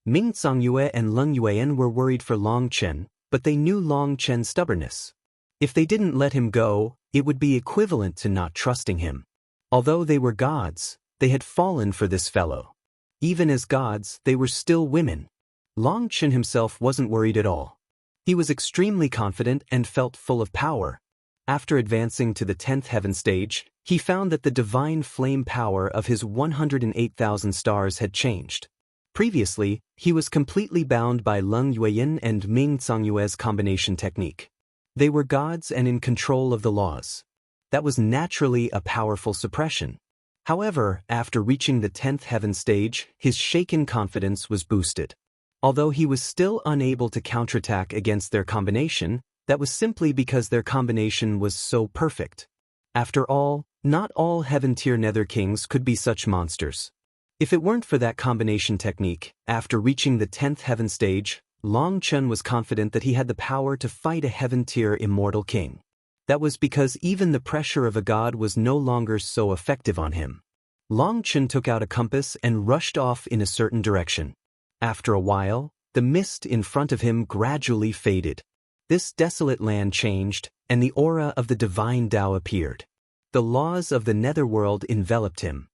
Ming Songyue and Leng Yuan were worried for Long Chen, but they knew Long Chen's stubbornness. If they didn't let him go, it would be equivalent to not trusting him. Although they were gods, they had fallen for this fellow. Even as gods, they were still women. Long Chen himself wasn't worried at all. He was extremely confident and felt full of power. After advancing to the 10th Heavenstage, he found that the divine flame power of his 108,000 stars had changed. Previously, he was completely bound by Leng Yuan and Ming Songyue's combination technique. They were gods and in control of the laws. That was naturally a powerful suppression. However, after reaching the 10th Heavenstage, his shaken confidence was boosted. Although he was still unable to counterattack against their combination, that was simply because their combination was so perfect. After all, not all Heaven-tier Nether Kings could be such monsters. If it weren't for that combination technique, after reaching the 10th Heavenstage, Long Chen was confident that he had the power to fight a Heaven-tier Immortal King. That was because even the pressure of a god was no longer so effective on him. Long Chen took out a compass and rushed off in a certain direction. After a while, the mist in front of him gradually faded. This desolate land changed, and the aura of the divine Tao appeared. The laws of the Netherworld enveloped him.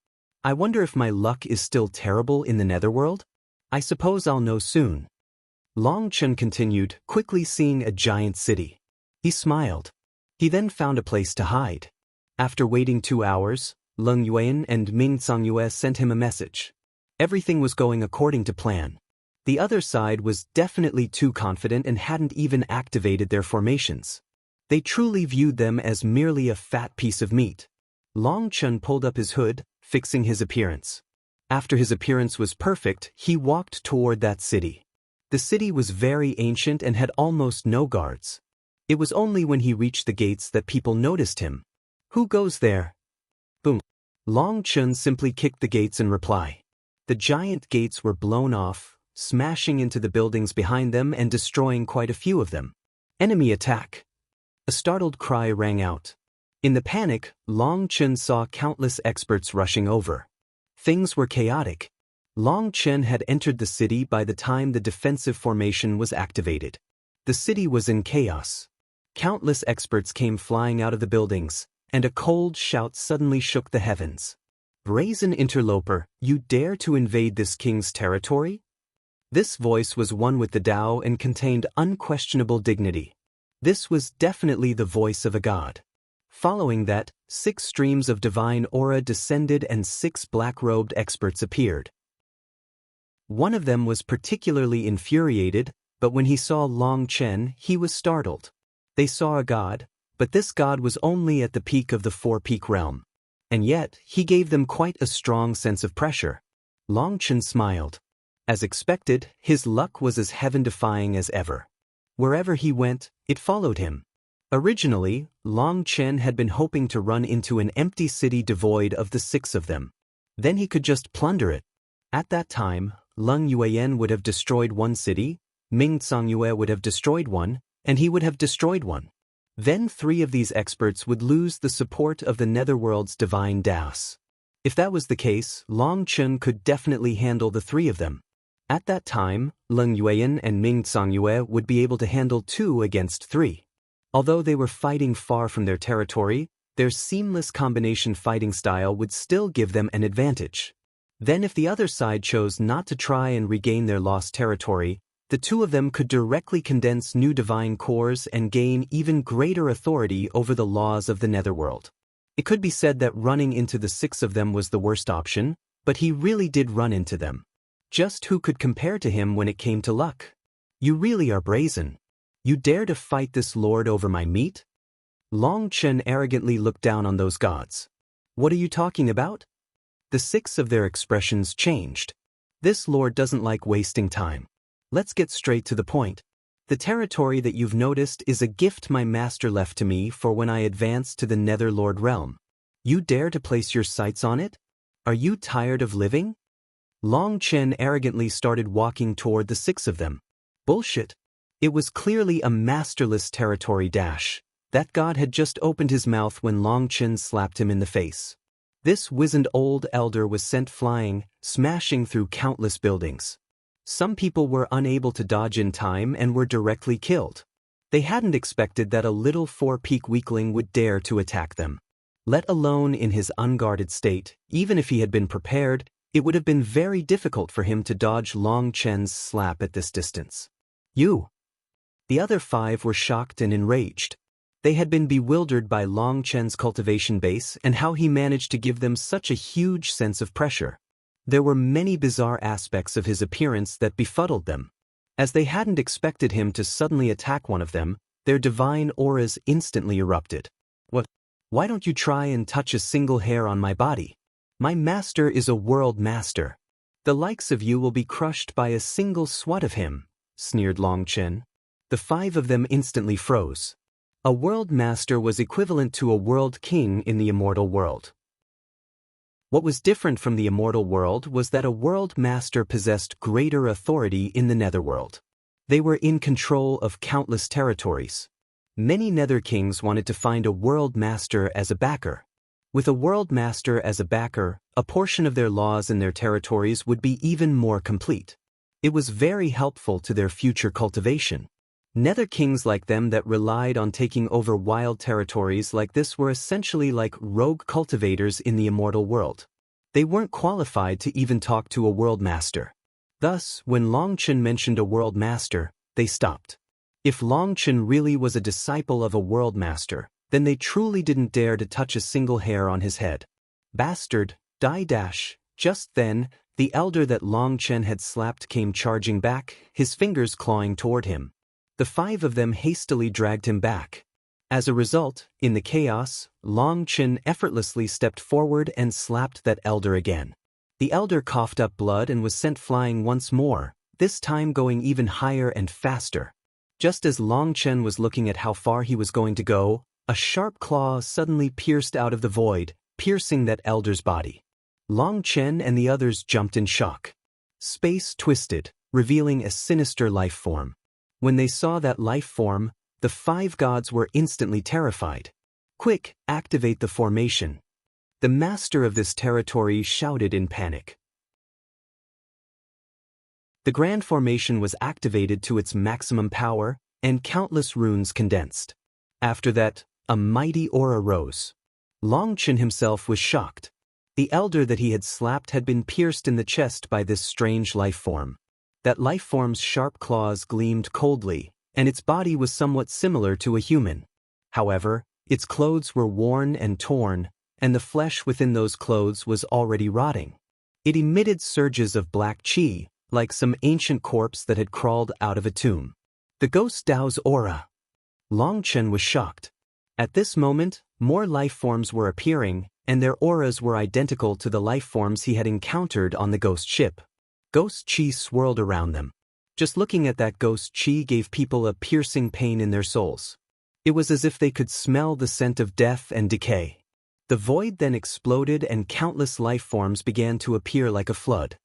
I wonder if my luck is still terrible in the Netherworld? I suppose I'll know soon. Long Chen continued, quickly seeing a giant city. He smiled. He then found a place to hide. After waiting 2 hours, Leng Yuan and Ming Songyue sent him a message. Everything was going according to plan. The other side was definitely too confident and hadn't even activated their formations. They truly viewed them as merely a fat piece of meat. Long Chen pulled up his hood, fixing his appearance. After his appearance was perfect, he walked toward that city. The city was very ancient and had almost no guards. It was only when he reached the gates that people noticed him. Who goes there? Boom. Long Chen simply kicked the gates in reply. The giant gates were blown off, smashing into the buildings behind them and destroying quite a few of them. Enemy attack. A startled cry rang out. In the panic, Long Chen saw countless experts rushing over. Things were chaotic. Long Chen had entered the city by the time the defensive formation was activated. The city was in chaos. Countless experts came flying out of the buildings, and a cold shout suddenly shook the heavens. Brazen interloper, you dare to invade this king's territory? This voice was one with the Tao and contained unquestionable dignity. This was definitely the voice of a god. Following that, 6 streams of divine aura descended and 6 black-robed experts appeared. One of them was particularly infuriated, but when he saw Long Chen, he was startled. They saw a god, but this god was only at the peak of the 4-peak realm. And yet, he gave them quite a strong sense of pressure. Long Chen smiled. As expected, his luck was as heaven-defying as ever. Wherever he went, it followed him. Originally, Long Chen had been hoping to run into an empty city devoid of the 6 of them. Then he could just plunder it. At that time, Leng Yuan would have destroyed one city, Ming Songyue would have destroyed one, and he would have destroyed one. Then 3 of these experts would lose the support of the Netherworld's divine Daos. If that was the case, Long Chen could definitely handle the 3 of them. At that time, Leng Yuan and Ming Songyue would be able to handle 2 against 3. Although they were fighting far from their territory, their seamless combination fighting style would still give them an advantage. Then if the other side chose not to try and regain their lost territory, the 2 of them could directly condense new divine cores and gain even greater authority over the laws of the Netherworld. It could be said that running into the 6 of them was the worst option, but he really did run into them. Just who could compare to him when it came to luck? You really are brazen. You dare to fight this lord over my meat? Long Chen arrogantly looked down on those gods. What are you talking about? The 6 of their expressions changed. This lord doesn't like wasting time. Let's get straight to the point. The territory that you've noticed is a gift my master left to me for when I advance to the Netherlord realm. You dare to place your sights on it? Are you tired of living? Long Chen arrogantly started walking toward the 6 of them. Bullshit. It was clearly a masterless territory dash. That god had just opened his mouth when Long Chen slapped him in the face. This wizened old elder was sent flying, smashing through countless buildings. Some people were unable to dodge in time and were directly killed. They hadn't expected that a little four-peak weakling would dare to attack them. Let alone in his unguarded state, even if he had been prepared, it would have been very difficult for him to dodge Long Chen's slap at this distance. You! The other 5 were shocked and enraged. They had been bewildered by Long Chen's cultivation base and how he managed to give them such a huge sense of pressure. There were many bizarre aspects of his appearance that befuddled them. As they hadn't expected him to suddenly attack one of them, their divine auras instantly erupted. What? Why don't you try and touch a single hair on my body? My master is a world master. The likes of you will be crushed by a single swat of him, sneered Long Chen. The 5 of them instantly froze. A world master was equivalent to a world king in the immortal world. What was different from the immortal world was that a world master possessed greater authority in the netherworld. They were in control of countless territories. Many nether kings wanted to find a world master as a backer. With a world master as a backer, a portion of their laws and their territories would be even more complete. It was very helpful to their future cultivation. Nether kings like them that relied on taking over wild territories like this were essentially like rogue cultivators in the immortal world. They weren't qualified to even talk to a world master. Thus, when Long Chen mentioned a world master, they stopped. If Long Chen really was a disciple of a world master, then they truly didn't dare to touch a single hair on his head. Bastard, die dash. Just then, the elder that Long Chen had slapped came charging back, his fingers clawing toward him. The 5 of them hastily dragged him back. As a result, in the chaos, Long Chen effortlessly stepped forward and slapped that elder again. The elder coughed up blood and was sent flying once more, this time going even higher and faster. Just as Long Chen was looking at how far he was going to go, a sharp claw suddenly pierced out of the void, piercing that elder's body. Long Chen and the others jumped in shock. Space twisted, revealing a sinister life form. When they saw that life form, the 5 gods were instantly terrified. Quick, activate the formation. The master of this territory shouted in panic. The grand formation was activated to its maximum power, and countless runes condensed. After that, a mighty aura rose. Long Chen himself was shocked. The elder that he had slapped had been pierced in the chest by this strange life form. That life form's sharp claws gleamed coldly, and its body was somewhat similar to a human. However, its clothes were worn and torn, and the flesh within those clothes was already rotting. It emitted surges of black qi, like some ancient corpse that had crawled out of a tomb. The ghost Dao's aura. Long Chen was shocked. At this moment, more life forms were appearing, and their auras were identical to the life forms he had encountered on the ghost ship. Ghost qi swirled around them. Just looking at that ghost qi gave people a piercing pain in their souls. It was as if they could smell the scent of death and decay. The void then exploded and countless life forms began to appear like a flood.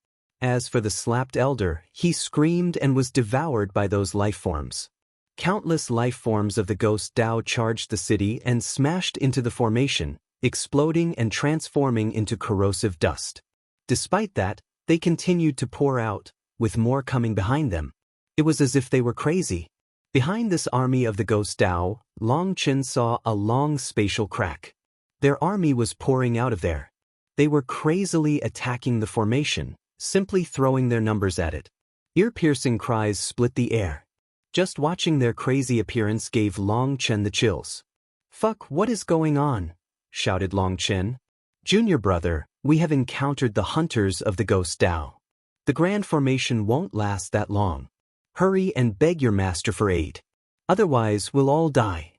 As for the slapped elder, he screamed and was devoured by those life forms. Countless life forms of the ghost Dao charged the city and smashed into the formation, exploding and transforming into corrosive dust. Despite that, they continued to pour out, with more coming behind them. It was as if they were crazy. Behind this army of the ghost Dao, Long Chen saw a long spatial crack. Their army was pouring out of there. They were crazily attacking the formation, simply throwing their numbers at it. Ear-piercing cries split the air. Just watching their crazy appearance gave Long Chen the chills. "Fuck, what is going on?" shouted Long Chen. "Junior brother, we have encountered the hunters of the ghost Dao. The grand formation won't last that long. Hurry and beg your master for aid. Otherwise, we'll all die."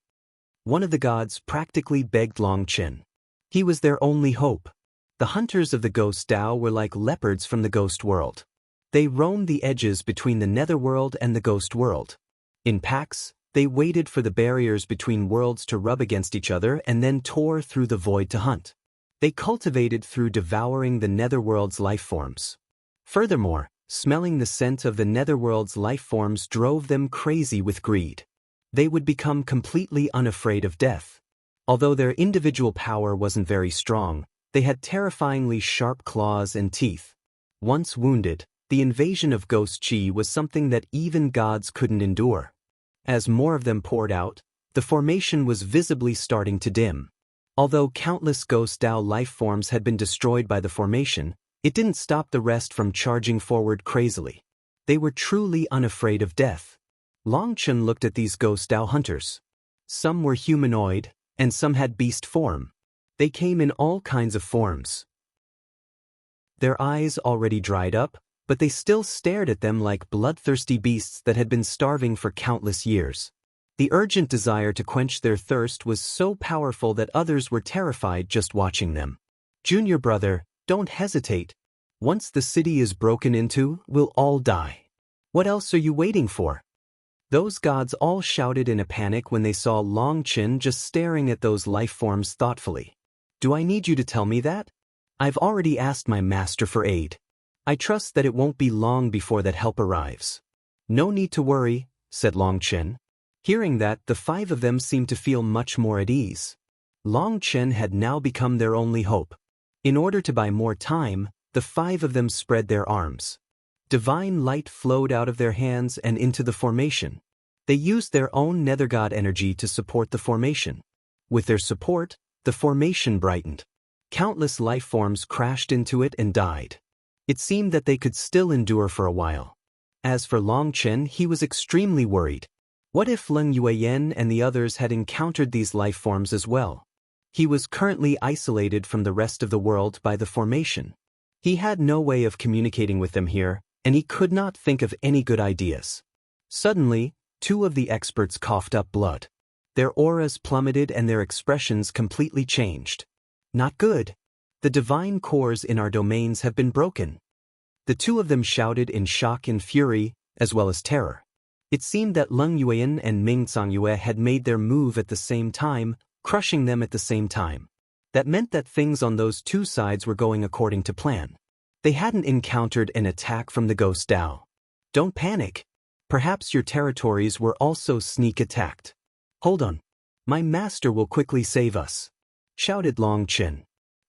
One of the gods practically begged Long Chen. He was their only hope. The hunters of the ghost Dao were like leopards from the ghost world. They roamed the edges between the netherworld and the ghost world. In packs, they waited for the barriers between worlds to rub against each other and then tore through the void to hunt. They cultivated through devouring the netherworld's life forms. Furthermore, smelling the scent of the netherworld's life forms drove them crazy with greed. They would become completely unafraid of death. Although their individual power wasn't very strong, they had terrifyingly sharp claws and teeth. Once wounded, The invasion of ghost chi was something that even gods couldn't endure. As more of them poured out, the formation was visibly starting to dim. Although countless ghost Dao life forms had been destroyed by the formation, it didn't stop the rest from charging forward crazily. They were truly unafraid of death. Long Chen looked at these ghost Dao hunters. Some were humanoid, and some had beast form. They came in all kinds of forms. Their eyes already dried up, but they still stared at them like bloodthirsty beasts that had been starving for countless years. The urgent desire to quench their thirst was so powerful that others were terrified just watching them. Junior brother, don't hesitate. Once the city is broken into, we'll all die. What else are you waiting for? Those gods all shouted in a panic when they saw Long Chen just staring at those life forms thoughtfully. Do I need you to tell me that? I've already asked my master for aid. I trust that it won't be long before that help arrives. No need to worry, said Long Chen. Hearing that, the five of them seemed to feel much more at ease. Long Chen had now become their only hope. In order to buy more time, the five of them spread their arms. Divine light flowed out of their hands and into the formation. They used their own nether god energy to support the formation. With their support, the formation brightened. Countless life forms crashed into it and died. It seemed that they could still endure for a while. As for Long Chen, he was extremely worried. What if Leng Yueyan and the others had encountered these life forms as well? He was currently isolated from the rest of the world by the formation. He had no way of communicating with them here, and he could not think of any good ideas. Suddenly, two of the experts coughed up blood. Their auras plummeted and their expressions completely changed. Not good. The divine cores in our domains have been broken. The two of them shouted in shock and fury, as well as terror. It seemed that Leng Yueyan and Ming Zongyue had made their move at the same time, crushing them at the same time. That meant that things on those two sides were going according to plan. They hadn't encountered an attack from the Ghost Dao. Don't panic. Perhaps your territories were also sneak attacked. Hold on. My master will quickly save us, shouted Long Chen.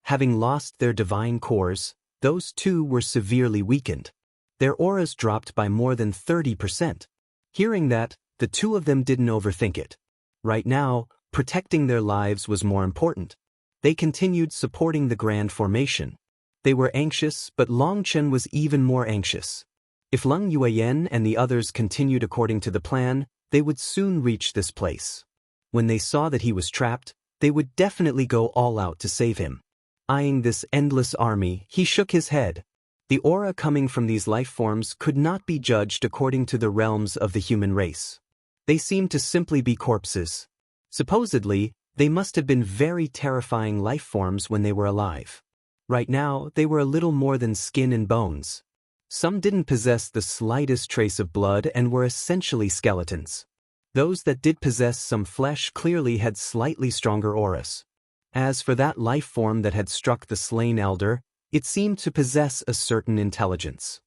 Having lost their divine cores, those two were severely weakened. Their auras dropped by more than 30%. Hearing that, the two of them didn't overthink it. Right now, protecting their lives was more important. They continued supporting the grand formation. They were anxious, but Long Chen was even more anxious. If Leng Yueyan and the others continued according to the plan, they would soon reach this place. When they saw that he was trapped, they would definitely go all out to save him. Eyeing this endless army, he shook his head. The aura coming from these life forms could not be judged according to the realms of the human race. They seemed to simply be corpses. Supposedly, they must have been very terrifying life forms when they were alive. Right now, they were a little more than skin and bones. Some didn't possess the slightest trace of blood and were essentially skeletons. Those that did possess some flesh clearly had slightly stronger auras. As for that life form that had struck the slain elder, it seemed to possess a certain intelligence.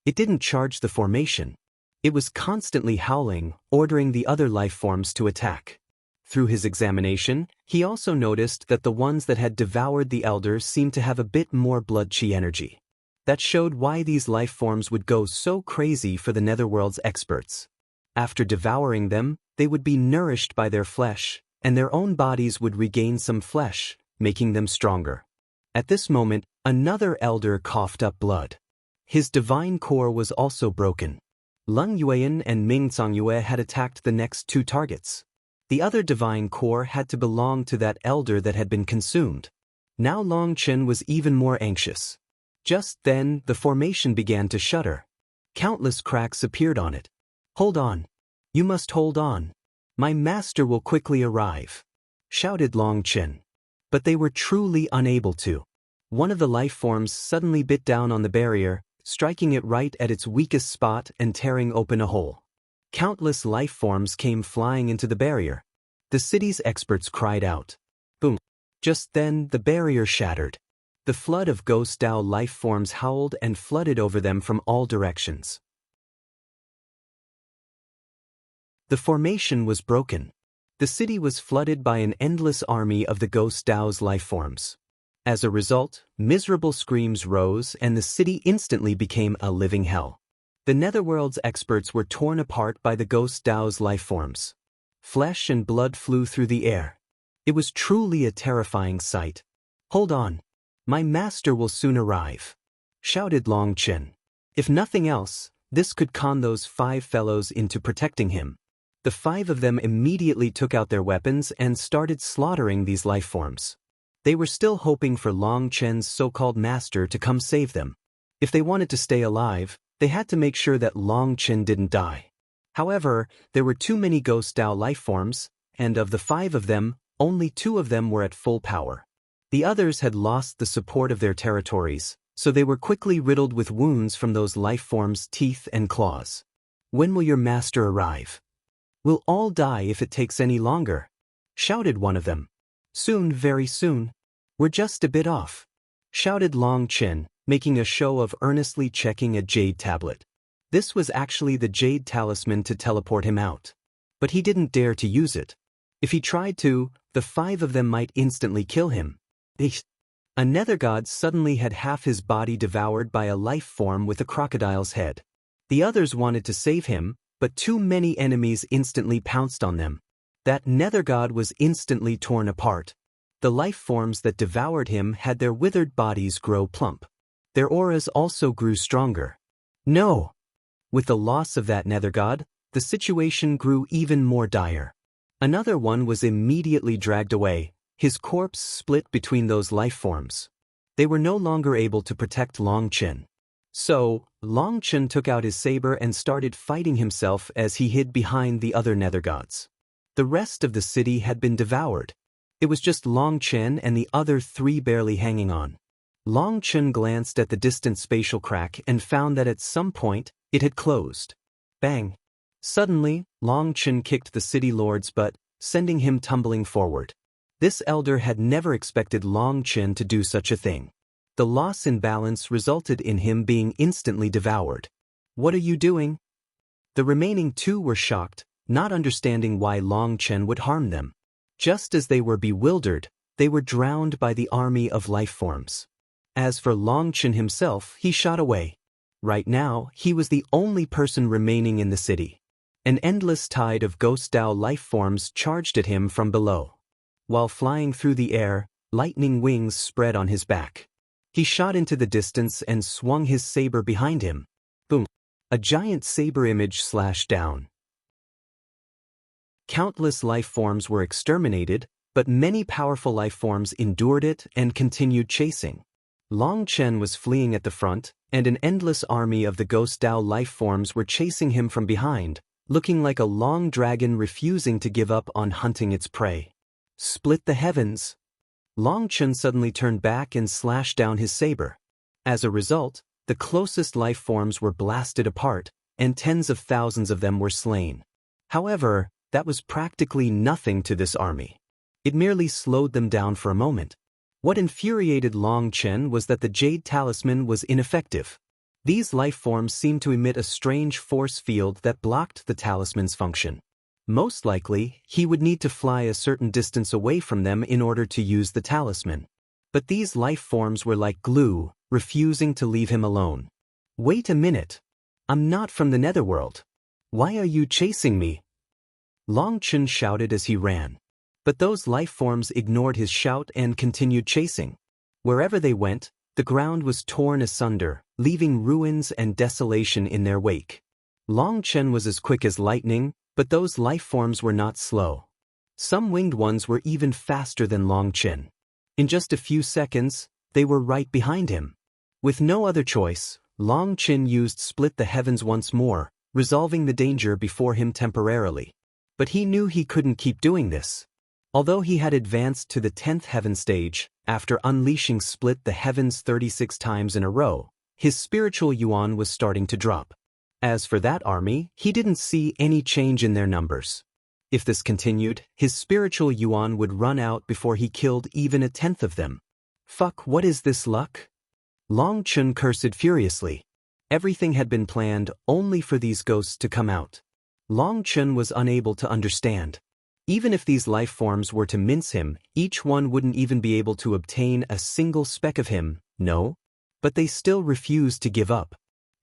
It didn't charge the formation. It was constantly howling, ordering the other life forms to attack. Through his examination, he also noticed that the ones that had devoured the elders seemed to have a bit more blood chi energy. That showed why these life forms would go so crazy for the Netherworld's experts. After devouring them, they would be nourished by their flesh, and their own bodies would regain some flesh, making them stronger. At this moment, another elder coughed up blood. His divine core was also broken. Leng Yueyan and Ming Zongyue had attacked the next two targets. The other divine core had to belong to that elder that had been consumed. Now Long Chen was even more anxious. Just then, the formation began to shudder. Countless cracks appeared on it. Hold on. You must hold on. My master will quickly arrive, shouted Long Chen. But they were truly unable to. One of the life forms suddenly bit down on the barrier, striking it right at its weakest spot and tearing open a hole. Countless life forms came flying into the barrier. The city's experts cried out. Boom. Just then, the barrier shattered. The flood of Ghost Dao life forms howled and flooded over them from all directions. The formation was broken. The city was flooded by an endless army of the Ghost Dao's life forms. As a result, miserable screams rose and the city instantly became a living hell. The Netherworld's experts were torn apart by the Ghost Dao's lifeforms. Flesh and blood flew through the air. It was truly a terrifying sight. "Hold on. My master will soon arrive," shouted Long Chen. If nothing else, this could con those 5 fellows into protecting him. The 5 of them immediately took out their weapons and started slaughtering these lifeforms. They were still hoping for Long Chen's so-called master to come save them. If they wanted to stay alive, they had to make sure that Long Chen didn't die. However, there were too many Ghost Dao lifeforms, and of the 5 of them, only 2 of them were at full power. The others had lost the support of their territories, so they were quickly riddled with wounds from those lifeforms' teeth and claws. "When will your master arrive?" "We'll all die if it takes any longer," shouted one of them. "Soon, very soon. We're just a bit off," shouted Long Chen, making a show of earnestly checking a jade tablet. This was actually the jade talisman to teleport him out. But he didn't dare to use it. If he tried to, the 5 of them might instantly kill him. A nether god suddenly had half his body devoured by a life form with a crocodile's head. The others wanted to save him, but too many enemies instantly pounced on them. That nether god was instantly torn apart. The life forms that devoured him had their withered bodies grow plump. Their auras also grew stronger. No! With the loss of that nether god, the situation grew even more dire. Another one was immediately dragged away, his corpse split between those life forms. They were no longer able to protect Long Chen. So, Long Chen took out his saber and started fighting himself as he hid behind the other nether gods. The rest of the city had been devoured. It was just Long Chen and the other 3 barely hanging on. Long Chen glanced at the distant spatial crack and found that at some point, it had closed. Bang! Suddenly, Long Chen kicked the city lord's butt, sending him tumbling forward. This elder had never expected Long Chen to do such a thing. The loss in balance resulted in him being instantly devoured. "What are you doing?" The remaining 2 were shocked, not understanding why Long Chen would harm them. Just as they were bewildered, they were drowned by the army of life forms. As for Long Chen himself, he shot away. Right now, he was the only person remaining in the city. An endless tide of Ghost Dao life forms charged at him from below. While flying through the air, lightning wings spread on his back. He shot into the distance and swung his saber behind him. Boom! A giant saber image slashed down. Countless life forms were exterminated, but many powerful life forms endured it and continued chasing. Long Chen was fleeing at the front, and an endless army of the Ghost Dao life forms were chasing him from behind, looking like a long dragon refusing to give up on hunting its prey. Split the heavens! Long Chen suddenly turned back and slashed down his saber. As a result, the closest life forms were blasted apart, and tens of thousands of them were slain. However, that was practically nothing to this army. It merely slowed them down for a moment. What infuriated Long Chen was that the Jade Talisman was ineffective. These life forms seemed to emit a strange force field that blocked the talisman's function. Most likely, he would need to fly a certain distance away from them in order to use the talisman. But these life forms were like glue, refusing to leave him alone. "Wait a minute. I'm not from the Netherworld. Why are you chasing me?" Long Chen shouted as he ran. But those life forms ignored his shout and continued chasing. Wherever they went, the ground was torn asunder, leaving ruins and desolation in their wake. Long Chen was as quick as lightning, but those life forms were not slow. Some winged ones were even faster than Long Chen. In just a few seconds, they were right behind him. With no other choice, Long Chen used Split the Heavens once more, resolving the danger before him temporarily. But he knew he couldn't keep doing this. Although he had advanced to the 10th Heavenstage, after unleashing Split the Heavens 36 times in a row, his spiritual yuan was starting to drop. As for that army, he didn't see any change in their numbers. If this continued, his spiritual yuan would run out before he killed even a tenth of them. Fuck, what is this luck? Long Chen cursed furiously. Everything had been planned only for these ghosts to come out. Long Chen was unable to understand. Even if these life forms were to mince him, each one wouldn't even be able to obtain a single speck of him, no? But they still refused to give up.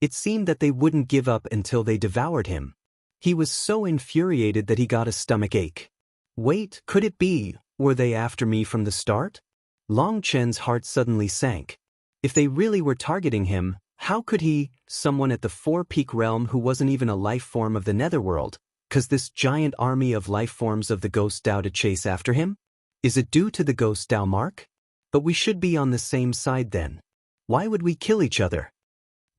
It seemed that they wouldn't give up until they devoured him. He was so infuriated that he got a stomach ache. Wait, could it be, were they after me from the start? Long Chen's heart suddenly sank. If they really were targeting him, how could he, someone at the Four-Peak Realm who wasn't even a life form of the Netherworld, cause this giant army of life forms of the Ghost Dao to chase after him? Is it due to the Ghost Dao mark? But we should be on the same side then. Why would we kill each other?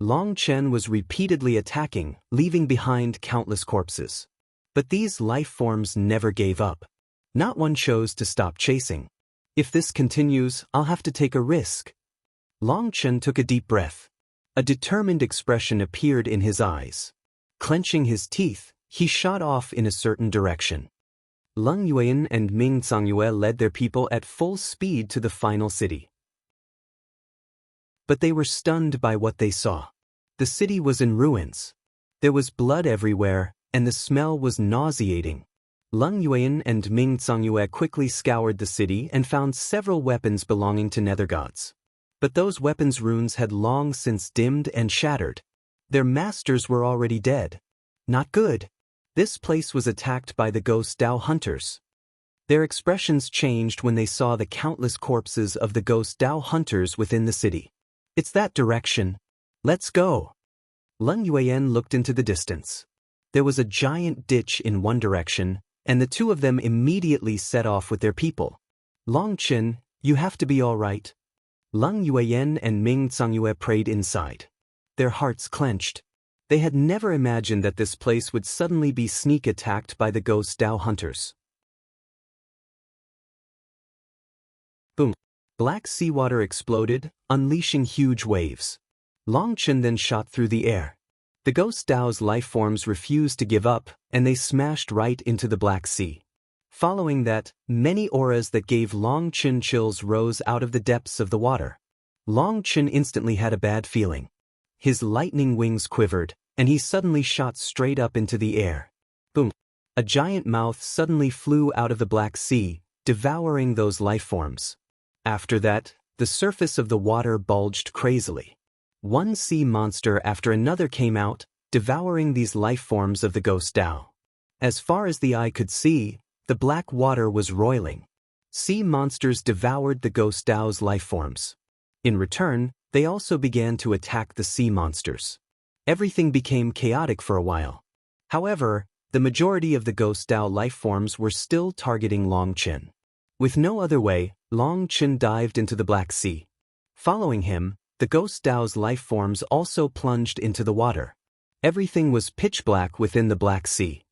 Long Chen was repeatedly attacking, leaving behind countless corpses. But these life forms never gave up. Not one chose to stop chasing. If this continues, I'll have to take a risk. Long Chen took a deep breath. A determined expression appeared in his eyes. Clenching his teeth, he shot off in a certain direction. Leng Yuan and Ming Zhongyue led their people at full speed to the final city. But they were stunned by what they saw. The city was in ruins. There was blood everywhere, and the smell was nauseating. Leng Yuan and Ming Zhongyue quickly scoured the city and found several weapons belonging to nether gods. But those weapons' runes had long since dimmed and shattered. Their masters were already dead. Not good. This place was attacked by the Ghost Dao hunters. Their expressions changed when they saw the countless corpses of the Ghost Dao hunters within the city. It's that direction. Let's go. Leng Yuan looked into the distance. There was a giant ditch in one direction, and the two of them immediately set off with their people. Long Chen, you have to be all right. Leng Yuan and Ming Zhongyue prayed inside. Their hearts clenched. They had never imagined that this place would suddenly be sneak attacked by the Ghost Dao hunters. Boom. Black seawater exploded, unleashing huge waves. Long Chen then shot through the air. The Ghost Dao's life forms refused to give up, and they smashed right into the Black Sea. Following that, many auras that gave Long Chen chills rose out of the depths of the water. Long Chen instantly had a bad feeling. His lightning wings quivered, and he suddenly shot straight up into the air. Boom! A giant mouth suddenly flew out of the Black Sea, devouring those life forms. After that, the surface of the water bulged crazily. One sea monster after another came out, devouring these life forms of the Ghost Dao. As far as the eye could see, the black water was roiling. Sea monsters devoured the Ghost Dao's life forms. In return, they also began to attack the sea monsters. Everything became chaotic for a while. However, the majority of the Ghost Dao life forms were still targeting Long Chen. With no other way, Long Chen dived into the Black Sea. Following him, the Ghost Dao's life forms also plunged into the water. Everything was pitch black within the Black Sea.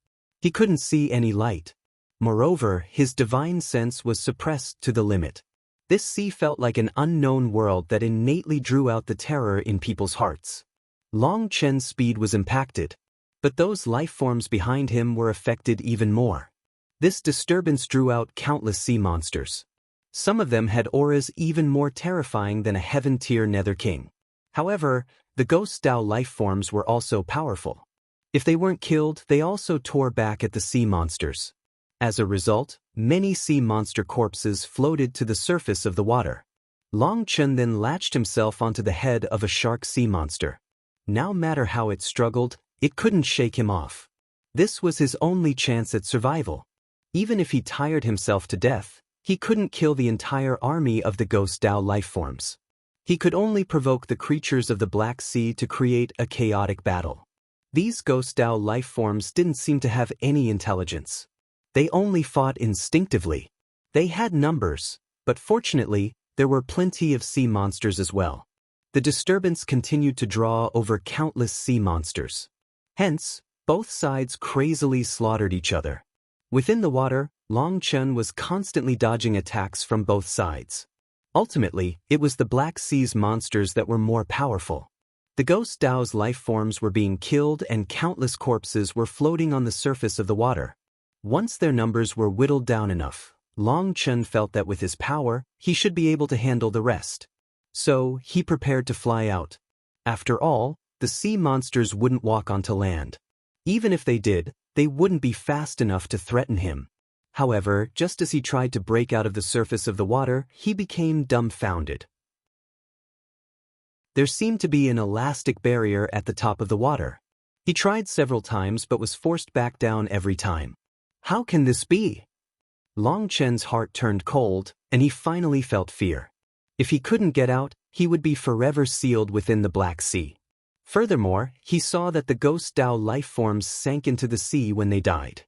He couldn't see any light. Moreover, his divine sense was suppressed to the limit. This sea felt like an unknown world that innately drew out the terror in people's hearts. Long Chen's speed was impacted, but those life forms behind him were affected even more. This disturbance drew out countless sea monsters. Some of them had auras even more terrifying than a heaven-tier Nether King. However, the Ghost Dao life forms were also powerful. If they weren't killed, they also tore back at the sea monsters. As a result, many sea monster corpses floated to the surface of the water. Long Chen then latched himself onto the head of a shark sea monster. No matter how it struggled, it couldn't shake him off. This was his only chance at survival. Even if he tired himself to death, he couldn't kill the entire army of the Ghost Dao life forms. He could only provoke the creatures of the Black Sea to create a chaotic battle. These Ghost Dao life forms didn't seem to have any intelligence. They only fought instinctively. They had numbers, but fortunately, there were plenty of sea monsters as well. The disturbance continued to draw over countless sea monsters. Hence, both sides crazily slaughtered each other. Within the water, Long Chen was constantly dodging attacks from both sides. Ultimately, it was the Black Sea's monsters that were more powerful. The Ghost Dao's life forms were being killed and countless corpses were floating on the surface of the water. Once their numbers were whittled down enough, Long Chen felt that with his power, he should be able to handle the rest. So, he prepared to fly out. After all, the sea monsters wouldn't walk onto land. Even if they did, they wouldn't be fast enough to threaten him. However, just as he tried to break out of the surface of the water, he became dumbfounded. There seemed to be an elastic barrier at the top of the water. He tried several times but was forced back down every time. How can this be? Long Chen's heart turned cold, and he finally felt fear. If he couldn't get out, he would be forever sealed within the Black Sea. Furthermore, he saw that the ghost Dao life forms sank into the sea when they died.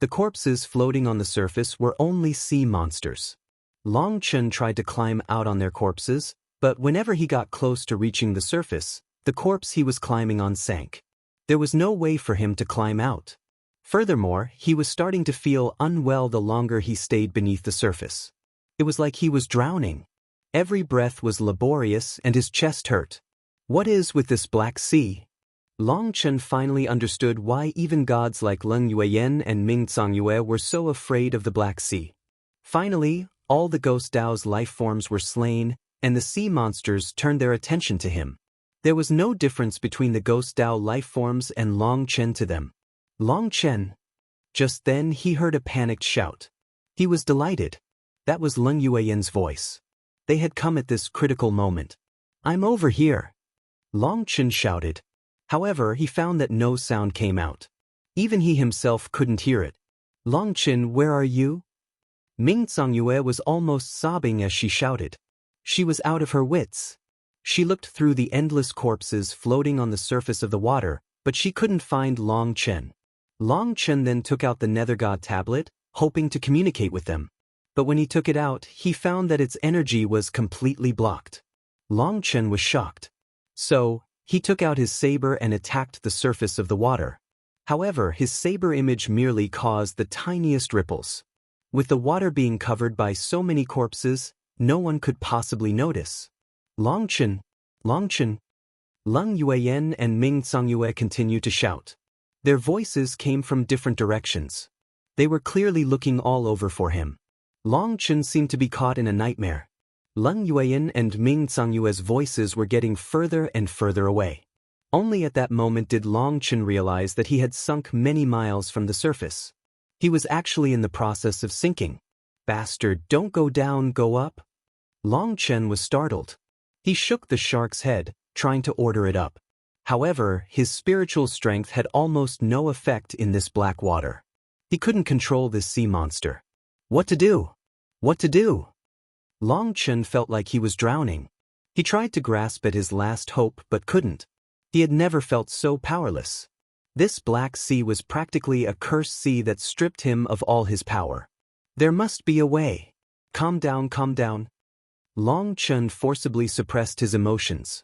The corpses floating on the surface were only sea monsters. Long Chen tried to climb out on their corpses, but whenever he got close to reaching the surface, the corpse he was climbing on sank. There was no way for him to climb out. Furthermore, he was starting to feel unwell the longer he stayed beneath the surface. It was like he was drowning. Every breath was laborious and his chest hurt. What is with this Black Sea? Long Chen finally understood why even gods like Leng Yueyan and Ming Songyue were so afraid of the Black Sea. Finally, all the ghost Dao's life forms were slain, and the sea monsters turned their attention to him. There was no difference between the ghost Dao life forms and Long Chen to them. Long Chen. Just then he heard a panicked shout. He was delighted. That was Leng Yueyan's voice. They had come at this critical moment. I'm over here. Long Chen shouted. However, he found that no sound came out. Even he himself couldn't hear it. Long Chen, where are you? Ming Songyue was almost sobbing as she shouted. She was out of her wits. She looked through the endless corpses floating on the surface of the water, but she couldn't find Long Chen. Long Chen then took out the Nether God tablet, hoping to communicate with them. But when he took it out, he found that its energy was completely blocked. Long Chen was shocked. So, he took out his saber and attacked the surface of the water. However, his saber image merely caused the tiniest ripples. With the water being covered by so many corpses, no one could possibly notice. Long Chen, Long Chen. Leng Yueyan and Ming Songyue continued to shout. Their voices came from different directions. They were clearly looking all over for him. Long Chen seemed to be caught in a nightmare. Leng Yueyan and Ming Songyue's voices were getting further and further away. Only at that moment did Long Chen realize that he had sunk many miles from the surface. He was actually in the process of sinking. Bastard, don't go down, go up. Long Chen was startled. He shook the shark's head, trying to order it up. However, his spiritual strength had almost no effect in this black water. He couldn't control this sea monster. What to do? What to do? Long Chen felt like he was drowning. He tried to grasp at his last hope but couldn't. He had never felt so powerless. This Black Sea was practically a cursed sea that stripped him of all his power. There must be a way. Calm down, calm down. Long Chen forcibly suppressed his emotions.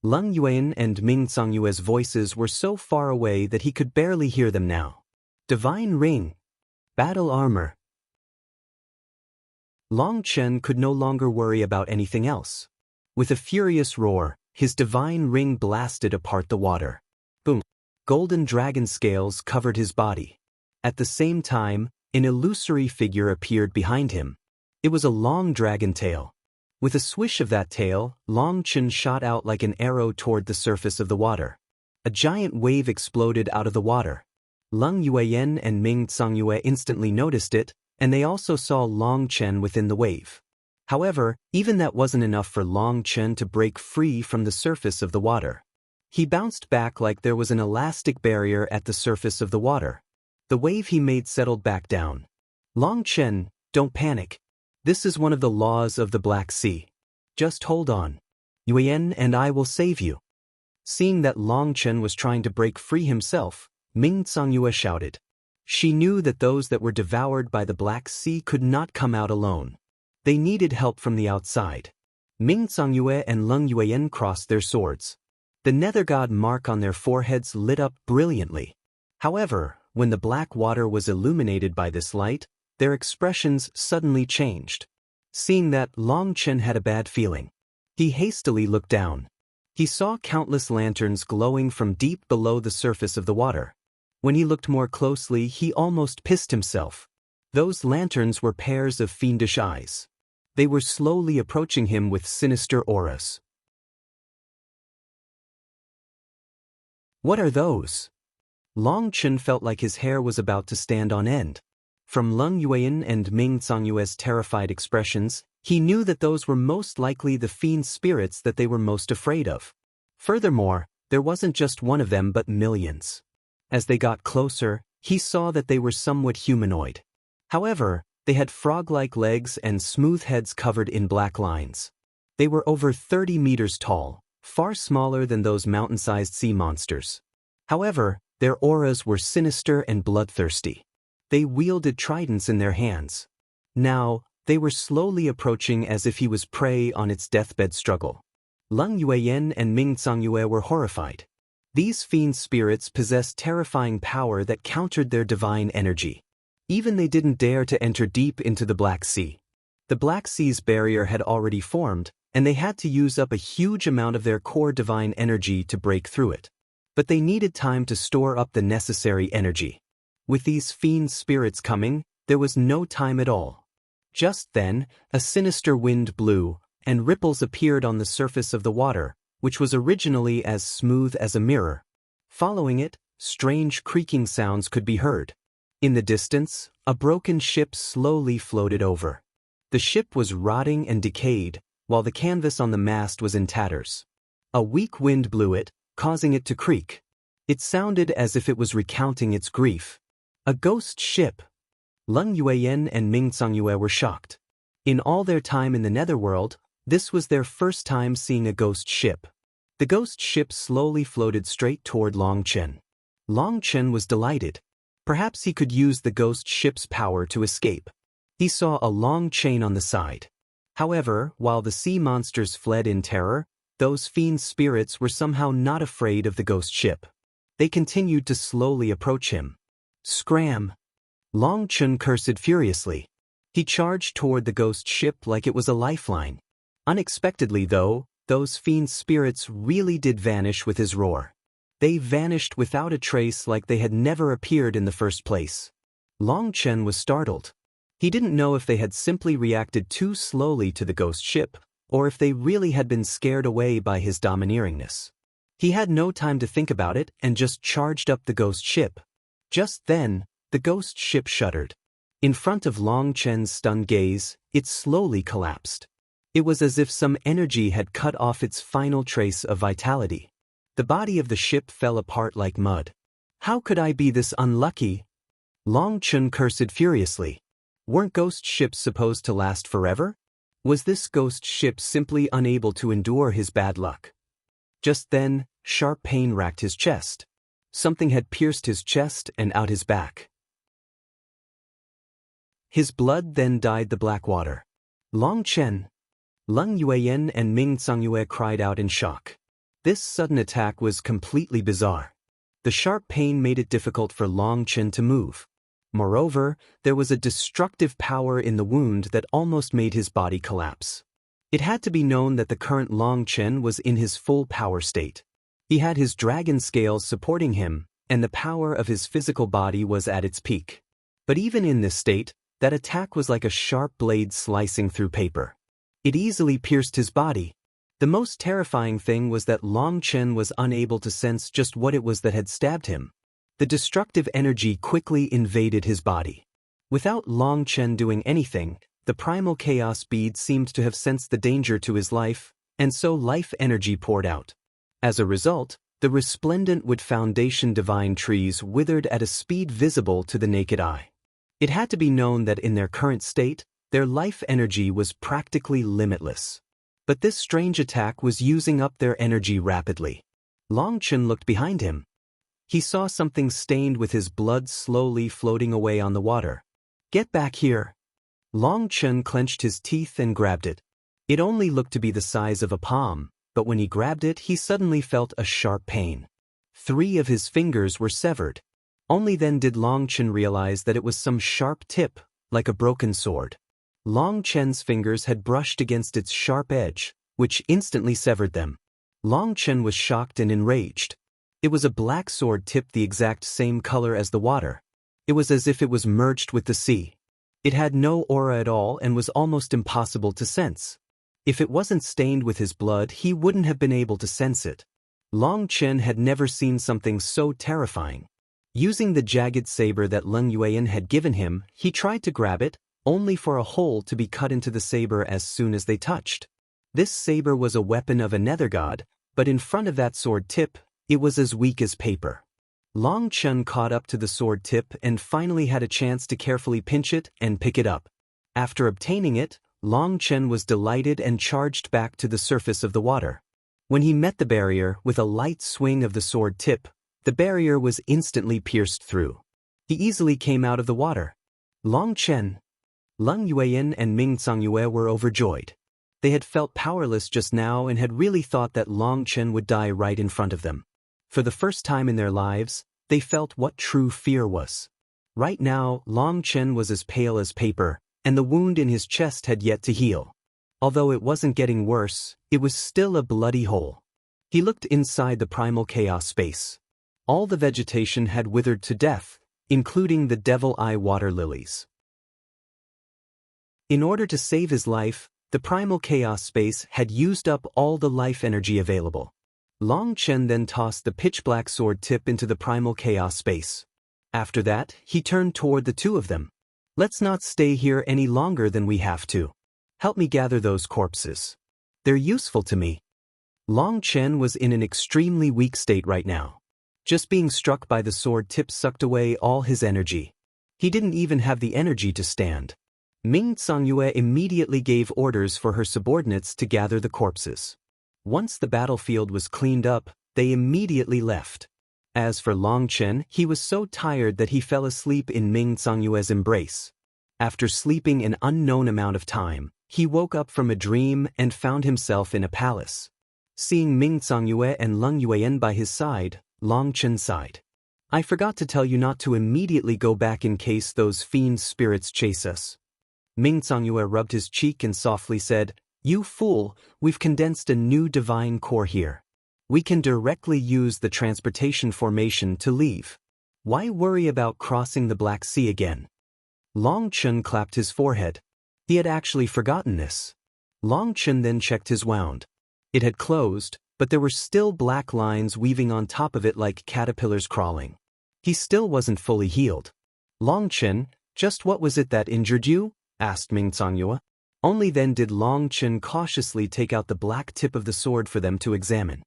Leng Yueyan and Ming Songyue's voices were so far away that he could barely hear them now. Divine Ring. Battle Armor. Long Chen could no longer worry about anything else. With a furious roar, his divine ring blasted apart the water. Boom! Golden dragon scales covered his body. At the same time, an illusory figure appeared behind him. It was a long dragon tail. With a swish of that tail, Long Chen shot out like an arrow toward the surface of the water. A giant wave exploded out of the water. Leng Yueyan and Ming Songyue instantly noticed it, and they also saw Long Chen within the wave. However, even that wasn't enough for Long Chen to break free from the surface of the water. He bounced back like there was an elastic barrier at the surface of the water. The wave he made settled back down. Long Chen, don't panic. This is one of the laws of the Black Sea. Just hold on. Yueyan and I will save you. Seeing that Long Chen was trying to break free himself, Ming Songyue shouted. She knew that those that were devoured by the Black Sea could not come out alone. They needed help from the outside. Ming Songyue and Leng Yueyan crossed their swords. The Nether God mark on their foreheads lit up brilliantly. However, when the black water was illuminated by this light, their expressions suddenly changed. Seeing that, Long Chen had a bad feeling. He hastily looked down. He saw countless lanterns glowing from deep below the surface of the water. When he looked more closely, he almost pissed himself. Those lanterns were pairs of fiendish eyes. They were slowly approaching him with sinister auras. What are those? Long Chen felt like his hair was about to stand on end. From Leng Yuan and Ming Songyue's terrified expressions, he knew that those were most likely the fiend spirits that they were most afraid of. Furthermore, there wasn't just one of them but millions. As they got closer, he saw that they were somewhat humanoid. However, they had frog-like legs and smooth heads covered in black lines. They were over 30 meters tall, far smaller than those mountain-sized sea monsters. However, their auras were sinister and bloodthirsty. They wielded tridents in their hands. Now, they were slowly approaching as if he was prey on its deathbed struggle. Leng Yuan and Ming Songyue were horrified. These fiend spirits possessed terrifying power that countered their divine energy. Even they didn't dare to enter deep into the Black Sea. The Black Sea's barrier had already formed, and they had to use up a huge amount of their core divine energy to break through it. But they needed time to store up the necessary energy. With these fiend spirits coming, there was no time at all. Just then, a sinister wind blew, and ripples appeared on the surface of the water, which was originally as smooth as a mirror. Following it, strange creaking sounds could be heard. In the distance, a broken ship slowly floated over. The ship was rotting and decayed, while the canvas on the mast was in tatters. A weak wind blew it, causing it to creak. It sounded as if it was recounting its grief. A ghost ship! Leng Yuan and Ming Songyue were shocked. In all their time in the Netherworld, this was their first time seeing a ghost ship. The ghost ship slowly floated straight toward Long Chen. Long Chen was delighted. Perhaps he could use the ghost ship's power to escape. He saw a long chain on the side. However, while the sea monsters fled in terror, those fiend spirits were somehow not afraid of the ghost ship. They continued to slowly approach him. Scram! Long Chen cursed furiously. He charged toward the ghost ship like it was a lifeline. Unexpectedly though, those fiend spirits really did vanish with his roar. They vanished without a trace like they had never appeared in the first place. Long Chen was startled. He didn't know if they had simply reacted too slowly to the ghost ship, or if they really had been scared away by his domineeringness. He had no time to think about it and just charged up the ghost ship. Just then, the ghost ship shuddered. In front of Long Chen's stunned gaze, it slowly collapsed. It was as if some energy had cut off its final trace of vitality. The body of the ship fell apart like mud. How could I be this unlucky? Long Chen cursed furiously. Weren't ghost ships supposed to last forever? Was this ghost ship simply unable to endure his bad luck? Just then, sharp pain racked his chest. Something had pierced his chest and out his back. His blood then dyed the black water. Long Chen! Leng Yuan and Ming Songyue cried out in shock. This sudden attack was completely bizarre. The sharp pain made it difficult for Long Chen to move. Moreover, there was a destructive power in the wound that almost made his body collapse. It had to be known that the current Long Chen was in his full power state. He had his dragon scales supporting him, and the power of his physical body was at its peak. But even in this state, that attack was like a sharp blade slicing through paper. It easily pierced his body. The most terrifying thing was that Long Chen was unable to sense just what it was that had stabbed him. The destructive energy quickly invaded his body. Without Long Chen doing anything, the primal chaos bead seemed to have sensed the danger to his life, and so life energy poured out. As a result, the resplendent wood foundation divine trees withered at a speed visible to the naked eye. It had to be known that in their current state, their life energy was practically limitless. But this strange attack was using up their energy rapidly. Long Chen looked behind him. He saw something stained with his blood slowly floating away on the water. Get back here! Long Chen clenched his teeth and grabbed it. It only looked to be the size of a palm, but when he grabbed it he suddenly felt a sharp pain. 3 of his fingers were severed. Only then did Long Chen realize that it was some sharp tip, like a broken sword. Long Chen's fingers had brushed against its sharp edge, which instantly severed them. Long Chen was shocked and enraged. It was a black sword tipped the exact same color as the water. It was as if it was merged with the sea. It had no aura at all and was almost impossible to sense. If it wasn't stained with his blood, he wouldn't have been able to sense it. Long Chen had never seen something so terrifying. Using the jagged saber that Leng Yuan had given him, he tried to grab it, only for a hole to be cut into the saber as soon as they touched. This saber was a weapon of a nether god, but in front of that sword tip, it was as weak as paper. Long Chen caught up to the sword tip and finally had a chance to carefully pinch it and pick it up. After obtaining it, Long Chen was delighted and charged back to the surface of the water. When he met the barrier with a light swing of the sword tip, the barrier was instantly pierced through. He easily came out of the water. Long Chen, Leng Yuan and Ming Songyue were overjoyed. They had felt powerless just now and had really thought that Long Chen would die right in front of them. For the first time in their lives, they felt what true fear was. Right now, Long Chen was as pale as paper, and the wound in his chest had yet to heal. Although it wasn't getting worse, it was still a bloody hole. He looked inside the primal chaos space. All the vegetation had withered to death, including the devil eye water lilies. In order to save his life, the primal chaos space had used up all the life energy available. Long Chen then tossed the pitch-black sword tip into the primal chaos space. After that, he turned toward the two of them. Let's not stay here any longer than we have to. Help me gather those corpses. They're useful to me. Long Chen was in an extremely weak state right now. Just being struck by the sword tip sucked away all his energy. He didn't even have the energy to stand. Ming Songyue immediately gave orders for her subordinates to gather the corpses. Once the battlefield was cleaned up, they immediately left. As for Long Chen, he was so tired that he fell asleep in Ming Songyue's embrace. After sleeping an unknown amount of time, he woke up from a dream and found himself in a palace. Seeing Ming Songyue and Leng Yuan by his side, Long Chen sighed. I forgot to tell you not to immediately go back in case those fiend spirits chase us. Ming Songyue rubbed his cheek and softly said, You fool, we've condensed a new divine core here. We can directly use the transportation formation to leave. Why worry about crossing the Black Sea again? Long Chen clapped his forehead. He had actually forgotten this. Long Chen then checked his wound. It had closed, but there were still black lines weaving on top of it like caterpillars crawling. He still wasn't fully healed. Long Chen, just what was it that injured you? Asked Ming Songyue. Only then did Long Chen cautiously take out the black tip of the sword for them to examine.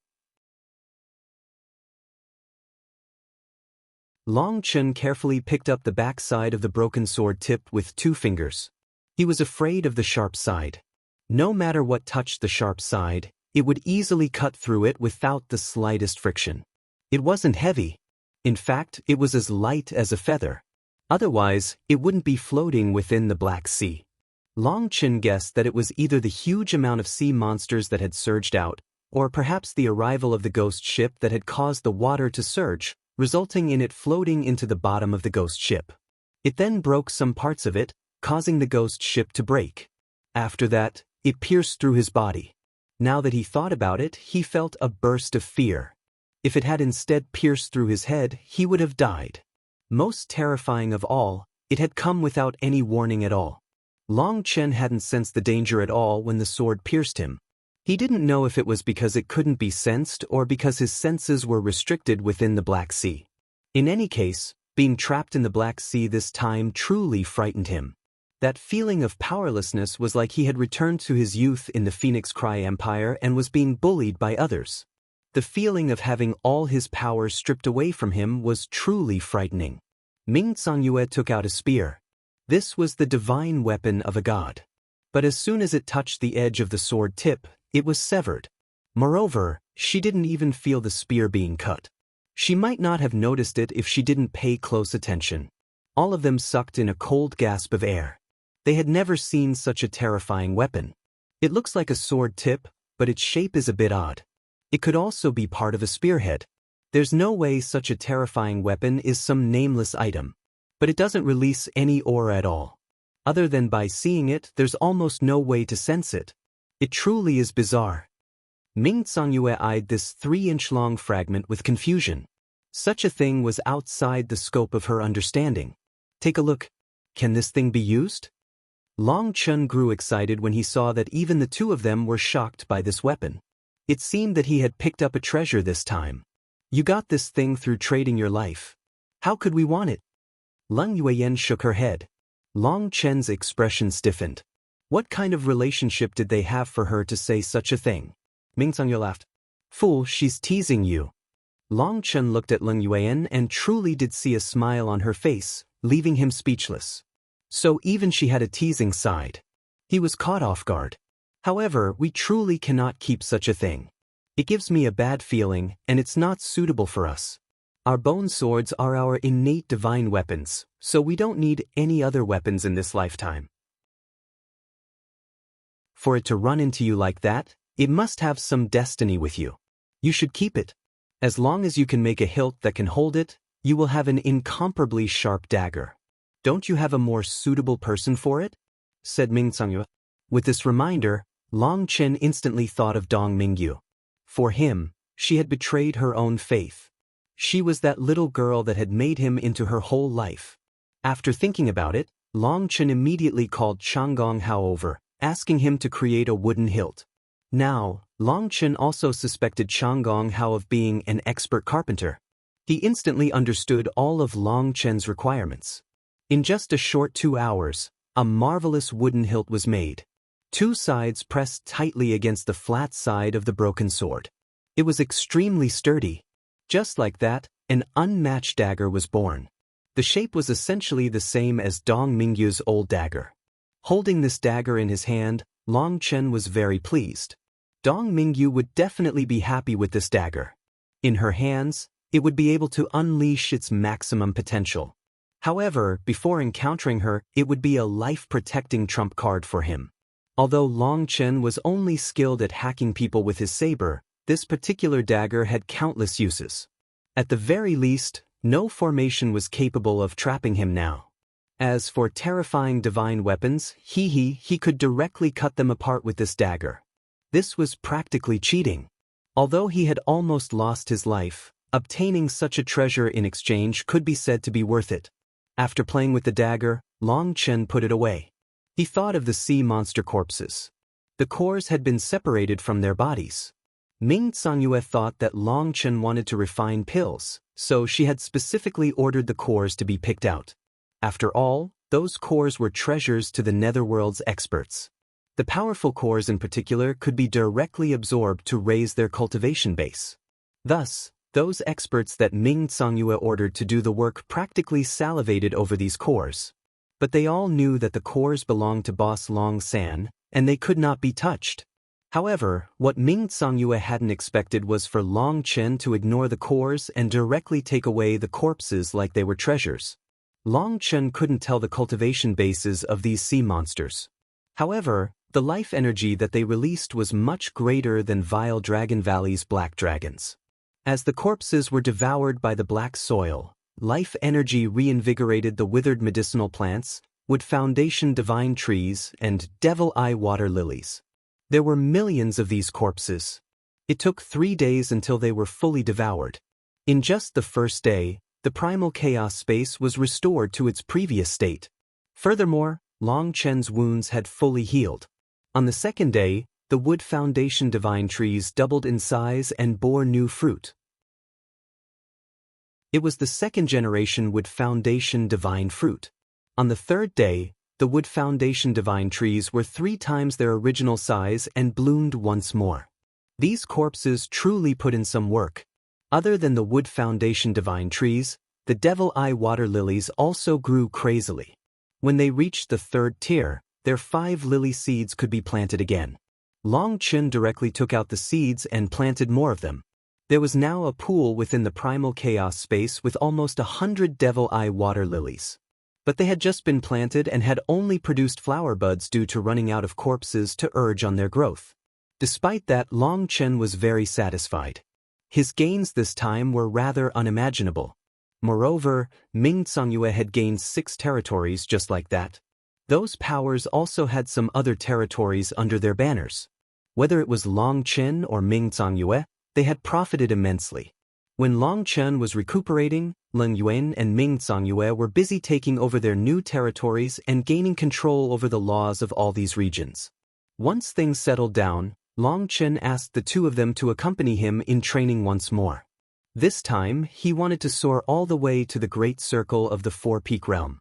Long Chen carefully picked up the back side of the broken sword tip with 2 fingers. He was afraid of the sharp side. No matter what touched the sharp side, it would easily cut through it without the slightest friction. It wasn't heavy. In fact, it was as light as a feather. Otherwise, it wouldn't be floating within the Black Sea. Long Chen guessed that it was either the huge amount of sea monsters that had surged out, or perhaps the arrival of the ghost ship that had caused the water to surge, resulting in it floating into the bottom of the ghost ship. It then broke some parts of it, causing the ghost ship to break. After that, it pierced through his body. Now that he thought about it, he felt a burst of fear. If it had instead pierced through his head, he would have died. Most terrifying of all, it had come without any warning at all. Long Chen hadn't sensed the danger at all when the sword pierced him. He didn't know if it was because it couldn't be sensed or because his senses were restricted within the Black Sea. In any case, being trapped in the Black Sea this time truly frightened him. That feeling of powerlessness was like he had returned to his youth in the Phoenix Cry Empire and was being bullied by others. The feeling of having all his power stripped away from him was truly frightening. Ming Songyue took out a spear. This was the divine weapon of a god. But as soon as it touched the edge of the sword tip, it was severed. Moreover, she didn't even feel the spear being cut. She might not have noticed it if she didn't pay close attention. All of them sucked in a cold gasp of air. They had never seen such a terrifying weapon. It looks like a sword tip, but its shape is a bit odd. It could also be part of a spearhead. There's no way such a terrifying weapon is some nameless item. But it doesn't release any aura at all. Other than by seeing it, there's almost no way to sense it. It truly is bizarre. Ming Songyue eyed this 3-inch-long fragment with confusion. Such a thing was outside the scope of her understanding. Take a look. Can this thing be used? Long Chen grew excited when he saw that even the two of them were shocked by this weapon. It seemed that he had picked up a treasure this time. You got this thing through trading your life. How could we want it? Leng Yueyan shook her head. Long Chen's expression stiffened. What kind of relationship did they have for her to say such a thing? Ming Songyue laughed. Fool, she's teasing you. Long Chen looked at Leng Yueyan and truly did see a smile on her face, leaving him speechless. So even she had a teasing side. He was caught off guard. However, we truly cannot keep such a thing. It gives me a bad feeling, and it's not suitable for us. Our bone swords are our innate divine weapons, so we don't need any other weapons in this lifetime. For it to run into you like that, it must have some destiny with you. You should keep it. As long as you can make a hilt that can hold it, you will have an incomparably sharp dagger. Don't you have a more suitable person for it? Said Ming Songyue. With this reminder, Long Chen instantly thought of Dong Mingyu. For him, she had betrayed her own faith. She was that little girl that had made him into her whole life. After thinking about it, Long Chen immediately called Changgong Hao over, asking him to create a wooden hilt. Now, Long Chen also suspected Changgong Hao of being an expert carpenter. He instantly understood all of Long Chen's requirements. In just a short 2 hours, a marvelous wooden hilt was made. 2 sides pressed tightly against the flat side of the broken sword. It was extremely sturdy. Just like that, an unmatched dagger was born. The shape was essentially the same as Dong Mingyu's old dagger. Holding this dagger in his hand, Long Chen was very pleased. Dong Mingyu would definitely be happy with this dagger. In her hands, it would be able to unleash its maximum potential. However, before encountering her, it would be a life-protecting trump card for him. Although Long Chen was only skilled at hacking people with his saber, this particular dagger had countless uses. At the very least, no formation was capable of trapping him now. As for terrifying divine weapons, he could directly cut them apart with this dagger. This was practically cheating. Although he had almost lost his life, obtaining such a treasure in exchange could be said to be worth it. After playing with the dagger, Long Chen put it away. He thought of the sea monster corpses. The cores had been separated from their bodies. Ming Songyue thought that Long Chen wanted to refine pills, so she had specifically ordered the cores to be picked out. After all, those cores were treasures to the Netherworld's experts. The powerful cores in particular could be directly absorbed to raise their cultivation base. Thus, those experts that Ming Songyue ordered to do the work practically salivated over these cores. But they all knew that the cores belonged to Boss Long San, and they could not be touched. However, what Ming Songyue hadn't expected was for Long Chen to ignore the cores and directly take away the corpses like they were treasures. Long Chen couldn't tell the cultivation bases of these sea monsters. However, the life energy that they released was much greater than Vile Dragon Valley's black dragons. As the corpses were devoured by the black soil, life energy reinvigorated the withered medicinal plants, Wood Foundation divine trees, and Devil Eye water lilies. There were millions of these corpses. It took 3 days until they were fully devoured. In just the first day, the primal chaos space was restored to its previous state. Furthermore, Long Chen's wounds had fully healed. On the second day, the Wood Foundation divine trees doubled in size and bore new fruit. It was the second generation Wood Foundation divine fruit. On the third day, the Wood Foundation divine trees were 3 times their original size and bloomed once more. These corpses truly put in some work. Other than the Wood Foundation divine trees, the Devil Eye water lilies also grew crazily. When they reached the 3rd tier, their 5 lily seeds could be planted again. Long Chen directly took out the seeds and planted more of them. There was now a pool within the primal chaos space with almost 100 Devil Eye water lilies. But they had just been planted and had only produced flower buds due to running out of corpses to urge on their growth. Despite that, Long Chen was very satisfied. His gains this time were rather unimaginable. Moreover, Ming Songyue had gained 6 territories just like that. Those powers also had some other territories under their banners. Whether it was Long Chen or Ming Songyue, they had profited immensely. When Long Chen was recuperating, Leng Yuan and Ming Songyue were busy taking over their new territories and gaining control over the laws of all these regions. Once things settled down, Long Chen asked the 2 of them to accompany him in training once more. This time, he wanted to soar all the way to the great circle of the Four-Peak Realm.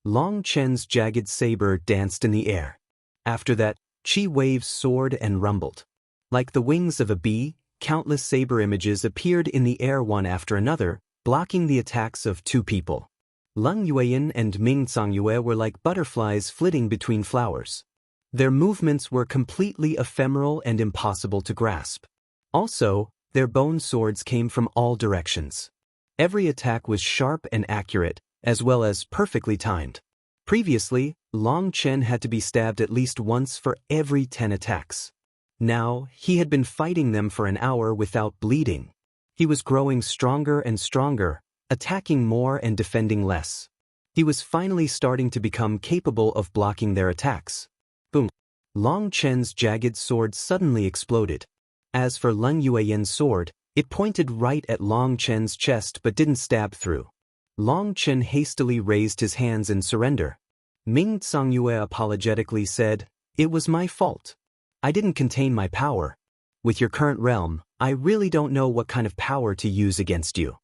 Long Chen's jagged saber danced in the air. After that, chi waves soared and rumbled. Like the wings of a bee, countless saber images appeared in the air one after another, blocking the attacks of two people. Leng Yueyin and Ming Zongyue were like butterflies flitting between flowers. Their movements were completely ephemeral and impossible to grasp. Also, their bone swords came from all directions. Every attack was sharp and accurate, as well as perfectly timed. Previously, Long Chen had to be stabbed at least once for every 10 attacks. Now, he had been fighting them for an hour without bleeding. He was growing stronger and stronger, attacking more and defending less. He was finally starting to become capable of blocking their attacks. Boom! Long Chen's jagged sword suddenly exploded. As for Leng Yueyin's sword, it pointed right at Long Chen's chest but didn't stab through. Long Chen hastily raised his hands in surrender. Ming Zongyue apologetically said, "It was my fault. I didn't contain my power. With your current realm, I really don't know what kind of power to use against you."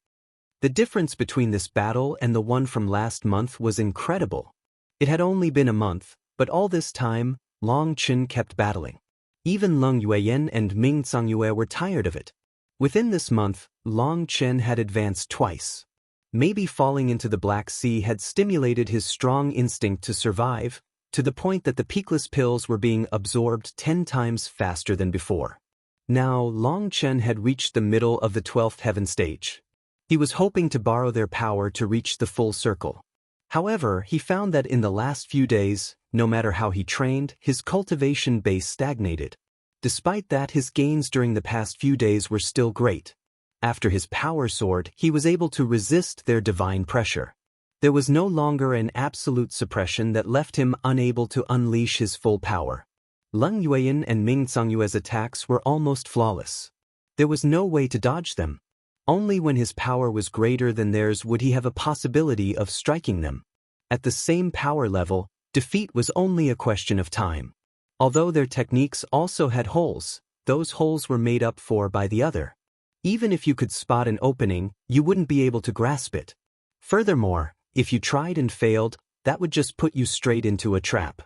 The difference between this battle and the one from last month was incredible. It had only been a month, but all this time, Long Chen kept battling. Even Leng Yueyin and Ming Zongyue were tired of it. Within this month, Long Chen had advanced twice. Maybe falling into the Black Sea had stimulated his strong instinct to survive, to the point that the peakless pills were being absorbed 10 times faster than before. Now, Long Chen had reached the middle of the 12th Heavenstage. He was hoping to borrow their power to reach the full circle. However, he found that in the last few days, no matter how he trained, his cultivation base stagnated. Despite that, his gains during the past few days were still great. After his power sword, he was able to resist their divine pressure. There was no longer an absolute suppression that left him unable to unleash his full power. Leng Yueyin and Ming Zongyue's attacks were almost flawless. There was no way to dodge them. Only when his power was greater than theirs would he have a possibility of striking them. At the same power level, defeat was only a question of time. Although their techniques also had holes, those holes were made up for by the other. Even if you could spot an opening, you wouldn't be able to grasp it. Furthermore, if you tried and failed, that would just put you straight into a trap.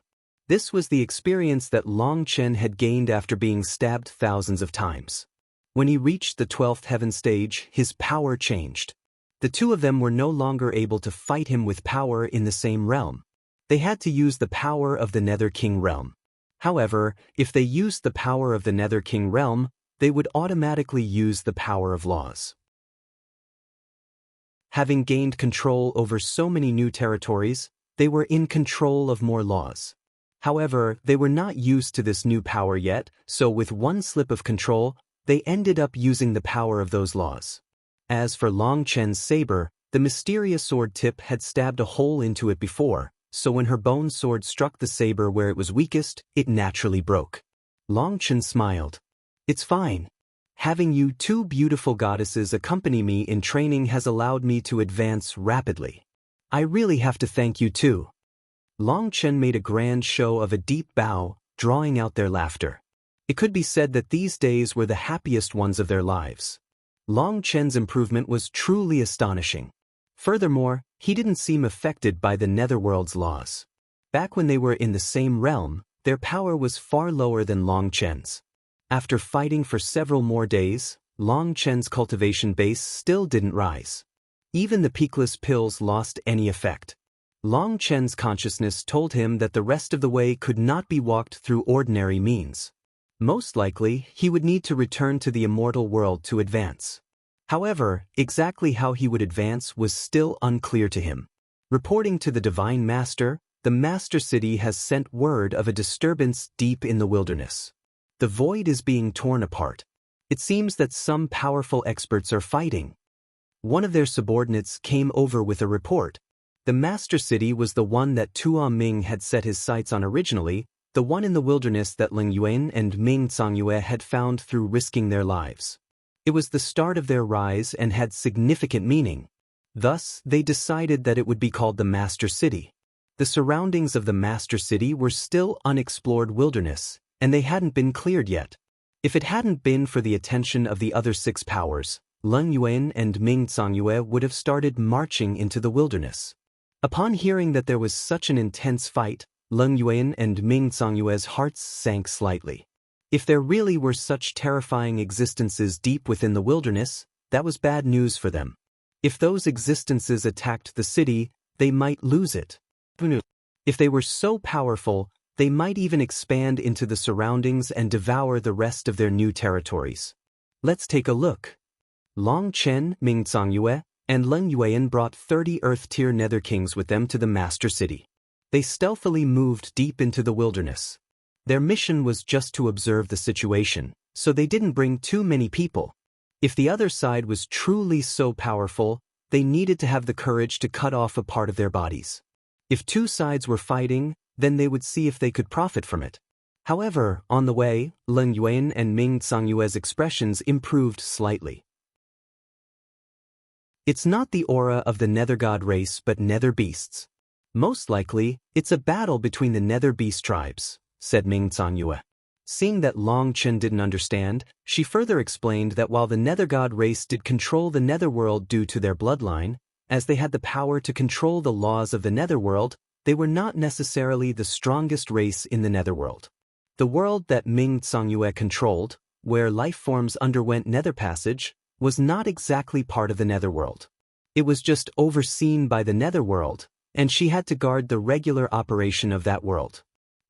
This was the experience that Long Chen had gained after being stabbed thousands of times. When he reached the 12th Heavenstage, his power changed. The two of them were no longer able to fight him with power in the same realm. They had to use the power of the Nether King realm. However, if they used the power of the Nether King realm, they would automatically use the power of laws. Having gained control over so many new territories, they were in control of more laws. However, they were not used to this new power yet, so with one slip of control, they ended up using the power of those laws. As for Long Chen's saber, the mysterious sword tip had stabbed a hole into it before, so when her bone sword struck the saber where it was weakest, it naturally broke. Long Chen smiled. "It's fine. Having you two beautiful goddesses accompany me in training has allowed me to advance rapidly. I really have to thank you too." Long Chen made a grand show of a deep bow, drawing out their laughter. It could be said that these days were the happiest ones of their lives. Long Chen's improvement was truly astonishing. Furthermore, he didn't seem affected by the Netherworld's laws. Back when they were in the same realm, their power was far lower than Long Chen's. After fighting for several more days, Long Chen's cultivation base still didn't rise. Even the peakless pills lost any effect. Long Chen's consciousness told him that the rest of the way could not be walked through ordinary means. Most likely, he would need to return to the immortal world to advance. However, exactly how he would advance was still unclear to him. Reporting to the Divine Master, the Master City has sent word of a disturbance deep in the wilderness. The void is being torn apart. It seems that some powerful experts are fighting. One of their subordinates came over with a report. The Master City was the one that Tuo Ming had set his sights on originally, the one in the wilderness that Leng Yuan and Ming Zongyue had found through risking their lives. It was the start of their rise and had significant meaning. Thus, they decided that it would be called the Master City. The surroundings of the Master City were still unexplored wilderness, and they hadn't been cleared yet. If it hadn't been for the attention of the other 6 powers, Leng Yuan and Ming Zongyue would have started marching into the wilderness. Upon hearing that there was such an intense fight, Leng Yuan and Ming Zongyue's hearts sank slightly. If there really were such terrifying existences deep within the wilderness, that was bad news for them. If those existences attacked the city, they might lose it. If they were so powerful, they might even expand into the surroundings and devour the rest of their new territories. Let's take a look. Long Chen, Ming Zongyue, and Leng Yuan brought 30 Earth-tier Nether Kings with them to the Master City. They stealthily moved deep into the wilderness. Their mission was just to observe the situation, so they didn't bring too many people. If the other side was truly so powerful, they needed to have the courage to cut off a part of their bodies. If 2 sides were fighting, then they would see if they could profit from it. However, on the way, Leng Yuan and Ming Zongyue's expressions improved slightly. It's not the aura of the Nether God race but Nether beasts. Most likely, it's a battle between the Nether beast tribes, said Ming Zongyue. Seeing that Long Chen didn't understand, she further explained that while the Nether God race did control the Netherworld due to their bloodline, as they had the power to control the laws of the Netherworld, they were not necessarily the strongest race in the Netherworld. The world that Ming Zongyue controlled, where life forms underwent Nether passage, was not exactly part of the Netherworld. It was just overseen by the Netherworld, and she had to guard the regular operation of that world.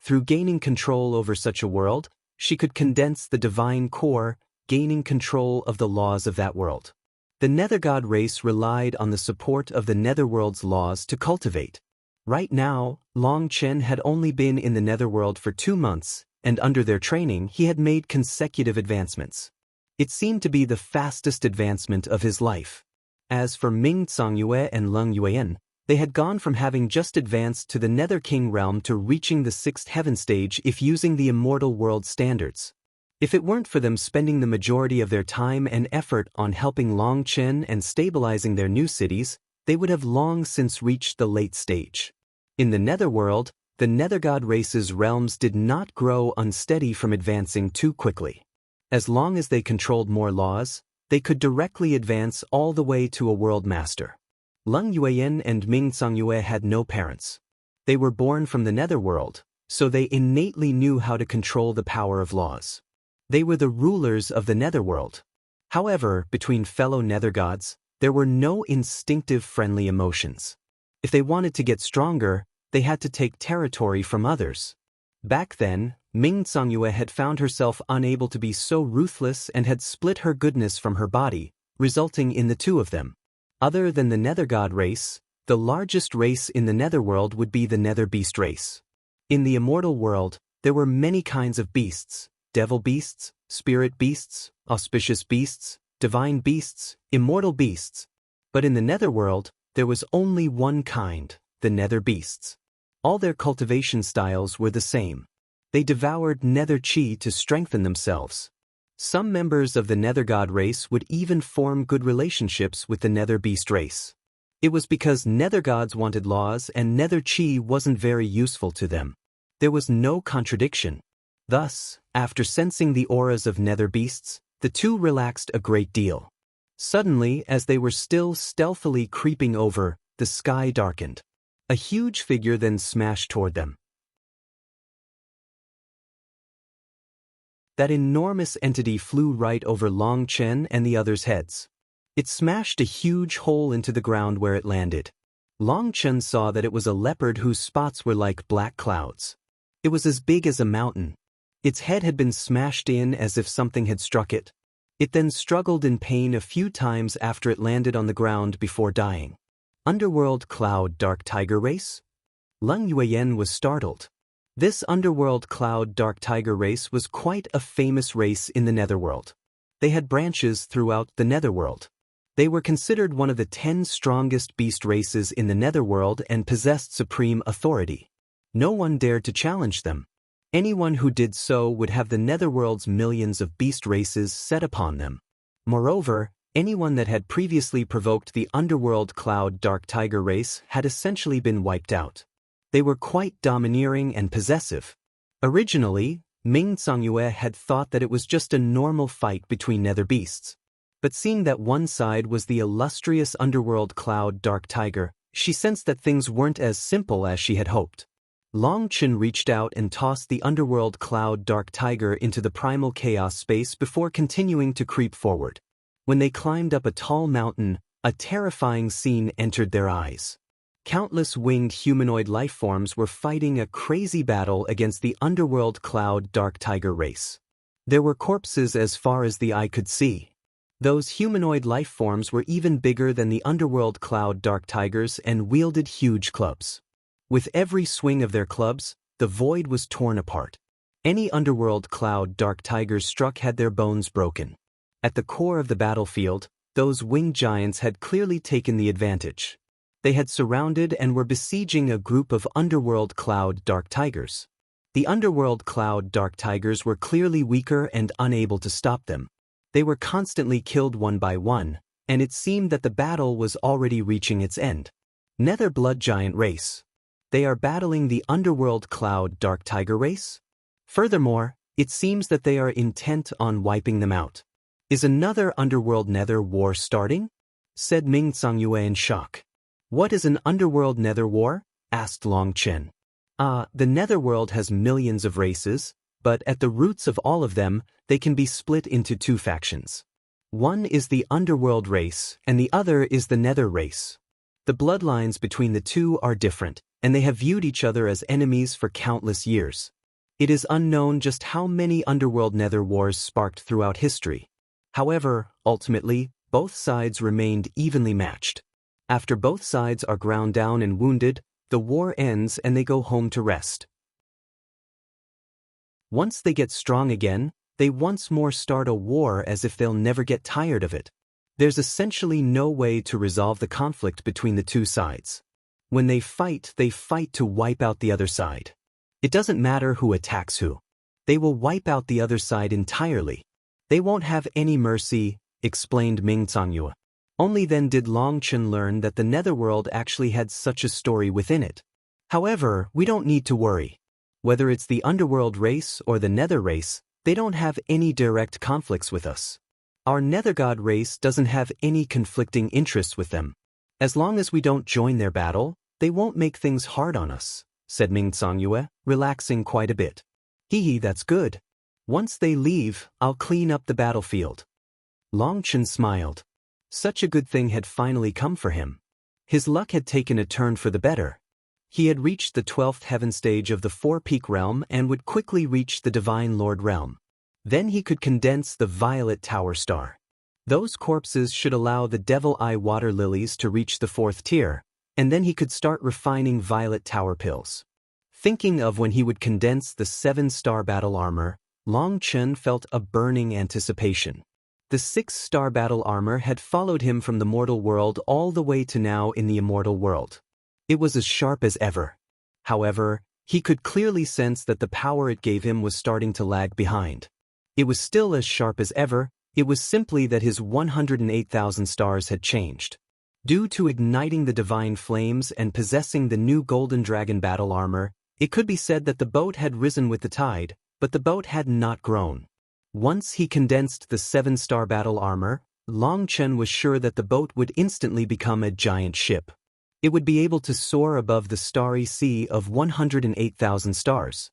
Through gaining control over such a world, she could condense the divine core, gaining control of the laws of that world. The Nether God race relied on the support of the Netherworld's laws to cultivate. Right now, Long Chen had only been in the Netherworld for 2 months, and under their training he had made consecutive advancements. It seemed to be the fastest advancement of his life. As for Ming Zongyue and Leng Yuan, they had gone from having just advanced to the Nether King realm to reaching the 6th Heavenstage if using the Immortal world standards. If it weren't for them spending the majority of their time and effort on helping Long Chen and stabilizing their new cities, they would have long since reached the late stage. In the Netherworld, the Nether God race's realms did not grow unsteady from advancing too quickly. As long as they controlled more laws, they could directly advance all the way to a world master. Leng Yuan and Ming Zongyue had no parents. They were born from the Netherworld, so they innately knew how to control the power of laws. They were the rulers of the Netherworld. However, between fellow Nether gods, there were no instinctive friendly emotions. If they wanted to get stronger, they had to take territory from others. Back then, Ming Zongyue had found herself unable to be so ruthless and had split her goodness from her body, resulting in the 2 of them. Other than the Nether God race, the largest race in the Netherworld would be the Nether Beast race. In the Immortal world, there were many kinds of beasts: devil beasts, spirit beasts, auspicious beasts, divine beasts, immortal beasts. But in the Netherworld, there was only one kind, the Nether beasts. All their cultivation styles were the same. They devoured Nether Chi to strengthen themselves. Some members of the Nether God race would even form good relationships with the Nether Beast race. It was because Nether gods wanted laws and Nether Chi wasn't very useful to them. There was no contradiction. Thus, after sensing the auras of Nether beasts, the 2 relaxed a great deal. Suddenly, as they were still stealthily creeping over, the sky darkened. A huge figure then smashed toward them. That enormous entity flew right over Long Chen and the others' heads. It smashed a huge hole into the ground where it landed. Long Chen saw that it was a leopard whose spots were like black clouds. It was as big as a mountain. Its head had been smashed in as if something had struck it. It then struggled in pain a few times after it landed on the ground before dying. Underworld Cloud Dark Tiger race? Leng Yuan was startled. This Underworld Cloud Dark Tiger race was quite a famous race in the Netherworld. They had branches throughout the Netherworld. They were considered one of the 10 strongest beast races in the Netherworld and possessed supreme authority. No one dared to challenge them. Anyone who did so would have the Netherworld's millions of beast races set upon them. Moreover, anyone that had previously provoked the Underworld Cloud Dark Tiger race had essentially been wiped out. They were quite domineering and possessive. Originally, Ming Songyue had thought that it was just a normal fight between nether beasts. But seeing that one side was the illustrious Underworld Cloud Dark Tiger, she sensed that things weren't as simple as she had hoped. Long Chen reached out and tossed the Underworld Cloud Dark Tiger into the primal chaos space before continuing to creep forward. When they climbed up a tall mountain, a terrifying scene entered their eyes. Countless winged humanoid lifeforms were fighting a crazy battle against the Underworld Cloud Dark Tiger race. There were corpses as far as the eye could see. Those humanoid lifeforms were even bigger than the Underworld Cloud Dark Tigers and wielded huge clubs. With every swing of their clubs, the void was torn apart. Any Underworld Cloud Dark Tigers struck had their bones broken. At the core of the battlefield, those winged giants had clearly taken the advantage. They had surrounded and were besieging a group of Underworld Cloud Dark Tigers. The Underworld Cloud Dark Tigers were clearly weaker and unable to stop them. They were constantly killed one by one, and it seemed that the battle was already reaching its end. Nether Blood Giant Race. They are battling the Underworld Cloud Dark Tiger race? Furthermore, it seems that they are intent on wiping them out. Is another Underworld Nether war starting? Said Ming Songyue in shock. What is an Underworld Nether war? Asked Long Chen. The Netherworld has millions of races, but at the roots of all of them, they can be split into two factions. One is the Underworld race, and the other is the Nether race. The bloodlines between the two are different, and they have viewed each other as enemies for countless years. It is unknown just how many Underworld Nether wars sparked throughout history. However, ultimately, both sides remained evenly matched. After both sides are ground down and wounded, the war ends and they go home to rest. Once they get strong again, they once more start a war as if they'll never get tired of it. There's essentially no way to resolve the conflict between the two sides. When they fight to wipe out the other side. It doesn't matter who attacks who. They will wipe out the other side entirely. They won't have any mercy, explained Ming Songyue. Only then did Long Chen learn that the Netherworld actually had such a story within it. However, we don't need to worry. Whether it's the Underworld race or the Nether race, they don't have any direct conflicts with us. Our Nether God race doesn't have any conflicting interests with them. As long as we don't join their battle, they won't make things hard on us, said Ming Songyue, relaxing quite a bit. That's good. Once they leave, I'll clean up the battlefield. Long Chen smiled. Such a good thing had finally come for him. His luck had taken a turn for the better. He had reached the 12th Heavenstage of the Four-Peak Realm and would quickly reach the Divine Lord Realm. Then he could condense the Violet Tower Star. Those corpses should allow the Devil Eye Water Lilies to reach the 4th tier, and then he could start refining Violet Tower Pills. Thinking of when he would condense the 7-star battle armor, Long Chen felt a burning anticipation. The 6-star battle armor had followed him from the mortal world all the way to now in the immortal world. It was as sharp as ever. However, he could clearly sense that the power it gave him was starting to lag behind. It was still as sharp as ever, it was simply that his 108,000 stars had changed. Due to igniting the divine flames and possessing the new Golden Dragon battle armor, it could be said that the boat had risen with the tide, but the boat had not grown. Once he condensed the 7-star battle armor, Long Chen was sure that the boat would instantly become a giant ship. It would be able to soar above the starry sea of 108,000 stars.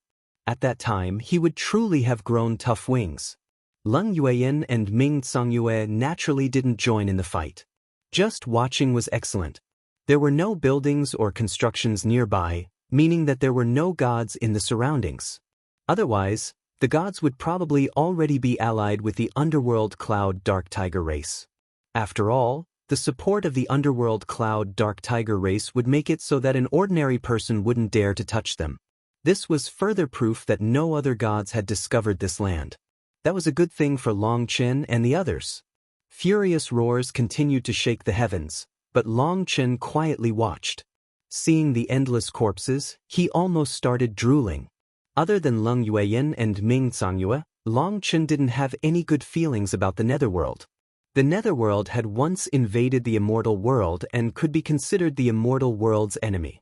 At that time, he would truly have grown tough wings. Lung Yueyin and Ming Songyue naturally didn't join in the fight. Just watching was excellent. There were no buildings or constructions nearby, meaning that there were no gods in the surroundings. Otherwise, the gods would probably already be allied with the Underworld Cloud Dark Tiger race. After all, the support of the Underworld Cloud Dark Tiger race would make it so that an ordinary person wouldn't dare to touch them. This was further proof that no other gods had discovered this land. That was a good thing for Long Chen and the others. Furious roars continued to shake the heavens, but Long Chen quietly watched. Seeing the endless corpses, he almost started drooling. Other than Lung Yueyin and Ming Songyue, Long Chen didn't have any good feelings about the Netherworld. The Netherworld had once invaded the Immortal World and could be considered the Immortal World's enemy.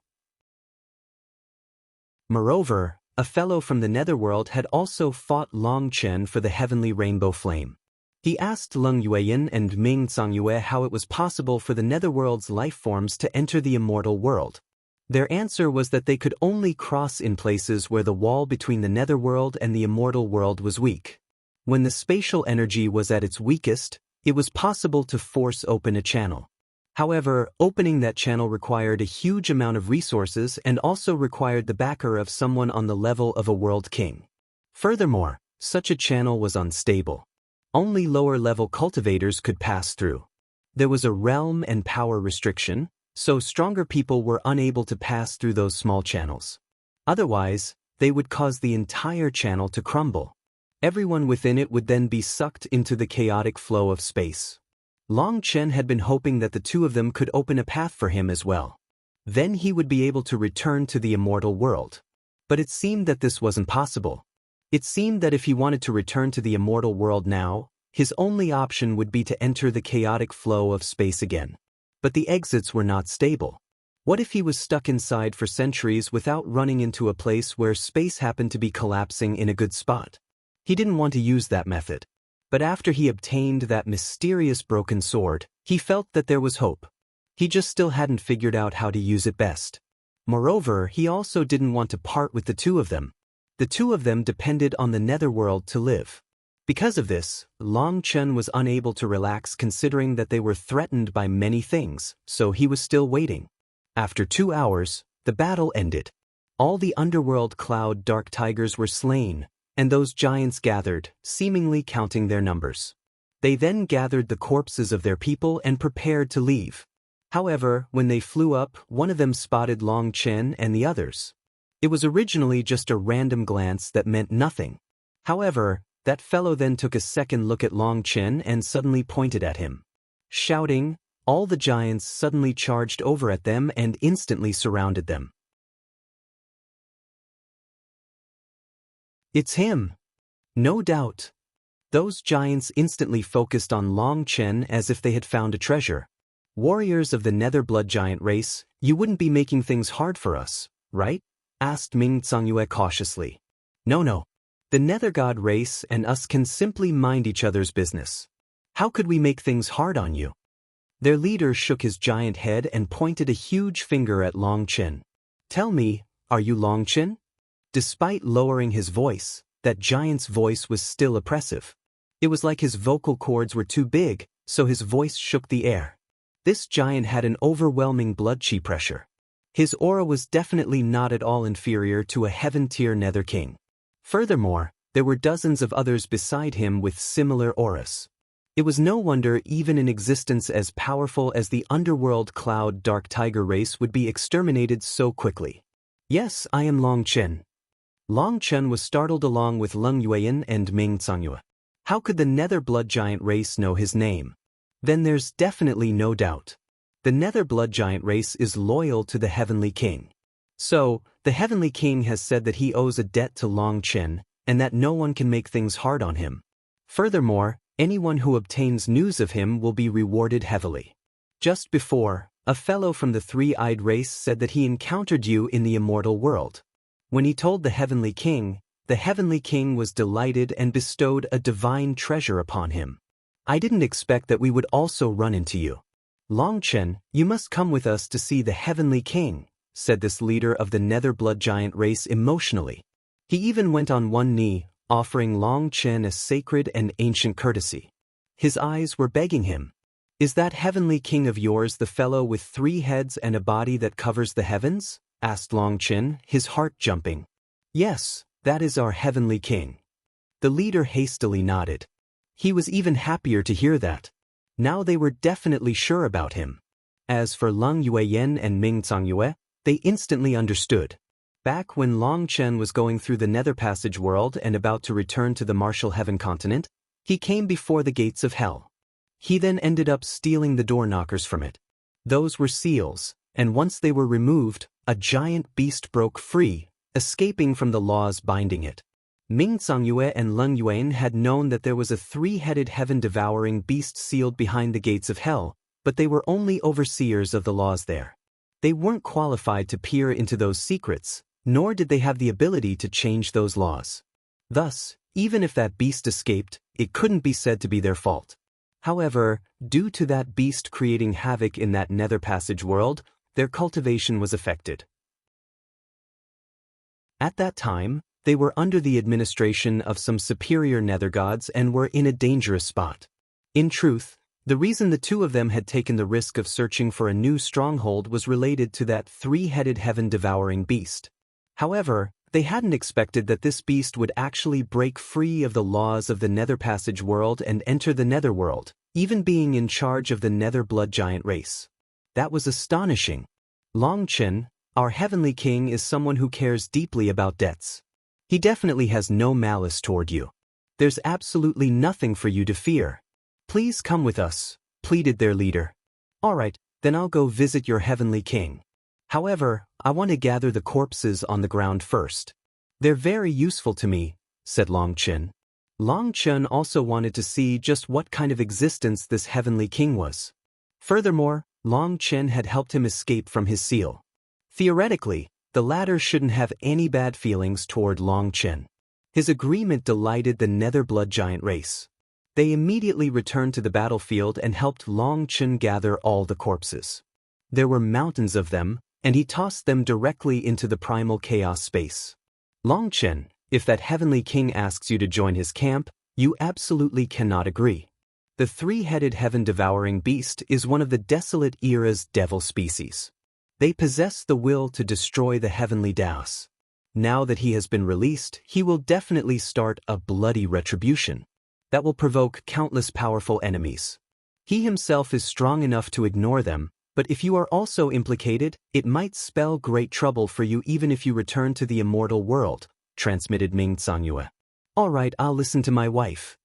Moreover, a fellow from the Netherworld had also fought Long Chen for the heavenly rainbow flame. He asked Leng Yueyin and Ming Songyue how it was possible for the Netherworld's life forms to enter the immortal world. Their answer was that they could only cross in places where the wall between the Netherworld and the immortal world was weak. When the spatial energy was at its weakest, it was possible to force open a channel. However, opening that channel required a huge amount of resources and also required the backer of someone on the level of a world king. Furthermore, such a channel was unstable. Only lower-level cultivators could pass through. There was a realm and power restriction, so stronger people were unable to pass through those small channels. Otherwise, they would cause the entire channel to crumble. Everyone within it would then be sucked into the chaotic flow of space. Long Chen had been hoping that the two of them could open a path for him as well. Then he would be able to return to the immortal world. But it seemed that this wasn't possible. It seemed that if he wanted to return to the immortal world now, his only option would be to enter the chaotic flow of space again. But the exits were not stable. What if he was stuck inside for centuries without running into a place where space happened to be collapsing in a good spot? He didn't want to use that method. But after he obtained that mysterious broken sword, he felt that there was hope. He just still hadn't figured out how to use it best. Moreover, he also didn't want to part with the two of them. The two of them depended on the Netherworld to live. Because of this, Long Chen was unable to relax considering that they were threatened by many things, so he was still waiting. After 2 hours, the battle ended. All the Underworld Cloud Dark Tigers were slain, and those giants gathered, seemingly counting their numbers. They then gathered the corpses of their people and prepared to leave. However, when they flew up, one of them spotted Long Chen and the others. It was originally just a random glance that meant nothing. However, that fellow then took a second look at Long Chen and suddenly pointed at him. Shouting, all the giants suddenly charged over at them and instantly surrounded them. It's him! No doubt. Those giants instantly focused on Long Chen as if they had found a treasure. Warriors of the Nether Blood Giant race, you wouldn't be making things hard for us, right? Asked Ming Songyue cautiously. No. The Nether God race and us can simply mind each other's business. How could we make things hard on you? Their leader shook his giant head and pointed a huge finger at Long Chen. Tell me, are you Long Chen? Despite lowering his voice, that giant's voice was still oppressive. It was like his vocal cords were too big, so his voice shook the air. This giant had an overwhelming blood chi pressure. His aura was definitely not at all inferior to a heaven-tier Nether King. Furthermore, there were dozens of others beside him with similar auras. It was no wonder even an existence as powerful as the Underworld Cloud Dark Tiger race would be exterminated so quickly. Yes, I am Long Chen. Long Chen was startled along with Leng Yueyin and Ming Songyue. How could the Nether Blood Giant race know his name? Then there's definitely no doubt. The Nether Blood Giant race is loyal to the Heavenly King. So, the Heavenly King has said that he owes a debt to Long Chen, and that no one can make things hard on him. Furthermore, anyone who obtains news of him will be rewarded heavily. Just before, a fellow from the Three-Eyed race said that he encountered you in the immortal world. When he told the Heavenly King was delighted and bestowed a divine treasure upon him. I didn't expect that we would also run into you. Long Chen, you must come with us to see the Heavenly King, said this leader of the Nether Blood Giant race emotionally. He even went on one knee, offering Long Chen a sacred and ancient courtesy. His eyes were begging him. Is that Heavenly King of yours the fellow with 3 heads and a body that covers the heavens? Asked Long Chen, his heart jumping. Yes, that is our Heavenly King. The leader hastily nodded. He was even happier to hear that. Now they were definitely sure about him. As for Leng Yueyin and Ming Songyue, they instantly understood. Back when Long Chen was going through the Nether Passage world and about to return to the Martial Heaven continent, he came before the gates of hell. He then ended up stealing the door knockers from it. Those were seals, and once they were removed, a giant beast broke free, escaping from the laws binding it. Ming Songyue and Leng Yueyin had known that there was a 3-headed heaven-devouring beast sealed behind the gates of hell, but they were only overseers of the laws there. They weren't qualified to peer into those secrets, nor did they have the ability to change those laws. Thus, even if that beast escaped, it couldn't be said to be their fault. However, due to that beast creating havoc in that Nether passage world, their cultivation was affected. At that time, they were under the administration of some superior Nether gods and were in a dangerous spot. In truth, the reason the two of them had taken the risk of searching for a new stronghold was related to that three-headed heaven-devouring beast. However, they hadn't expected that this beast would actually break free of the laws of the Nether passage world and enter the Netherworld, even being in charge of the Nether blood giant race. That was astonishing. Long Chen, our heavenly king, is someone who cares deeply about debts. He definitely has no malice toward you. There's absolutely nothing for you to fear. Please come with us, pleaded their leader. All right, then I'll go visit your heavenly king. However, I want to gather the corpses on the ground first. They're very useful to me, said Long Chen. Long Chen also wanted to see just what kind of existence this heavenly king was. Furthermore, Long Chen had helped him escape from his seal. Theoretically, the latter shouldn't have any bad feelings toward Long Chen. His agreement delighted the Nether blood giant race. They immediately returned to the battlefield and helped Long Chen gather all the corpses. There were mountains of them, and he tossed them directly into the primal chaos space. Long Chen, if that heavenly king asks you to join his camp, you absolutely cannot agree. The three-headed heaven-devouring beast is one of the Desolate Era's devil species. They possess the will to destroy the heavenly Daos. Now that he has been released, he will definitely start a bloody retribution that will provoke countless powerful enemies. He himself is strong enough to ignore them, but if you are also implicated, it might spell great trouble for you even if you return to the immortal world, transmitted Ming Zangyue. All right, I'll listen to my wife.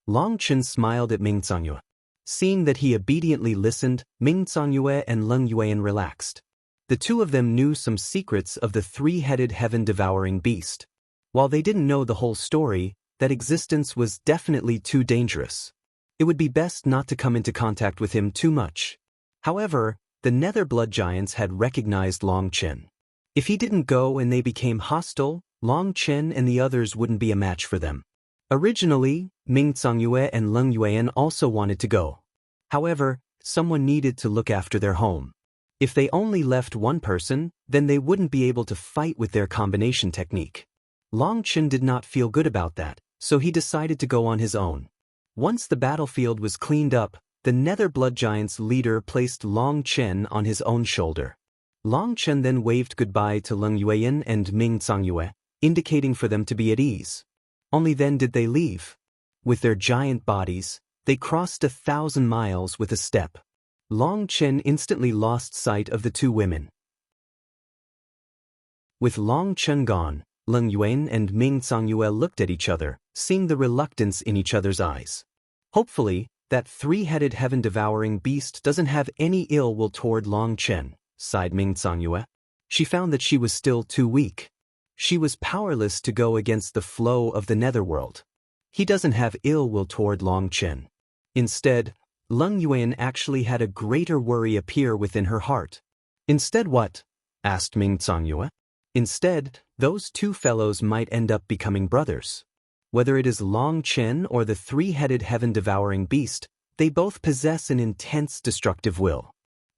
Long Chen smiled at Ming Zangyue. Seeing that he obediently listened, Ming Zangyue and Leng Yuan relaxed. The two of them knew some secrets of the three-headed heaven-devouring beast. While they didn't know the whole story, that existence was definitely too dangerous. It would be best not to come into contact with him too much. However, the Nether blood giants had recognized Long Chen. If he didn't go and they became hostile, Long Chen and the others wouldn't be a match for them. Originally, Ming Zangyue and Leng Yuan also wanted to go. However, someone needed to look after their home. If they only left one person, then they wouldn't be able to fight with their combination technique. Long Chen did not feel good about that, so he decided to go on his own. Once the battlefield was cleaned up, the Nether blood giant's leader placed Long Chen on his own shoulder. Long Chen then waved goodbye to Leng Yuan and Ming Zangyue, indicating for them to be at ease. Only then did they leave. With their giant bodies, they crossed 1,000 miles with a step. Long Chen instantly lost sight of the two women. With Long Chen gone, Leng Yuan and Ming Zangyue looked at each other, seeing the reluctance in each other's eyes. Hopefully, that three-headed heaven-devouring beast doesn't have any ill will toward Long Chen, sighed Ming Zangyue. She found that she was still too weak. She was powerless to go against the flow of the Netherworld. He doesn't have ill will toward Long Chen. Instead, Leng Yuan actually had a greater worry appear within her heart. Instead what? Asked Ming Zangyue. Instead, those two fellows might end up becoming brothers. Whether it is Long Chen or the three-headed heaven-devouring beast, they both possess an intense destructive will.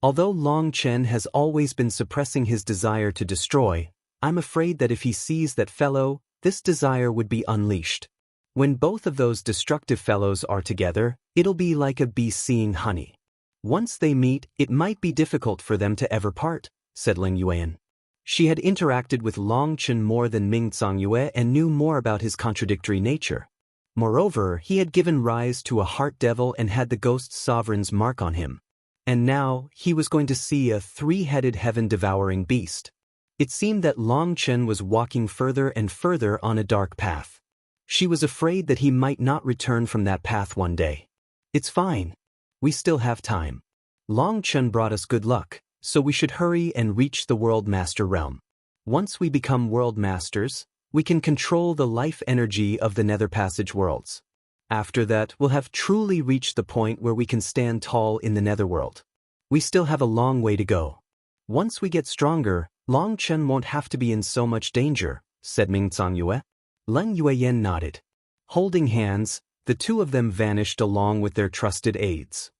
Although Long Chen has always been suppressing his desire to destroy, I'm afraid that if he sees that fellow, this desire would be unleashed. When both of those destructive fellows are together, it'll be like a bee seeing honey. Once they meet, it might be difficult for them to ever part, said Leng Yuan. She had interacted with Long Chen more than Ming Zangyue and knew more about his contradictory nature. Moreover, he had given rise to a heart devil and had the ghost sovereign's mark on him. And now, he was going to see a three-headed heaven-devouring beast. It seemed that Long Chen was walking further and further on a dark path. She was afraid that he might not return from that path one day. It's fine. We still have time. Long Chen brought us good luck, so we should hurry and reach the World Master realm. Once we become World Masters, we can control the life energy of the Nether Passage worlds. After that, we'll have truly reached the point where we can stand tall in the Netherworld. We still have a long way to go. Once we get stronger, Long Chen won't have to be in so much danger, said Ming Zongyue. Leng Yueyan nodded. Holding hands, the two of them vanished along with their trusted aides.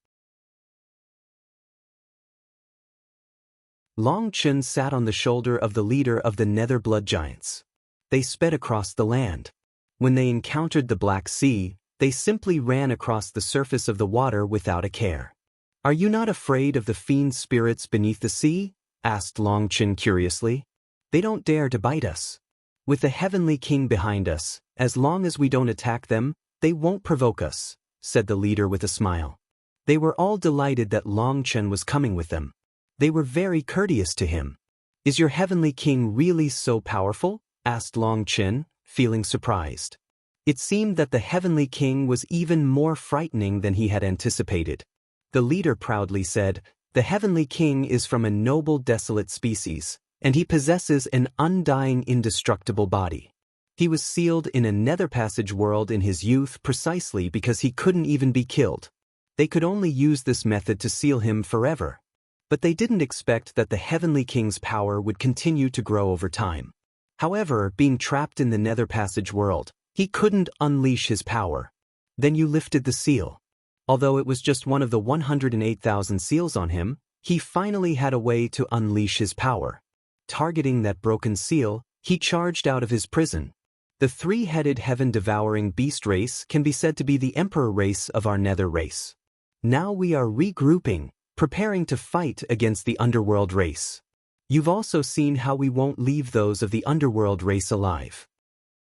Long Chen sat on the shoulder of the leader of the Nether Blood Giants. They sped across the land. When they encountered the Black Sea, they simply ran across the surface of the water without a care. "Are you not afraid of the fiend spirits beneath the sea?" asked Long Chen curiously. "They don't dare to bite us. With the Heavenly King behind us, as long as we don't attack them, they won't provoke us," said the leader with a smile. They were all delighted that Long Chen was coming with them. They were very courteous to him. "Is your Heavenly King really so powerful?" asked Long Chen, feeling surprised. It seemed that the Heavenly King was even more frightening than he had anticipated. The leader proudly said, "The Heavenly King is from a noble desolate species, and he possesses an undying indestructible body. He was sealed in a nether passage world in his youth precisely because he couldn't even be killed. They could only use this method to seal him forever. But they didn't expect that the Heavenly King's power would continue to grow over time. However, being trapped in the nether passage world, he couldn't unleash his power. Then you lifted the seal. Although it was just one of the 108,000 seals on him, he finally had a way to unleash his power. Targeting that broken seal, he charged out of his prison. The three-headed heaven-devouring beast race can be said to be the emperor race of our nether race. Now we are regrouping, preparing to fight against the Underworld race. You've also seen how we won't leave those of the Underworld race alive."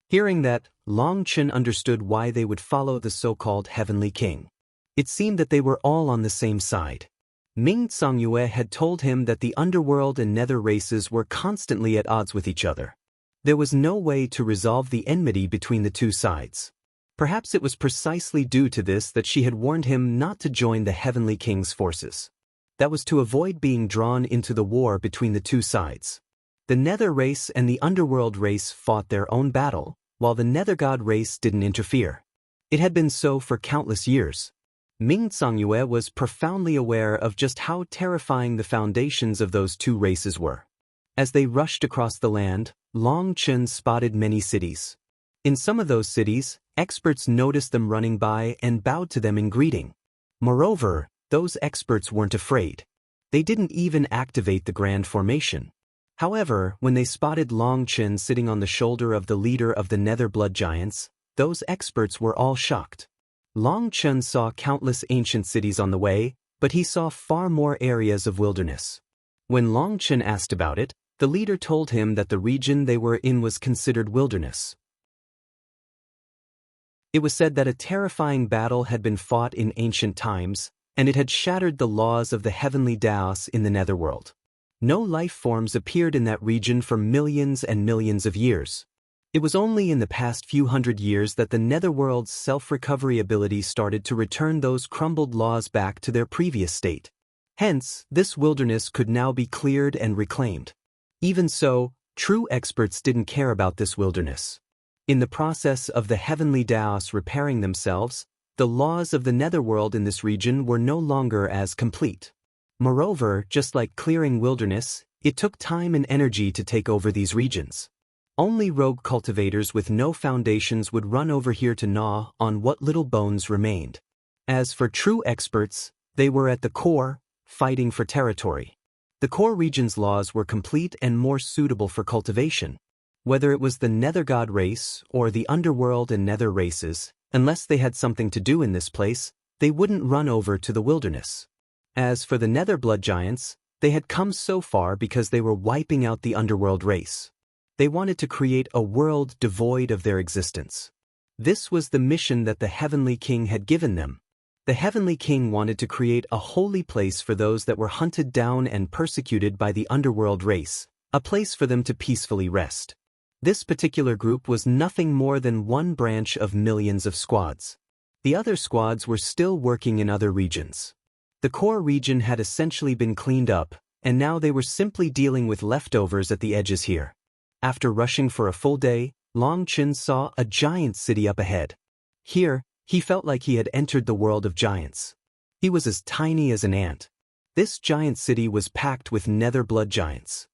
Hearing that, Long Chen understood why they would follow the so-called Heavenly King. It seemed that they were all on the same side. Ming Zongyue had told him that the Underworld and Nether races were constantly at odds with each other. There was no way to resolve the enmity between the two sides. Perhaps it was precisely due to this that she had warned him not to join the Heavenly King's forces. That was to avoid being drawn into the war between the two sides. The Nether race and the Underworld race fought their own battle, while the Nether God race didn't interfere. It had been so for countless years. Ming Zongyue was profoundly aware of just how terrifying the foundations of those two races were. As they rushed across the land, Long Chen spotted many cities. In some of those cities, experts noticed them running by and bowed to them in greeting. Moreover, those experts weren't afraid. They didn't even activate the Grand Formation. However, when they spotted Long Chen sitting on the shoulder of the leader of the Nether Blood Giants, those experts were all shocked. Long Chen saw countless ancient cities on the way, but he saw far more areas of wilderness. When Long Chen asked about it, the leader told him that the region they were in was considered wilderness. It was said that a terrifying battle had been fought in ancient times, and it had shattered the laws of the heavenly Daos in the netherworld. No life forms appeared in that region for millions and millions of years. It was only in the past few hundred years that the netherworld's self-recovery ability started to return those crumbled laws back to their previous state. Hence, this wilderness could now be cleared and reclaimed. Even so, true experts didn't care about this wilderness. In the process of the heavenly Daos repairing themselves, the laws of the netherworld in this region were no longer as complete. Moreover, just like clearing wilderness, it took time and energy to take over these regions. Only rogue cultivators with no foundations would run over here to gnaw on what little bones remained. As for true experts, they were at the core, fighting for territory. The core region's laws were complete and more suitable for cultivation. Whether it was the Nether God race or the Underworld and Nether races, unless they had something to do in this place, they wouldn't run over to the wilderness. As for the Nether Blood Giants, they had come so far because they were wiping out the Underworld race. They wanted to create a world devoid of their existence. This was the mission that the Heavenly King had given them. The Heavenly King wanted to create a holy place for those that were hunted down and persecuted by the Underworld race, a place for them to peacefully rest. This particular group was nothing more than one branch of millions of squads. The other squads were still working in other regions. The core region had essentially been cleaned up, and now they were simply dealing with leftovers at the edges here. After rushing for a full day, Long Chen saw a giant city up ahead. Here, he felt like he had entered the world of giants. He was as tiny as an ant. This giant city was packed with Nether Blood Giants.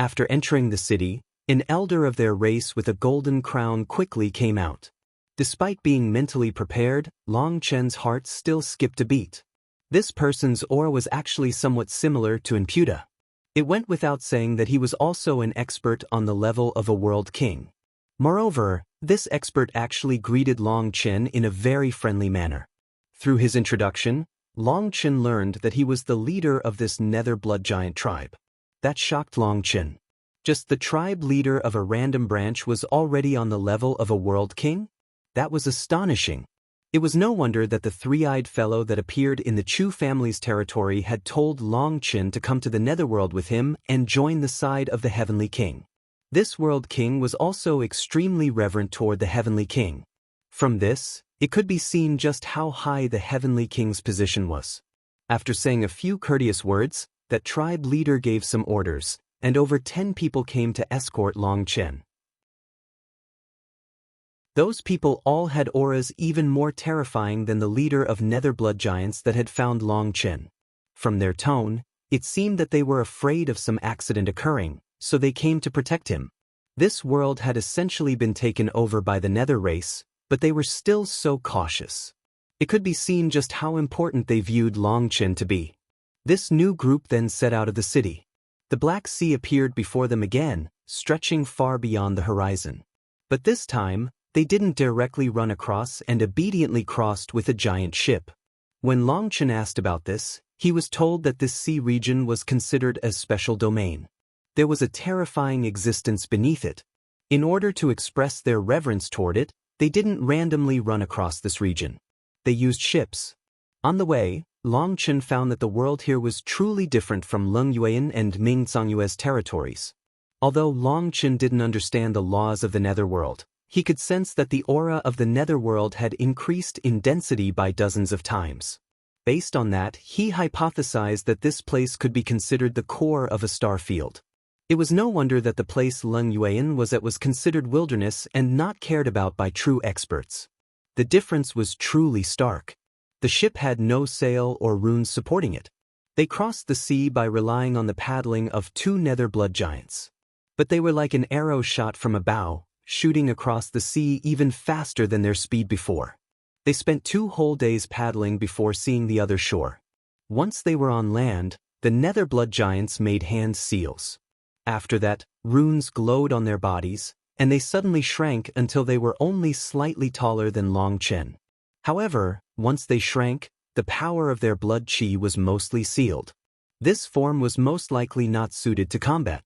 After entering the city, an elder of their race with a golden crown quickly came out. Despite being mentally prepared, Long Chen's heart still skipped a beat. This person's aura was actually somewhat similar to Imputa. It went without saying that he was also an expert on the level of a world king. Moreover, this expert actually greeted Long Chen in a very friendly manner. Through his introduction, Long Chen learned that he was the leader of this Nether blood giant tribe. That shocked Long Chen. Just the tribe leader of a random branch was already on the level of a world king? That was astonishing. It was no wonder that the three-eyed fellow that appeared in the Chu family's territory had told Long Chen to come to the Netherworld with him and join the side of the Heavenly King. This World King was also extremely reverent toward the Heavenly King. From this, it could be seen just how high the Heavenly King's position was. After saying a few courteous words, that tribe leader gave some orders, and over 10 people came to escort Long Chen. Those people all had auras even more terrifying than the leader of Nether blood giants that had found Long Chen. From their tone, it seemed that they were afraid of some accident occurring, so they came to protect him. This world had essentially been taken over by the Nether race, but they were still so cautious. It could be seen just how important they viewed Long Chen to be. This new group then set out of the city. The Black Sea appeared before them again, stretching far beyond the horizon. But this time, they didn't directly run across and obediently crossed with a giant ship. When Long Chen asked about this, he was told that this sea region was considered a special domain. There was a terrifying existence beneath it. In order to express their reverence toward it, they didn't randomly run across this region. They used ships. On the way, Long Chen found that the world here was truly different from Leng Yuan and Ming Songyue's territories. Although Long Chen didn't understand the laws of the Netherworld, he could sense that the aura of the Netherworld had increased in density by dozens of times. Based on that, he hypothesized that this place could be considered the core of a star field. It was no wonder that the place Leng Yuan was at was considered wilderness and not cared about by true experts. The difference was truly stark. The ship had no sail or runes supporting it. They crossed the sea by relying on the paddling of 2 Nether blood giants. But they were like an arrow shot from a bow, shooting across the sea even faster than their speed before. They spent 2 whole days paddling before seeing the other shore. Once they were on land, the Nether blood giants made hand seals. After that, runes glowed on their bodies, and they suddenly shrank until they were only slightly taller than Long Chen. However, once they shrank, the power of their blood chi was mostly sealed. This form was most likely not suited to combat.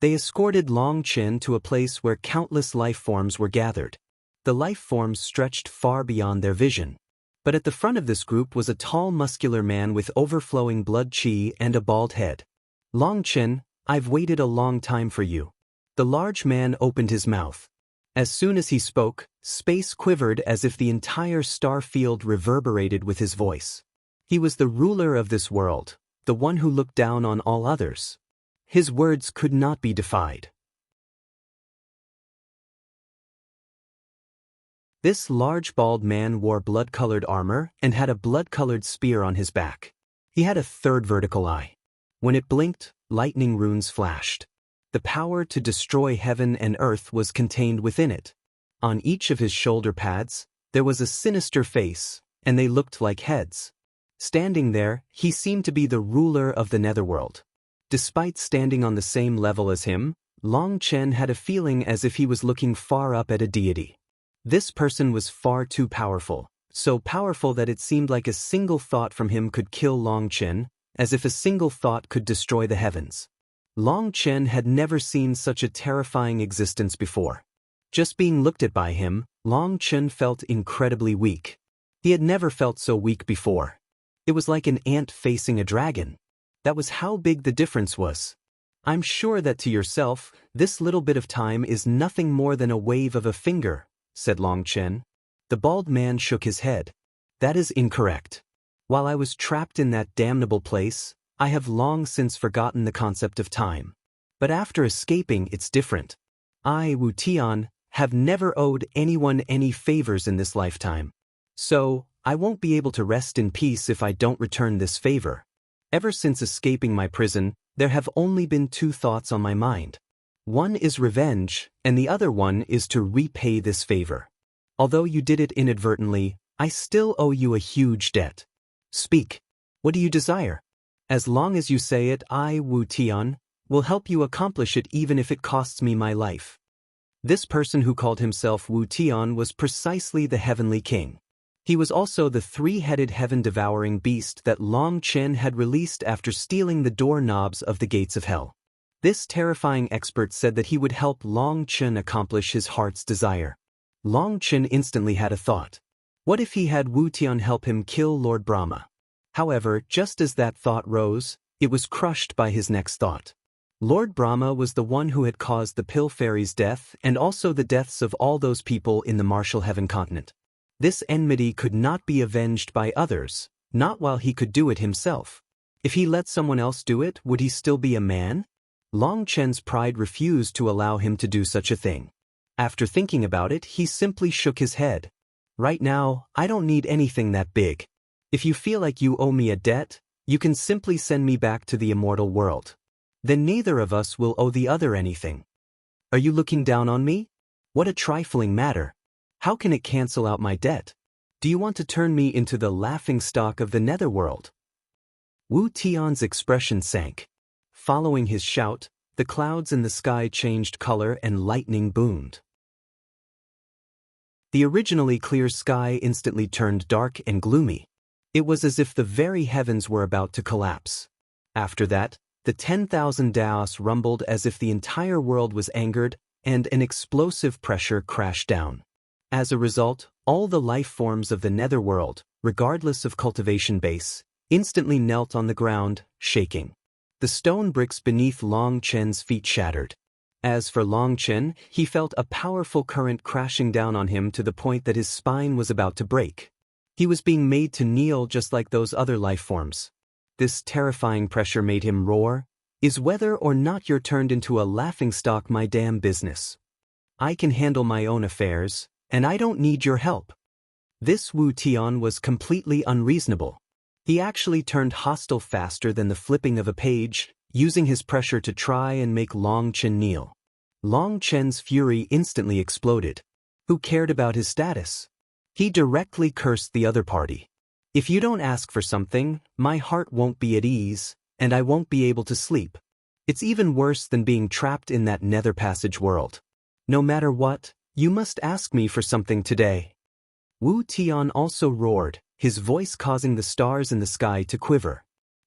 They escorted Long Chen to a place where countless life forms were gathered. The life forms stretched far beyond their vision. But at the front of this group was a tall muscular man with overflowing blood chi and a bald head. Long Chen, I've waited a long time for you. The large man opened his mouth. As soon as he spoke, space quivered as if the entire star field reverberated with his voice. He was the ruler of this world, the one who looked down on all others. His words could not be defied. This large bald man wore blood-colored armor and had a blood-colored spear on his back. He had a third vertical eye. When it blinked, lightning runes flashed. The power to destroy heaven and earth was contained within it. On each of his shoulder pads, there was a sinister face, and they looked like heads. Standing there, he seemed to be the ruler of the Netherworld. Despite standing on the same level as him, Long Chen had a feeling as if he was looking far up at a deity. This person was far too powerful, so powerful that it seemed like a single thought from him could kill Long Chen, as if a single thought could destroy the heavens. Long Chen had never seen such a terrifying existence before. Just being looked at by him, Long Chen felt incredibly weak. He had never felt so weak before. It was like an ant facing a dragon. That was how big the difference was. I'm sure that to yourself, this little bit of time is nothing more than a wave of a finger, said Long Chen. The bald man shook his head. That is incorrect. While I was trapped in that damnable place, I have long since forgotten the concept of time. But after escaping, it's different. I, Wu Tian, have never owed anyone any favors in this lifetime. So, I won't be able to rest in peace if I don't return this favor. Ever since escaping my prison, There have only been two thoughts on my mind. One is revenge, and the other one is to repay this favor. Although you did it inadvertently, I still owe you a huge debt. Speak. What do you desire? As long as you say it, I, Wu Tian, will help you accomplish it even if it costs me my life. This person who called himself Wu Tian was precisely the Heavenly King. He was also the three-headed heaven-devouring beast that Long Chen had released after stealing the doorknobs of the gates of hell. This terrifying expert said that he would help Long Chen accomplish his heart's desire. Long Chen instantly had a thought. What if he had Wu Tian help him kill Lord Brahma? However, just as that thought rose, it was crushed by his next thought. Lord Brahma was the one who had caused the Pill Fairy's death and also the deaths of all those people in the Martial Heaven continent. This enmity could not be avenged by others, not while he could do it himself. If he let someone else do it, would he still be a man? Long Chen's pride refused to allow him to do such a thing. After thinking about it, he simply shook his head. Right now, I don't need anything that big. If you feel like you owe me a debt, you can simply send me back to the immortal world. Then neither of us will owe the other anything. Are you looking down on me? What a trifling matter. How can it cancel out my debt? Do you want to turn me into the laughingstock of the netherworld? Wu Tian's expression sank. Following his shout, the clouds in the sky changed color and lightning boomed. The originally clear sky instantly turned dark and gloomy. It was as if the very heavens were about to collapse. After that, the 10,000 Daos rumbled as if the entire world was angered, and an explosive pressure crashed down. As a result, all the life forms of the netherworld, regardless of cultivation base, instantly knelt on the ground, shaking. The stone bricks beneath Long Chen's feet shattered. As for Long Chen, he felt a powerful current crashing down on him to the point that his spine was about to break. He was being made to kneel just like those other life forms. This terrifying pressure made him roar, "Is whether or not you're turned into a laughingstock my damn business. I can handle my own affairs, and I don't need your help." This Wu Tian was completely unreasonable. He actually turned hostile faster than the flipping of a page, using his pressure to try and make Long Chen kneel. Long Chen's fury instantly exploded. Who cared about his status? He directly cursed the other party. "If you don't ask for something, my heart won't be at ease, and I won't be able to sleep. It's even worse than being trapped in that nether passage world. No matter what, you must ask me for something today." Wu Tian also roared, his voice causing the stars in the sky to quiver.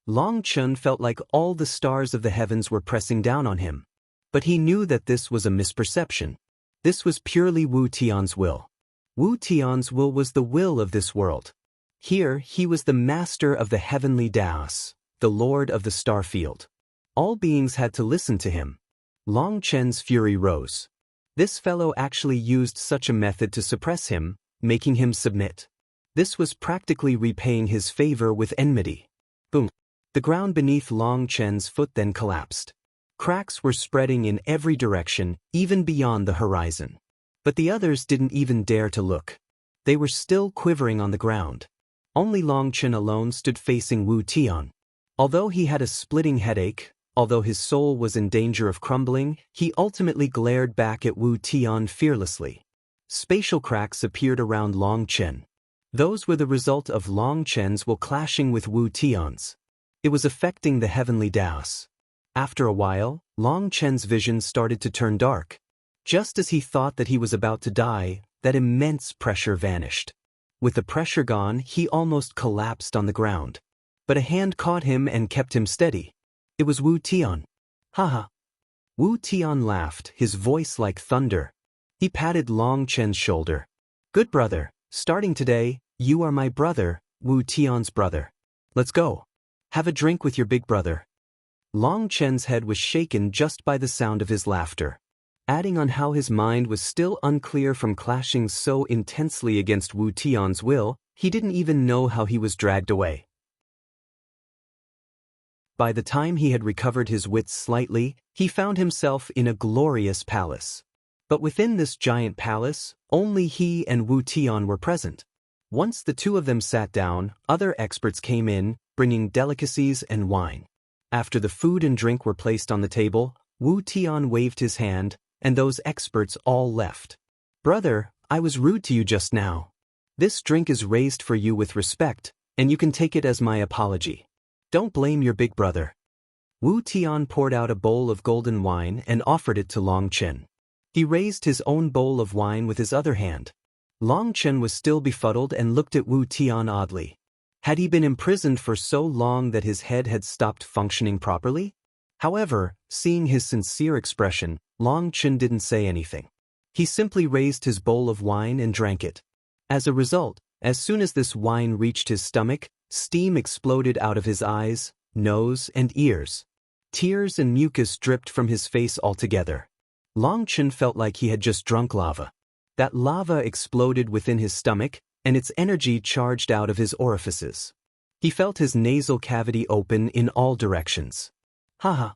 Long Chen felt like all the stars of the heavens were pressing down on him. But he knew that this was a misperception. This was purely Wu Tian's will. Wu Tian's will was the will of this world. Here, he was the master of the heavenly Daos, the lord of the star field. All beings had to listen to him. Long Chen's fury rose. This fellow actually used such a method to suppress him, making him submit. This was practically repaying his favor with enmity. Boom. The ground beneath Long Chen's foot then collapsed. Cracks were spreading in every direction, even beyond the horizon. But the others didn't even dare to look. They were still quivering on the ground. Only Long Chen alone stood facing Wu Tian. Although he had a splitting headache, although his soul was in danger of crumbling, he ultimately glared back at Wu Tian fearlessly. Spatial cracks appeared around Long Chen. Those were the result of Long Chen's will clashing with Wu Tian's. It was affecting the heavenly Daos. After a while, Long Chen's vision started to turn dark. Just as he thought that he was about to die, that immense pressure vanished. With the pressure gone, he almost collapsed on the ground. But a hand caught him and kept him steady. It was Wu Tian. Haha. Wu Tian laughed, his voice like thunder. He patted Long Chen's shoulder. "Good brother, starting today, you are my brother, Wu Tian's brother. Let's go. Have a drink with your big brother." Long Chen's head was shaken just by the sound of his laughter. Adding on how his mind was still unclear from clashing so intensely against Wu Tian's will, he didn't even know how he was dragged away. By the time he had recovered his wits slightly, he found himself in a glorious palace. But within this giant palace, only he and Wu Tian were present. Once the two of them sat down, other experts came in, bringing delicacies and wine. After the food and drink were placed on the table, Wu Tian waved his hand, and those experts all left. Brother, I was rude to you just now. This drink is raised for you with respect, and you can take it as my apology. Don't blame your big brother. Wu Tian poured out a bowl of golden wine and offered it to Long Chen. He raised his own bowl of wine with his other hand. Long Chen was still befuddled and looked at Wu Tian oddly. Had he been imprisoned for so long that his head had stopped functioning properly? However, seeing his sincere expression, Long Chen didn't say anything. He simply raised his bowl of wine and drank it. As a result, as soon as this wine reached his stomach, steam exploded out of his eyes, nose, and ears. Tears and mucus dripped from his face altogether. Long Chen felt like he had just drunk lava. That lava exploded within his stomach, and its energy charged out of his orifices. He felt his nasal cavity open in all directions. Haha.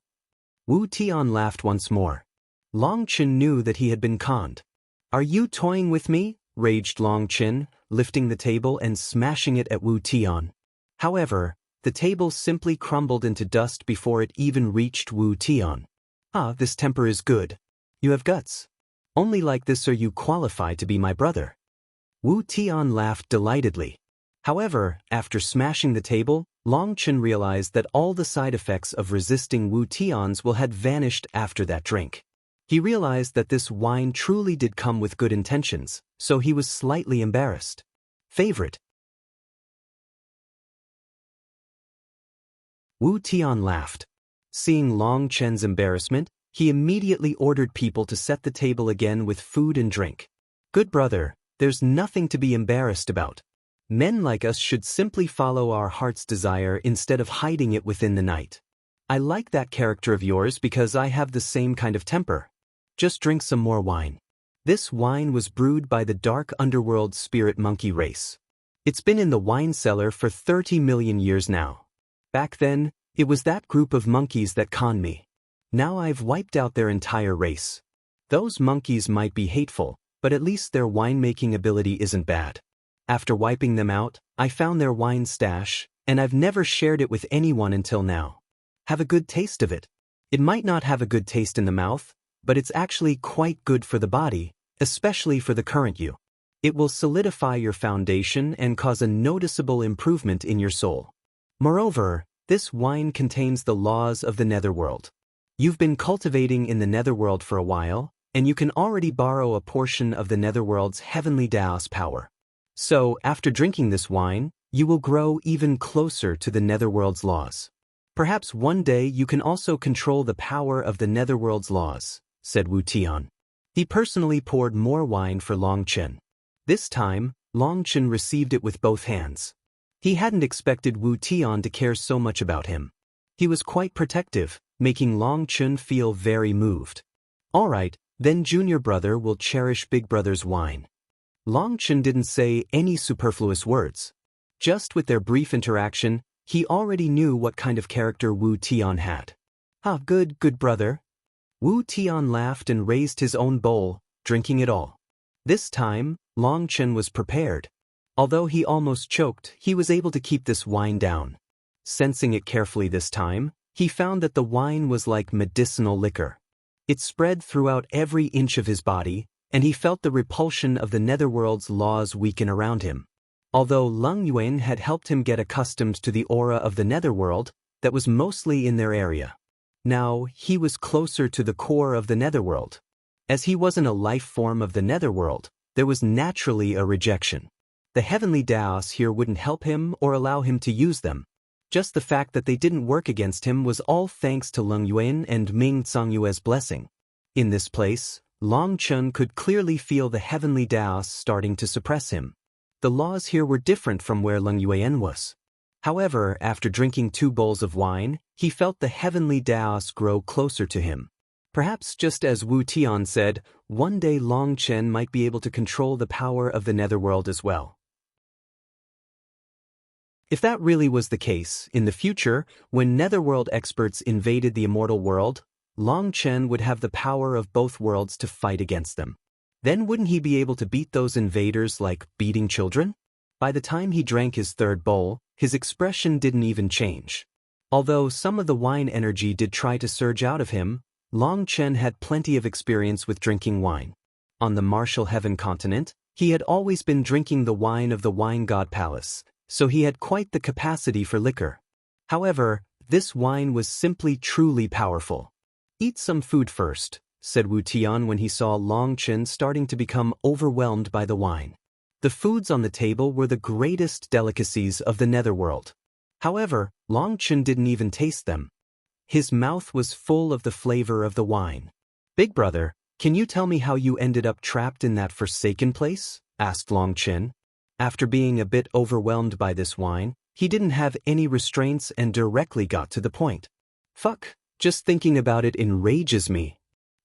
Wu Tian laughed once more. Long Chen knew that he had been conned. Are you toying with me? Raged Long Chen, lifting the table and smashing it at Wu Tian. However, the table simply crumbled into dust before it even reached Wu Tian. Ah, this temper is good. You have guts. Only like this are you qualified to be my brother. Wu Tian laughed delightedly. However, after smashing the table, Long Chen realized that all the side effects of resisting Wu Tian's will had vanished after that drink. He realized that this wine truly did come with good intentions, so he was slightly embarrassed. Favorite. Wu Tian laughed. Seeing Long Chen's embarrassment, he immediately ordered people to set the table again with food and drink. Good brother, there's nothing to be embarrassed about. Men like us should simply follow our heart's desire instead of hiding it within the night. I like that character of yours because I have the same kind of temper. Just drink some more wine. This wine was brewed by the dark underworld spirit monkey race. It's been in the wine cellar for 30 million years now. Back then, it was that group of monkeys that conned me. Now I've wiped out their entire race. Those monkeys might be hateful, but at least their winemaking ability isn't bad. After wiping them out, I found their wine stash, and I've never shared it with anyone until now. Have a good taste of it. It might not have a good taste in the mouth, but it's actually quite good for the body, especially for the current you. It will solidify your foundation and cause a noticeable improvement in your soul. Moreover, this wine contains the laws of the Netherworld. You've been cultivating in the Netherworld for a while, and you can already borrow a portion of the Netherworld's heavenly Daos power. So, after drinking this wine, you will grow even closer to the Netherworld's laws. Perhaps one day you can also control the power of the Netherworld's laws, said Wu Tian. He personally poured more wine for Long Chen. This time, Long Chen received it with both hands. He hadn't expected Wu Tian to care so much about him. He was quite protective, making Long Chen feel very moved. All right, then junior brother will cherish big brother's wine. Long Chen didn't say any superfluous words. Just with their brief interaction, he already knew what kind of character Wu Tian had. Ah, good brother. Wu Tian laughed and raised his own bowl, drinking it all. This time, Long Chen was prepared. Although he almost choked, he was able to keep this wine down. Sensing it carefully this time, he found that the wine was like medicinal liquor. It spread throughout every inch of his body, and he felt the repulsion of the Netherworld's laws weaken around him. Although Leng Yuan had helped him get accustomed to the aura of the Netherworld, that was mostly in their area. Now, he was closer to the core of the Netherworld. As he wasn't a life form of the Netherworld, there was naturally a rejection. The heavenly Daos here wouldn't help him or allow him to use them. Just the fact that they didn't work against him was all thanks to Leng Yuan and Ming Tsongyue's blessing. In this place, Long Chen could clearly feel the heavenly Daos starting to suppress him. The laws here were different from where Leng Yuan was. However, after drinking 2 bowls of wine, he felt the heavenly Daos grow closer to him. Perhaps just as Wu Tian said, one day Long Chen might be able to control the power of the Netherworld as well. If that really was the case, in the future, when Netherworld experts invaded the Immortal world, Long Chen would have the power of both worlds to fight against them. Then wouldn't he be able to beat those invaders like beating children? By the time he drank his 3rd bowl, his expression didn't even change. Although some of the wine energy did try to surge out of him, Long Chen had plenty of experience with drinking wine. On the Martial Heaven continent, he had always been drinking the wine of the Wine God Palace, so he had quite the capacity for liquor. However, this wine was simply truly powerful. "Eat some food first," said Wu Tian when he saw Long Chen starting to become overwhelmed by the wine. The foods on the table were the greatest delicacies of the Netherworld. However, Long Chen didn't even taste them. His mouth was full of the flavor of the wine. "Big brother, can you tell me how you ended up trapped in that forsaken place?" asked Long Chen. After being a bit overwhelmed by this wine, he didn't have any restraints and directly got to the point. "Fuck, just thinking about it enrages me.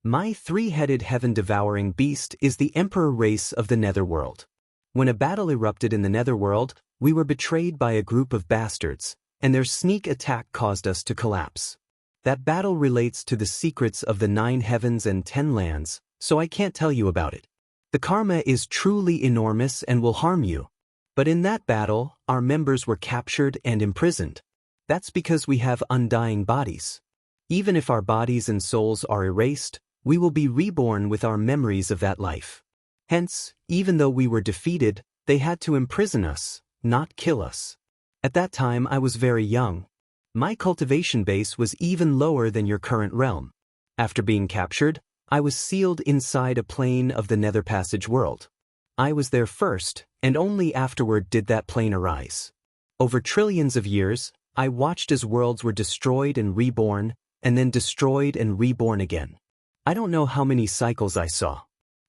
My three-headed heaven-devouring beast is the emperor race of the Netherworld. When a battle erupted in the Netherworld, we were betrayed by a group of bastards, and their sneak attack caused us to collapse. That battle relates to the secrets of the 9 heavens and 10 lands, so I can't tell you about it. The karma is truly enormous and will harm you. But in that battle, our members were captured and imprisoned. That's because we have undying bodies. Even if our bodies and souls are erased, we will be reborn with our memories of that life. Hence, even though we were defeated, they had to imprison us, not kill us. At that time I was very young. My cultivation base was even lower than your current realm. After being captured, I was sealed inside a plane of the Nether Passage world. I was there first, and only afterward did that plane arise. Over trillions of years, I watched as worlds were destroyed and reborn, and then destroyed and reborn again. I don't know how many cycles I saw.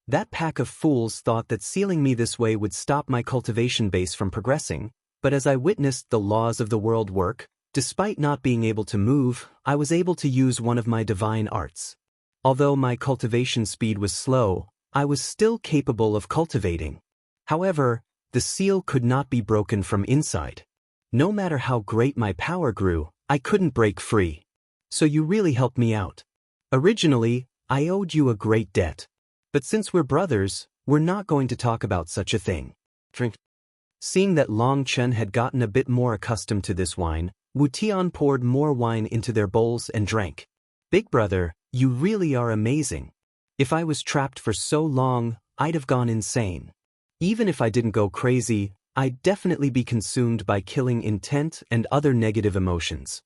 That pack of fools thought that sealing me this way would stop my cultivation base from progressing, but as I witnessed the laws of the world work, despite not being able to move, I was able to use one of my divine arts. Although my cultivation speed was slow, I was still capable of cultivating. However, the seal could not be broken from inside. No matter how great my power grew, I couldn't break free. So you really helped me out. Originally, I owed you a great debt. But since we're brothers, we're not going to talk about such a thing. Drink. Seeing that Long Chen had gotten a bit more accustomed to this wine, Wu Tian poured more wine into their bowls and drank. "Big brother, you really are amazing. If I was trapped for so long, I'd have gone insane. Even if I didn't go crazy, I'd definitely be consumed by killing intent and other negative emotions.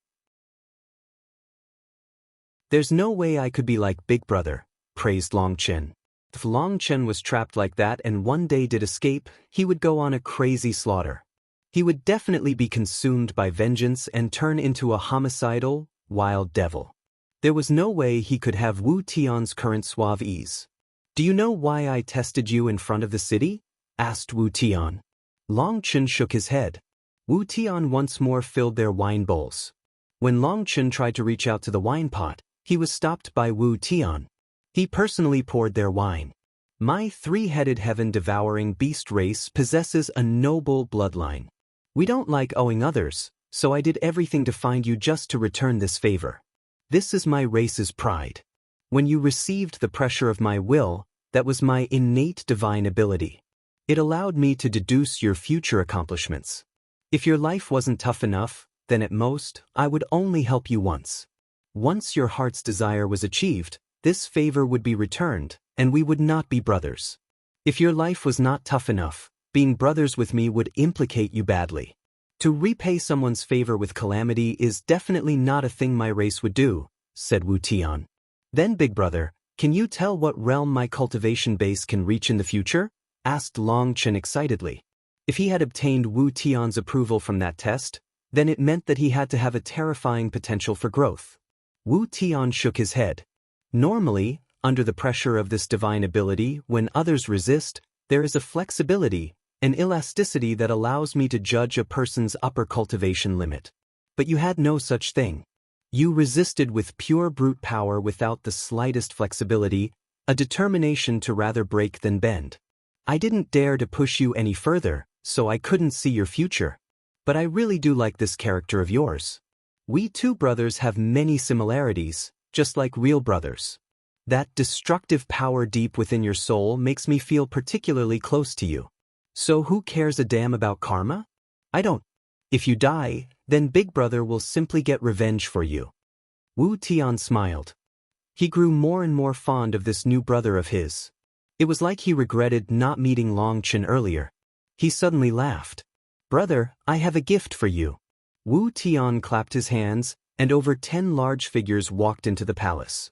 There's no way I could be like Big Brother," praised Long Chen. If Long Chen was trapped like that and one day did escape, he would go on a crazy slaughter. He would definitely be consumed by vengeance and turn into a homicidal, wild devil. There was no way he could have Wu Tian's current suave ease. "Do you know why I tested you in front of the city?" asked Wu Tian. Long Chen shook his head. Wu Tian once more filled their wine bowls. When Long Chen tried to reach out to the wine pot, he was stopped by Wu Tian. He personally poured their wine. "My three-headed heaven-devouring beast race possesses a noble bloodline. We don't like owing others, so I did everything to find you just to return this favor. This is my race's pride. When you received the pressure of my will, that was my innate divine ability. It allowed me to deduce your future accomplishments. If your life wasn't tough enough, then at most, I would only help you once. Once your heart's desire was achieved, this favor would be returned, and we would not be brothers. If your life was not tough enough, being brothers with me would implicate you badly. To repay someone's favor with calamity is definitely not a thing my race would do," said Wu Tian. "Then Big Brother, can you tell what realm my cultivation base can reach in the future?" asked Long Chen excitedly. If he had obtained Wu Tian's approval from that test, then it meant that he had to have a terrifying potential for growth. Wu Tian shook his head. "Normally, under the pressure of this divine ability, when others resist, there is a flexibility, an elasticity that allows me to judge a person's upper cultivation limit. But you had no such thing. You resisted with pure brute power without the slightest flexibility, a determination to rather break than bend. I didn't dare to push you any further, so I couldn't see your future. But I really do like this character of yours. We two brothers have many similarities, just like real brothers. That destructive power deep within your soul makes me feel particularly close to you. So who cares a damn about karma? I don't. If you die, then Big Brother will simply get revenge for you. Wu Tian smiled. He grew more and more fond of this new brother of his. It was like he regretted not meeting Long Chen earlier. He suddenly laughed. Brother, I have a gift for you. Wu Tian clapped his hands, and over 10 large figures walked into the palace.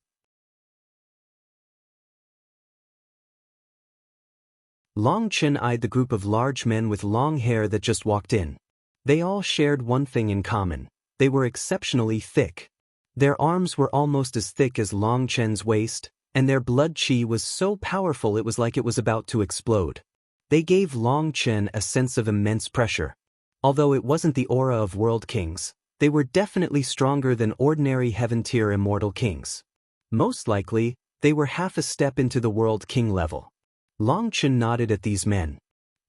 Long Chen eyed the group of large men with long hair that just walked in. They all shared one thing in common. They were exceptionally thick. Their arms were almost as thick as Long Chen's waist, and their blood qi was so powerful it was like it was about to explode. They gave Long Chen a sense of immense pressure. Although it wasn't the aura of world kings, they were definitely stronger than ordinary heaven-tier immortal kings. Most likely, they were half a step into the world king level. Long Chen nodded at these men.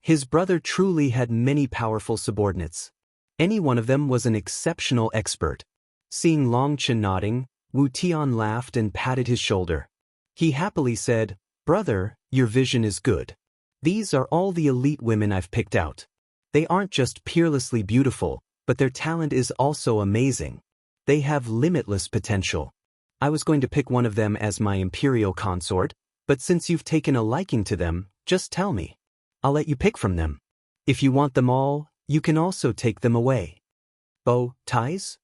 His brother truly had many powerful subordinates. Any one of them was an exceptional expert. Seeing Long Chen nodding, Wu Tian laughed and patted his shoulder. He happily said, Brother, your vision is good. These are all the elite women I've picked out. They aren't just peerlessly beautiful, but their talent is also amazing. They have limitless potential. I was going to pick one of them as my imperial consort, but since you've taken a liking to them, just tell me. I'll let you pick from them. If you want them all, you can also take them away. Bow ties?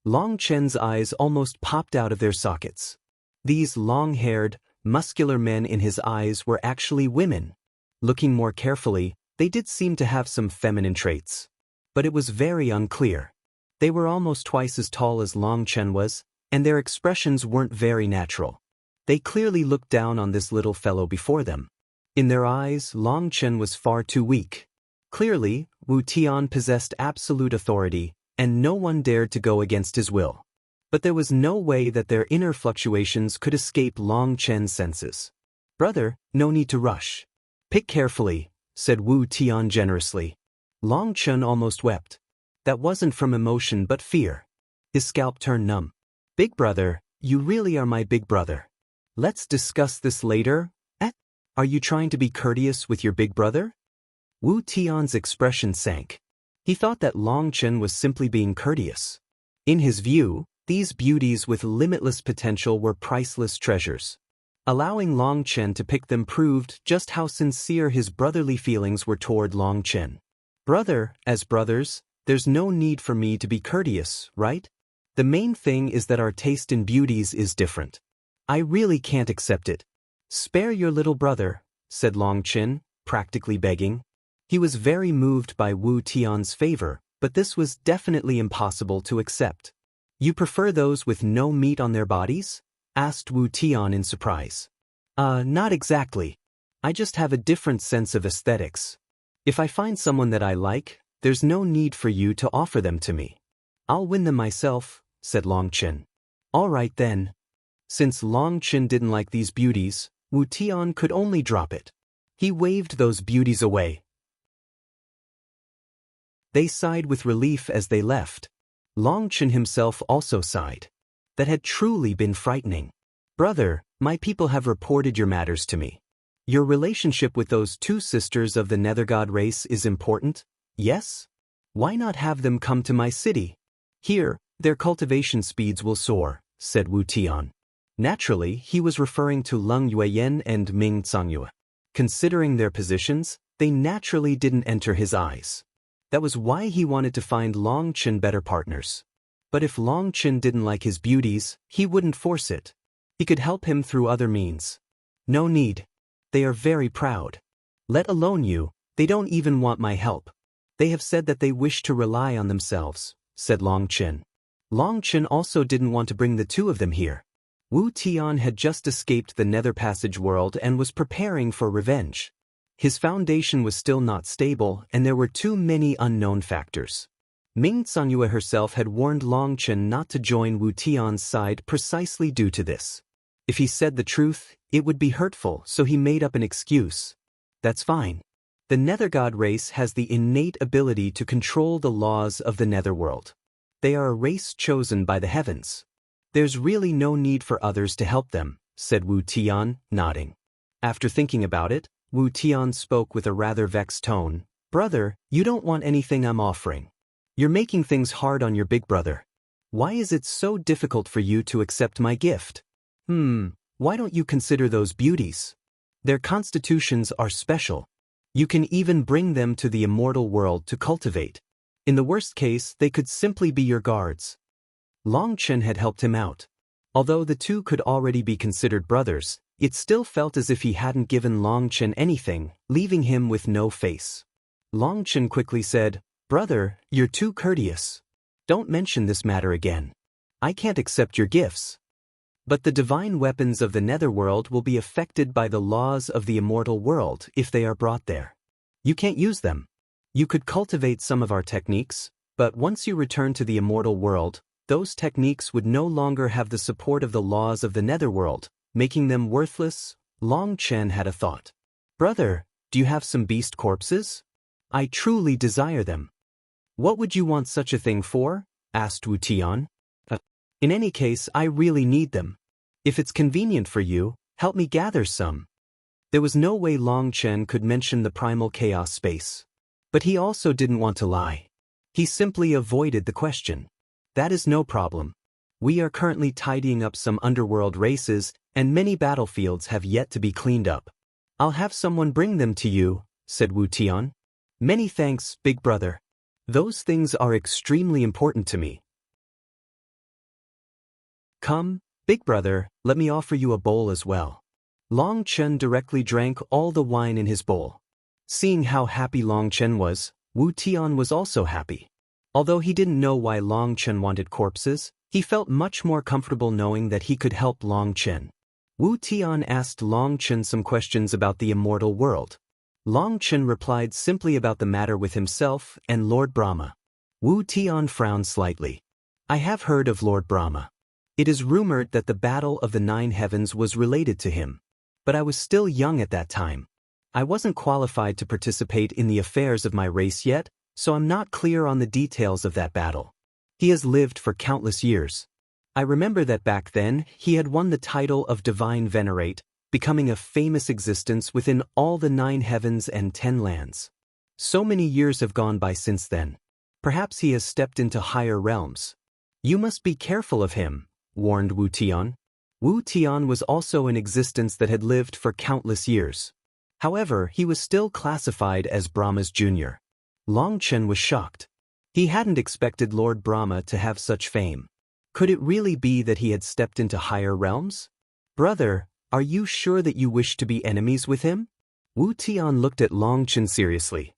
Long Chen's eyes almost popped out of their sockets. These long-haired, muscular men in his eyes were actually women. Looking more carefully, they did seem to have some feminine traits. But it was very unclear. They were almost twice as tall as Long Chen was, and their expressions weren't very natural. They clearly looked down on this little fellow before them. In their eyes, Long Chen was far too weak. Clearly, Wu Tian possessed absolute authority, and no one dared to go against his will. But there was no way that their inner fluctuations could escape Long Chen's senses. Brother, no need to rush. Pick carefully, said Wu Tian generously. Long Chen almost wept. That wasn't from emotion but fear. His scalp turned numb. Big brother, you really are my big brother. Let's discuss this later. Are you trying to be courteous with your big brother? Wu Tian's expression sank. He thought that Long Chen was simply being courteous. In his view, these beauties with limitless potential were priceless treasures. Allowing Long Chen to pick them proved just how sincere his brotherly feelings were toward Long Chen. Brother, as brothers, there's no need for me to be courteous, right? The main thing is that our taste in beauties is different. I really can't accept it. Spare your little brother, said Long Chen, practically begging. He was very moved by Wu Tian's favor, but this was definitely impossible to accept. You prefer those with no meat on their bodies? Asked Wu Tian in surprise. Not exactly. I just have a different sense of aesthetics. If I find someone that I like, there's no need for you to offer them to me. I'll win them myself, said Long Chen. All right then. Since Long Chen didn't like these beauties, Wu Tian could only drop it. He waved those beauties away. They sighed with relief as they left. Long Chen himself also sighed. That had truly been frightening. Brother, my people have reported your matters to me. Your relationship with those two sisters of the Nether God race is important, yes? Why not have them come to my city? Here, their cultivation speeds will soar, said Wu Tian. Naturally, he was referring to Leng Yueyan and Ming Zhongyue. Considering their positions, they naturally didn't enter his eyes. That was why he wanted to find Long Chen better partners. But if Long Chen didn't like his beauties, he wouldn't force it. He could help him through other means. No need. They are very proud. Let alone you, they don't even want my help. They have said that they wish to rely on themselves, said Long Chen. Long Chen also didn't want to bring the two of them here. Wu Tian had just escaped the Nether Passage world and was preparing for revenge. His foundation was still not stable, and there were too many unknown factors. Ming Zhongyue herself had warned Long Chen not to join Wu Tian's side precisely due to this. If he said the truth, it would be hurtful, so he made up an excuse. That's fine. The Nether God race has the innate ability to control the laws of the Netherworld. They are a race chosen by the heavens. There's really no need for others to help them, said Wu Tian, nodding. After thinking about it, Wu Tian spoke with a rather vexed tone. Brother, you don't want anything I'm offering. You're making things hard on your big brother. Why is it so difficult for you to accept my gift? Why don't you consider those beauties? Their constitutions are special. You can even bring them to the immortal world to cultivate. In the worst case, they could simply be your guards. Long Chen had helped him out. Although the two could already be considered brothers, it still felt as if he hadn't given Long Chen anything, leaving him with no face. Long Chen quickly said, "Brother, you're too courteous. Don't mention this matter again. I can't accept your gifts. But the divine weapons of the Netherworld will be affected by the laws of the immortal world if they are brought there. You can't use them. You could cultivate some of our techniques, but once you return to the immortal world, those techniques would no longer have the support of the laws of the Netherworld, making them worthless." Long Chen had a thought. "Brother, do you have some beast corpses? I truly desire them." "What would you want such a thing for?" asked Wu Tian. "In any case, I really need them. If it's convenient for you, help me gather some." There was no way Long Chen could mention the primal chaos space. But he also didn't want to lie. He simply avoided the question. "That is no problem. We are currently tidying up some underworld races, and many battlefields have yet to be cleaned up. I'll have someone bring them to you," said Wu Tian. "Many thanks, big brother. Those things are extremely important to me." "Come, big brother, let me offer you a bowl as well." Long Chen directly drank all the wine in his bowl. Seeing how happy Long Chen was, Wu Tian was also happy. Although he didn't know why Long Chen wanted corpses, he felt much more comfortable knowing that he could help Long Chen. Wu Tian asked Long Chen some questions about the immortal world. Long Chen replied simply about the matter with himself and Lord Brahma. Wu Tian frowned slightly. "I have heard of Lord Brahma. It is rumored that the battle of the 9 heavens was related to him. But I was still young at that time. I wasn't qualified to participate in the affairs of my race yet, so I'm not clear on the details of that battle. He has lived for countless years. I remember that back then, he had won the title of Divine Venerate, becoming a famous existence within all the 9 heavens and 10 lands. So many years have gone by since then. Perhaps he has stepped into higher realms. You must be careful of him," warned Wu Tian. Wu Tian was also an existence that had lived for countless years. However, he was still classified as Brahma's junior. Long Chen was shocked. He hadn't expected Lord Brahma to have such fame. Could it really be that he had stepped into higher realms? "Brother, are you sure that you wish to be enemies with him?" Wu Tian looked at Long Chen seriously.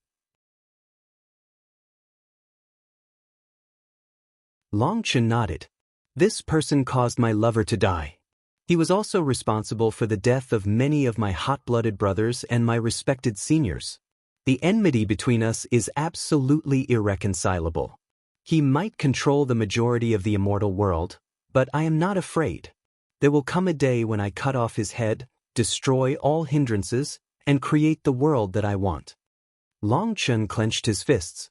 Long Chen nodded. "This person caused my lover to die. He was also responsible for the death of many of my hot-blooded brothers and my respected seniors. The enmity between us is absolutely irreconcilable. He might control the majority of the immortal world, but I am not afraid. There will come a day when I cut off his head, destroy all hindrances, and create the world that I want." Long Chen clenched his fists.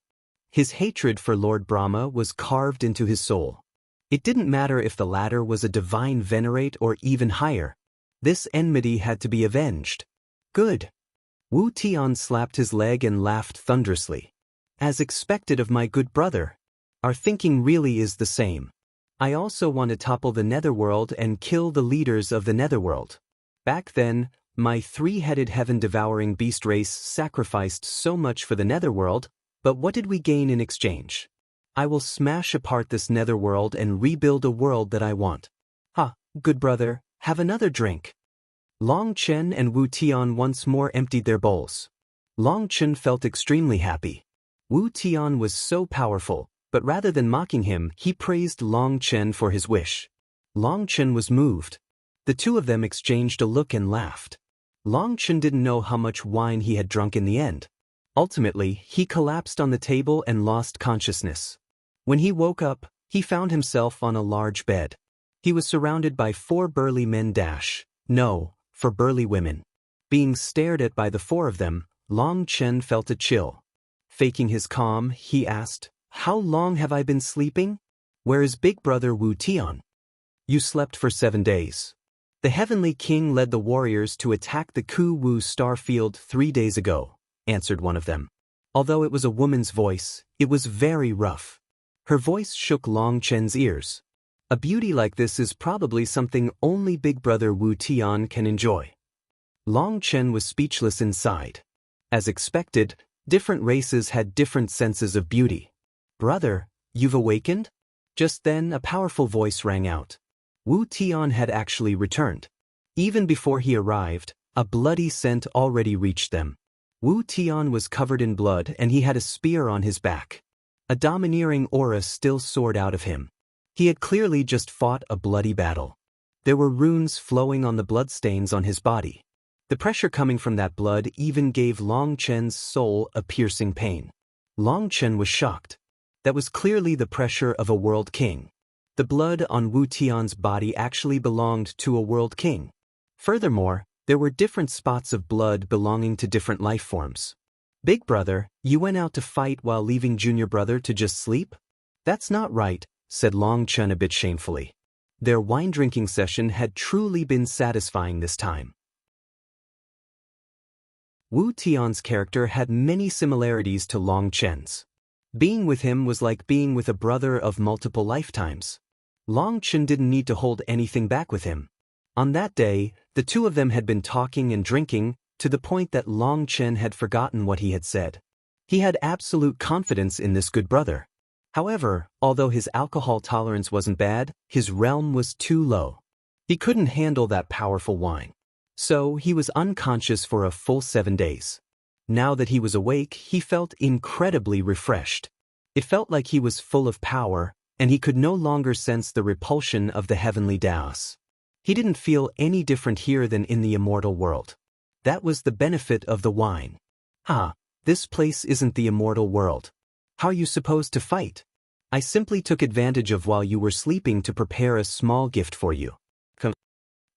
His hatred for Lord Brahma was carved into his soul. It didn't matter if the latter was a divine venerate or even higher. This enmity had to be avenged. "Good." Wu Tian slapped his leg and laughed thunderously. "As expected of my good brother. Our thinking really is the same. I also want to topple the Netherworld and kill the leaders of the Netherworld. Back then, my 3-headed heaven-devouring beast race sacrificed so much for the Netherworld, but what did we gain in exchange? I will smash apart this Netherworld and rebuild a world that I want. Good brother, have another drink." Long Chen and Wu Tian once more emptied their bowls. Long Chen felt extremely happy. Wu Tian was so powerful, but rather than mocking him, he praised Long Chen for his wish. Long Chen was moved. The two of them exchanged a look and laughed. Long Chen didn't know how much wine he had drunk in the end. Ultimately, he collapsed on the table and lost consciousness. When he woke up, he found himself on a large bed. He was surrounded by 4 burly men for burly women. Being stared at by the 4 of them, Long Chen felt a chill. Faking his calm, he asked, "How long have I been sleeping? Where is big brother Wu Tian?" "You slept for 7 days. The Heavenly King led the warriors to attack the Ku Wu star field 3 days ago," answered one of them. Although it was a woman's voice, it was very rough. Her voice shook Long Chen's ears. A beauty like this is probably something only Big Brother Wu Tian can enjoy. Long Chen was speechless inside. As expected, different races had different senses of beauty. Brother, you've awakened? Just then a powerful voice rang out. Wu Tian had actually returned. Even before he arrived, a bloody scent already reached them. Wu Tian was covered in blood and he had a spear on his back. A domineering aura still soared out of him. He had clearly just fought a bloody battle. There were runes flowing on the bloodstains on his body. The pressure coming from that blood even gave Long Chen's soul a piercing pain. Long Chen was shocked. That was clearly the pressure of a world king. The blood on Wu Tian's body actually belonged to a world king. Furthermore, there were different spots of blood belonging to different life forms. Big brother, you went out to fight while leaving junior brother to just sleep? That's not right, said Long Chen a bit shamefully. Their wine-drinking session had truly been satisfying this time. Wu Tian's character had many similarities to Long Chen's. Being with him was like being with a brother of multiple lifetimes. Long Chen didn't need to hold anything back with him. On that day, the two of them had been talking and drinking, to the point that Long Chen had forgotten what he had said. He had absolute confidence in this good brother. However, although his alcohol tolerance wasn't bad, his realm was too low. He couldn't handle that powerful wine. So he was unconscious for a full 7 days. Now that he was awake, he felt incredibly refreshed. It felt like he was full of power, and he could no longer sense the repulsion of the heavenly Taos. He didn't feel any different here than in the immortal world. That was the benefit of the wine. This place isn't the immortal world. How are you supposed to fight? I simply took advantage of while you were sleeping to prepare a small gift for you.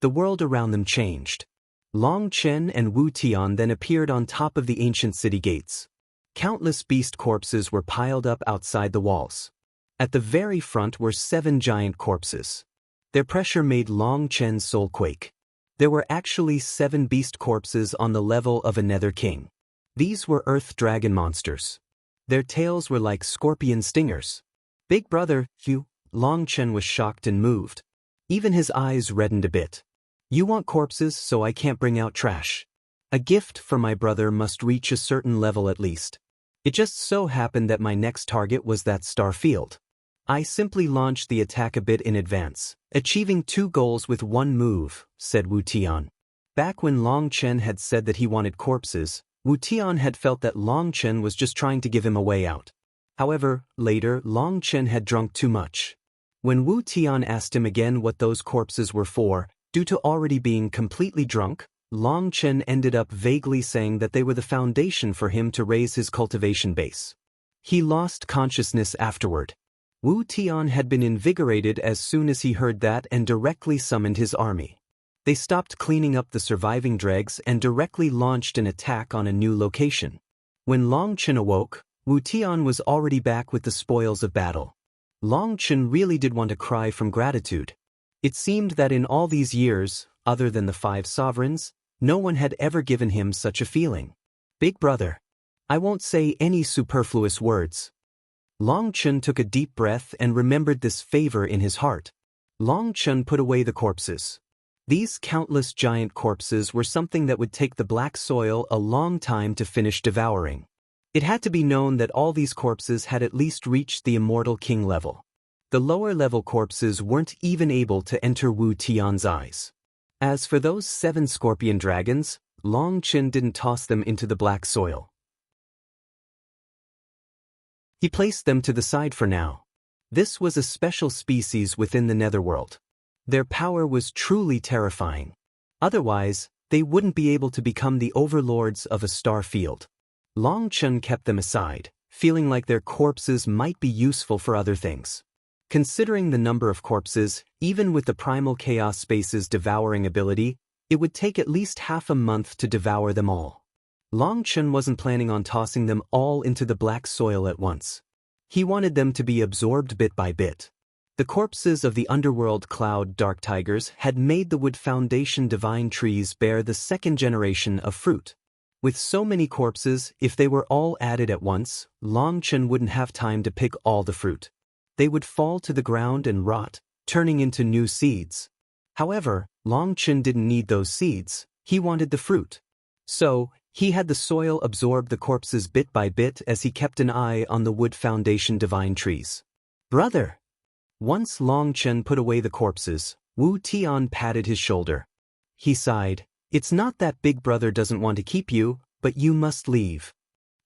The world around them changed. Long Chen and Wu Tian then appeared on top of the ancient city gates. Countless beast corpses were piled up outside the walls. At the very front were 7 giant corpses. Their pressure made Long Chen's soul quake. There were actually 7 beast corpses on the level of a Nether king. These were earth dragon monsters. Their tails were like scorpion stingers. Big brother, you? Long Chen was shocked and moved. Even his eyes reddened a bit. You want corpses, so I can't bring out trash. A gift for my brother must reach a certain level at least. It just so happened that my next target was that star field. I simply launched the attack a bit in advance, achieving 2 goals with 1 move, said Wu Tian. Back when Long Chen had said that he wanted corpses, Wu Tian had felt that Long Chen was just trying to give him a way out. However, later, Long Chen had drunk too much. When Wu Tian asked him again what those corpses were for, due to already being completely drunk, Long Chen ended up vaguely saying that they were the foundation for him to raise his cultivation base. He lost consciousness afterward. Wu Tian had been invigorated as soon as he heard that and directly summoned his army. They stopped cleaning up the surviving dregs and directly launched an attack on a new location. When Long Chen awoke, Wu Tian was already back with the spoils of battle. Long Chen really did want to cry from gratitude. It seemed that in all these years, other than the 5 sovereigns, no one had ever given him such a feeling. Big brother. I won't say any superfluous words. Long Chen took a deep breath and remembered this favor in his heart. Long Chen put away the corpses. These countless giant corpses were something that would take the black soil a long time to finish devouring. It had to be known that all these corpses had at least reached the immortal king level. The lower-level corpses weren't even able to enter Wu Tian's eyes. As for those 7 scorpion dragons, Long Chen didn't toss them into the black soil. He placed them to the side for now. This was a special species within the Netherworld. Their power was truly terrifying. Otherwise, they wouldn't be able to become the overlords of a star field. Long Chen kept them aside, feeling like their corpses might be useful for other things. Considering the number of corpses, even with the Primal Chaos Space's devouring ability, it would take at least half a month to devour them all. Long Chen wasn't planning on tossing them all into the black soil at once. He wanted them to be absorbed bit by bit. The corpses of the Underworld Cloud Dark Tigers had made the Wood Foundation Divine Trees bear the 2nd generation of fruit. With so many corpses, if they were all added at once, Long Chen wouldn't have time to pick all the fruit. They would fall to the ground and rot, turning into new seeds. However, Long Chen didn't need those seeds, he wanted the fruit. So, he had the soil absorb the corpses bit by bit as he kept an eye on the wood foundation divine trees. Brother! Once Long Chen put away the corpses, Wu Tian patted his shoulder. He sighed, "It's not that Big Brother doesn't want to keep you, but you must leave."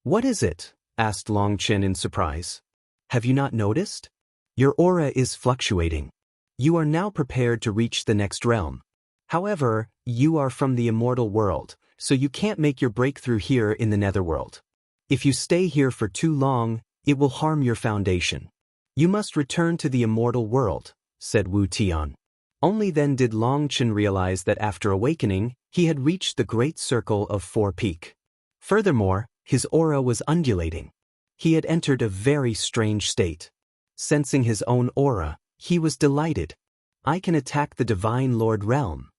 "What is it?" asked Long Chen in surprise. "Have you not noticed? Your aura is fluctuating. You are now prepared to reach the next realm. However, you are from the Immortal World, so you can't make your breakthrough here in the Netherworld. If you stay here for too long, it will harm your foundation. You must return to the Immortal World," said Wu Tian. Only then did Long Chen realize that after awakening, he had reached the great circle of Four Peak. Furthermore, his aura was undulating. He had entered a very strange state. Sensing his own aura, he was delighted. "I can attack the Divine Lord realm."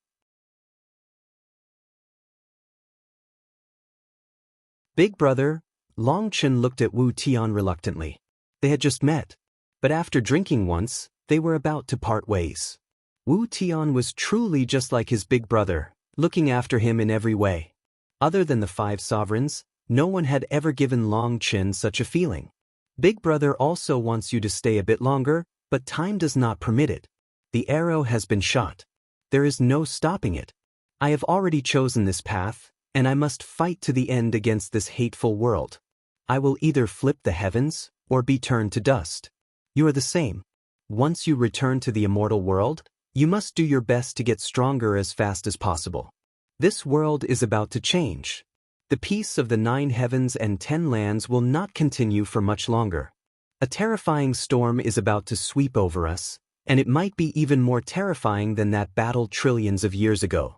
Big Brother, Long Chen looked at Wu Tian reluctantly. They had just met. But after drinking once, they were about to part ways. Wu Tian was truly just like his big brother, looking after him in every way. Other than the 5 sovereigns, no one had ever given Long Chen such a feeling. Big Brother also wants you to stay a bit longer, but time does not permit it. The arrow has been shot. There is no stopping it. I have already chosen this path, and I must fight to the end against this hateful world. I will either flip the heavens, or be turned to dust. You are the same. Once you return to the Immortal World, you must do your best to get stronger as fast as possible. This world is about to change. The peace of the 9 heavens and 10 lands will not continue for much longer. A terrifying storm is about to sweep over us, and it might be even more terrifying than that battle trillions of years ago.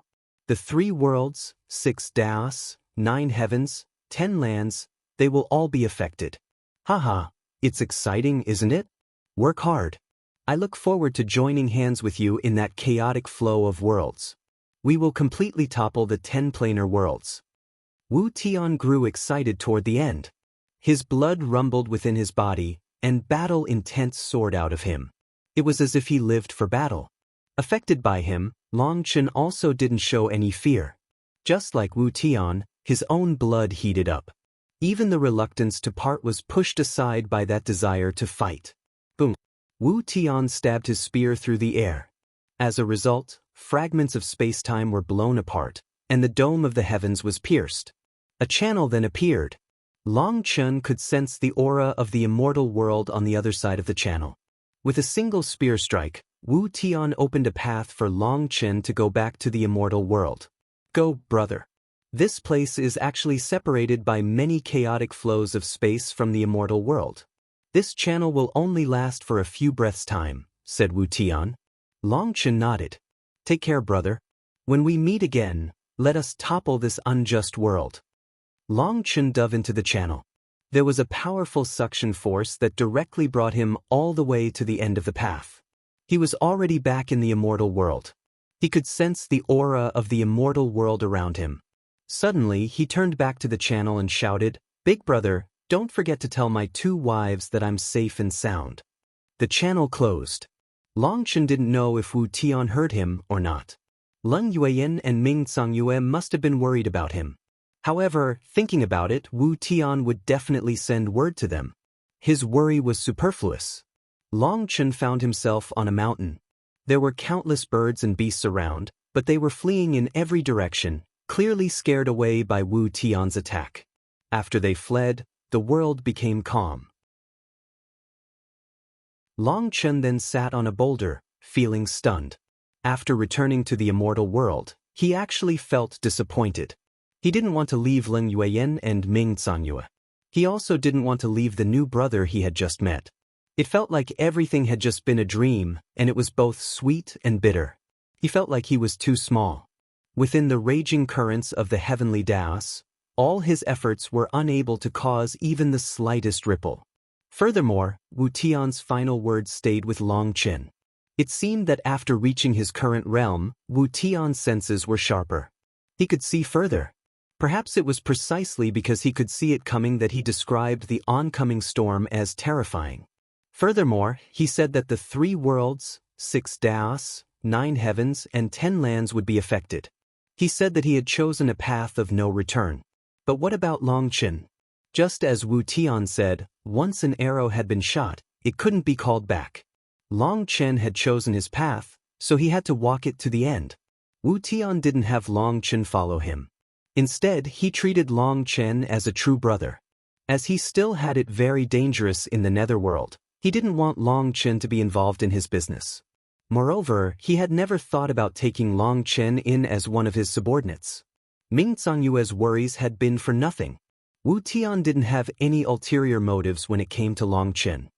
The 3 worlds, 6 daos, 9 heavens, 10 lands, they will all be affected. Haha, it's exciting, isn't it? Work hard. I look forward to joining hands with you in that chaotic flow of worlds. We will completely topple the 10 planar worlds. Wu Tian grew excited toward the end. His blood rumbled within his body, and battle intent soared out of him. It was as if he lived for battle. Affected by him, Long Chen also didn't show any fear. Just like Wu Tian, his own blood heated up. Even the reluctance to part was pushed aside by that desire to fight. Boom! Wu Tian stabbed his spear through the air. As a result, fragments of space-time were blown apart, and the dome of the heavens was pierced. A channel then appeared. Long Chen could sense the aura of the Immortal World on the other side of the channel. With a single spear strike, Wu Tian opened a path for Long Chen to go back to the Immortal World. Go, brother. This place is actually separated by many chaotic flows of space from the Immortal World. This channel will only last for a few breaths' time, said Wu Tian. Long Chen nodded. Take care, brother. When we meet again, let us topple this unjust world. Long Chen dove into the channel. There was a powerful suction force that directly brought him all the way to the end of the path. He was already back in the Immortal World. He could sense the aura of the Immortal World around him. Suddenly, he turned back to the channel and shouted, Big Brother, don't forget to tell my 2 wives that I'm safe and sound. The channel closed. Long Chen didn't know if Wu Tian heard him or not. Leng Yueyin and Ming Songyue must have been worried about him. However, thinking about it, Wu Tian would definitely send word to them. His worry was superfluous. Long Chen found himself on a mountain. There were countless birds and beasts around, but they were fleeing in every direction, clearly scared away by Wu Tian's attack. After they fled, the world became calm. Long Chen then sat on a boulder, feeling stunned. After returning to the Immortal World, he actually felt disappointed. He didn't want to leave Leng Yueyin and Ming Songyue. He also didn't want to leave the new brother he had just met. It felt like everything had just been a dream, and it was both sweet and bitter. He felt like he was too small. Within the raging currents of the heavenly Daos, all his efforts were unable to cause even the slightest ripple. Furthermore, Wu Tian's final words stayed with Long Chen. It seemed that after reaching his current realm, Wu Tian's senses were sharper. He could see further. Perhaps it was precisely because he could see it coming that he described the oncoming storm as terrifying. Furthermore, he said that the 3 worlds, 6 daos, 9 heavens, and 10 lands would be affected. He said that he had chosen a path of no return. But what about Long Chen? Just as Wu Tian said, once an arrow had been shot, it couldn't be called back. Long Chen had chosen his path, so he had to walk it to the end. Wu Tian didn't have Long Chen follow him. Instead, he treated Long Chen as a true brother. As he still had it very dangerous in the Netherworld, he didn't want Long Chen to be involved in his business. Moreover, he had never thought about taking Long Chen in as one of his subordinates. Ming Zhangyue's worries had been for nothing. Wu Tian didn't have any ulterior motives when it came to Long Chen.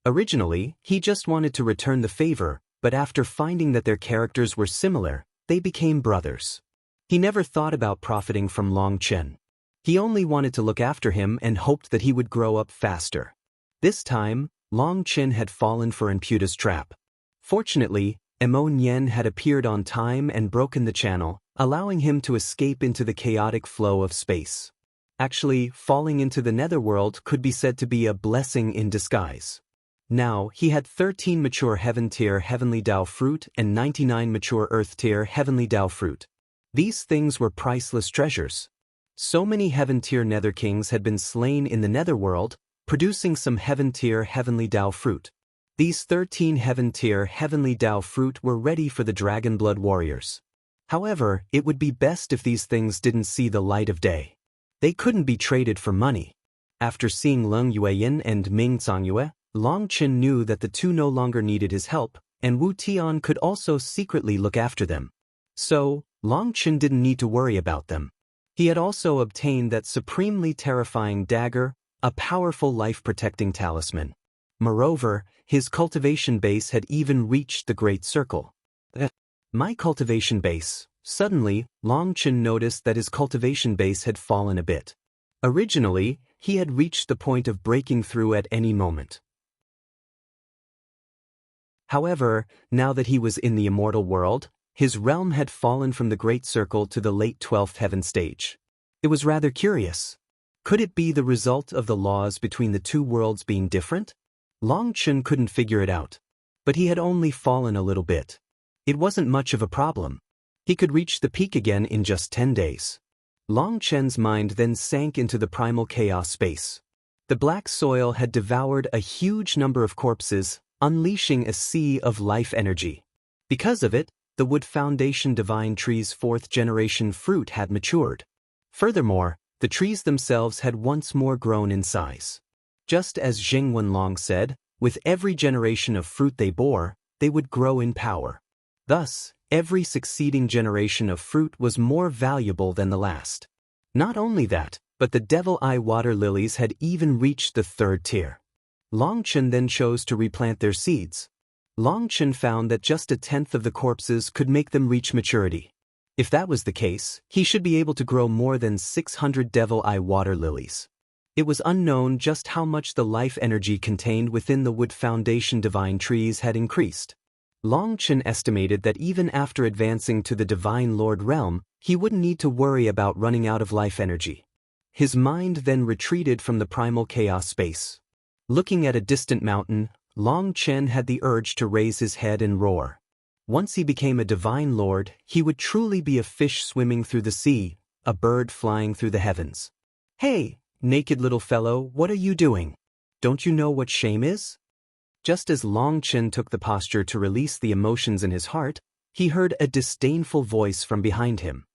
Originally, he just wanted to return the favor, but after finding that their characters were similar, they became brothers. He never thought about profiting from Long Chen. He only wanted to look after him and hoped that he would grow up faster. This time, Long Chen had fallen for Imputa's trap. Fortunately, Mo Nian had appeared on time and broken the channel, allowing him to escape into the chaotic flow of space. Actually, falling into the Netherworld could be said to be a blessing in disguise. Now, he had 13 mature Heaven-tier Heavenly Dao fruit and 99 mature Earth-tier Heavenly Dao fruit. These things were priceless treasures. So many Heaven-tier Nether Kings had been slain in the Netherworld, producing some Heaven-tier Heavenly Dao fruit. These 13 Heaven-tier Heavenly Dao fruit were ready for the Dragon Blood Warriors. However, it would be best if these things didn't see the light of day. They couldn't be traded for money. After seeing Leng Yueyin and Ming Zhangyue, Long Chen knew that the two no longer needed his help, and Wu Tian could also secretly look after them. So, Long Chen didn't need to worry about them. He had also obtained that supremely terrifying dagger, a powerful life-protecting talisman. Moreover, his cultivation base had even reached the Great Circle. My cultivation base. Suddenly, Long Chen noticed that his cultivation base had fallen a bit. Originally, he had reached the point of breaking through at any moment. However, now that he was in the Immortal world, his realm had fallen from the Great Circle to the late 12th Heavenstage. It was rather curious. Could it be the result of the laws between the two worlds being different? Long Chen couldn't figure it out. But he had only fallen a little bit. It wasn't much of a problem. He could reach the peak again in just 10 days. Long Chen's mind then sank into the primal chaos space. The black soil had devoured a huge number of corpses, unleashing a sea of life energy. Because of it, the Wood Foundation Divine Tree's 4th generation fruit had matured. Furthermore, the trees themselves had once more grown in size. Just as Jing Wenlong said, with every generation of fruit they bore, they would grow in power. Thus, every succeeding generation of fruit was more valuable than the last. Not only that, but the Devil Eye water lilies had even reached the 3rd tier. Long Chen then chose to replant their seeds. Long Chen found that just 1/10 of the corpses could make them reach maturity. If that was the case, he should be able to grow more than 600 Devil Eye water lilies. It was unknown just how much the life energy contained within the Wood Foundation Divine Trees had increased. Long Chen estimated that even after advancing to the Divine Lord realm, he wouldn't need to worry about running out of life energy. His mind then retreated from the primal chaos space. Looking at a distant mountain, Long Chen had the urge to raise his head and roar. Once he became a Divine Lord, he would truly be a fish swimming through the sea, a bird flying through the heavens. Hey, naked little fellow, what are you doing? Don't you know what shame is? Just as Long Chen took the posture to release the emotions in his heart, he heard a disdainful voice from behind him.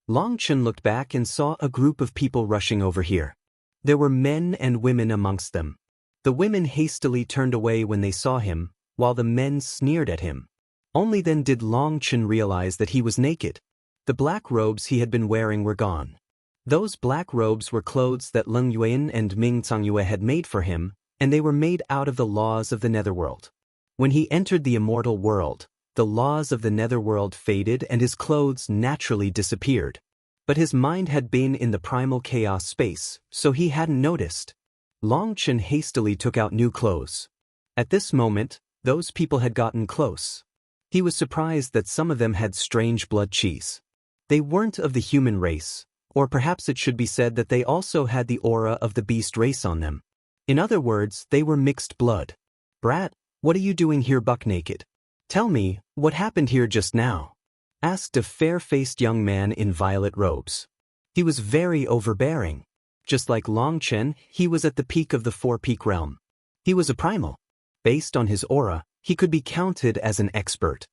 Long Chen looked back and saw a group of people rushing over here. There were men and women amongst them. The women hastily turned away when they saw him, while the men sneered at him. Only then did Long Chen realize that he was naked. The black robes he had been wearing were gone. Those black robes were clothes that Leng Yueyin and Ming Zhangyue had made for him, and they were made out of the laws of the Netherworld. When he entered the Immortal world, the laws of the Netherworld faded and his clothes naturally disappeared. But his mind had been in the primal chaos space, so he hadn't noticed. Long Chen hastily took out new clothes. At this moment, those people had gotten close. He was surprised that some of them had strange blood cheese. They weren't of the human race, Or perhaps it should be said that they also had the aura of the beast race on them. In other words, they were mixed blood. "Brat, what are you doing here buck naked? Tell me, what happened here just now?" asked a fair-faced young man in violet robes. He was very overbearing. Just like Long Chen, he was at the peak of the four-peak realm. He was a primal. Based on his aura, he could be counted as an expert.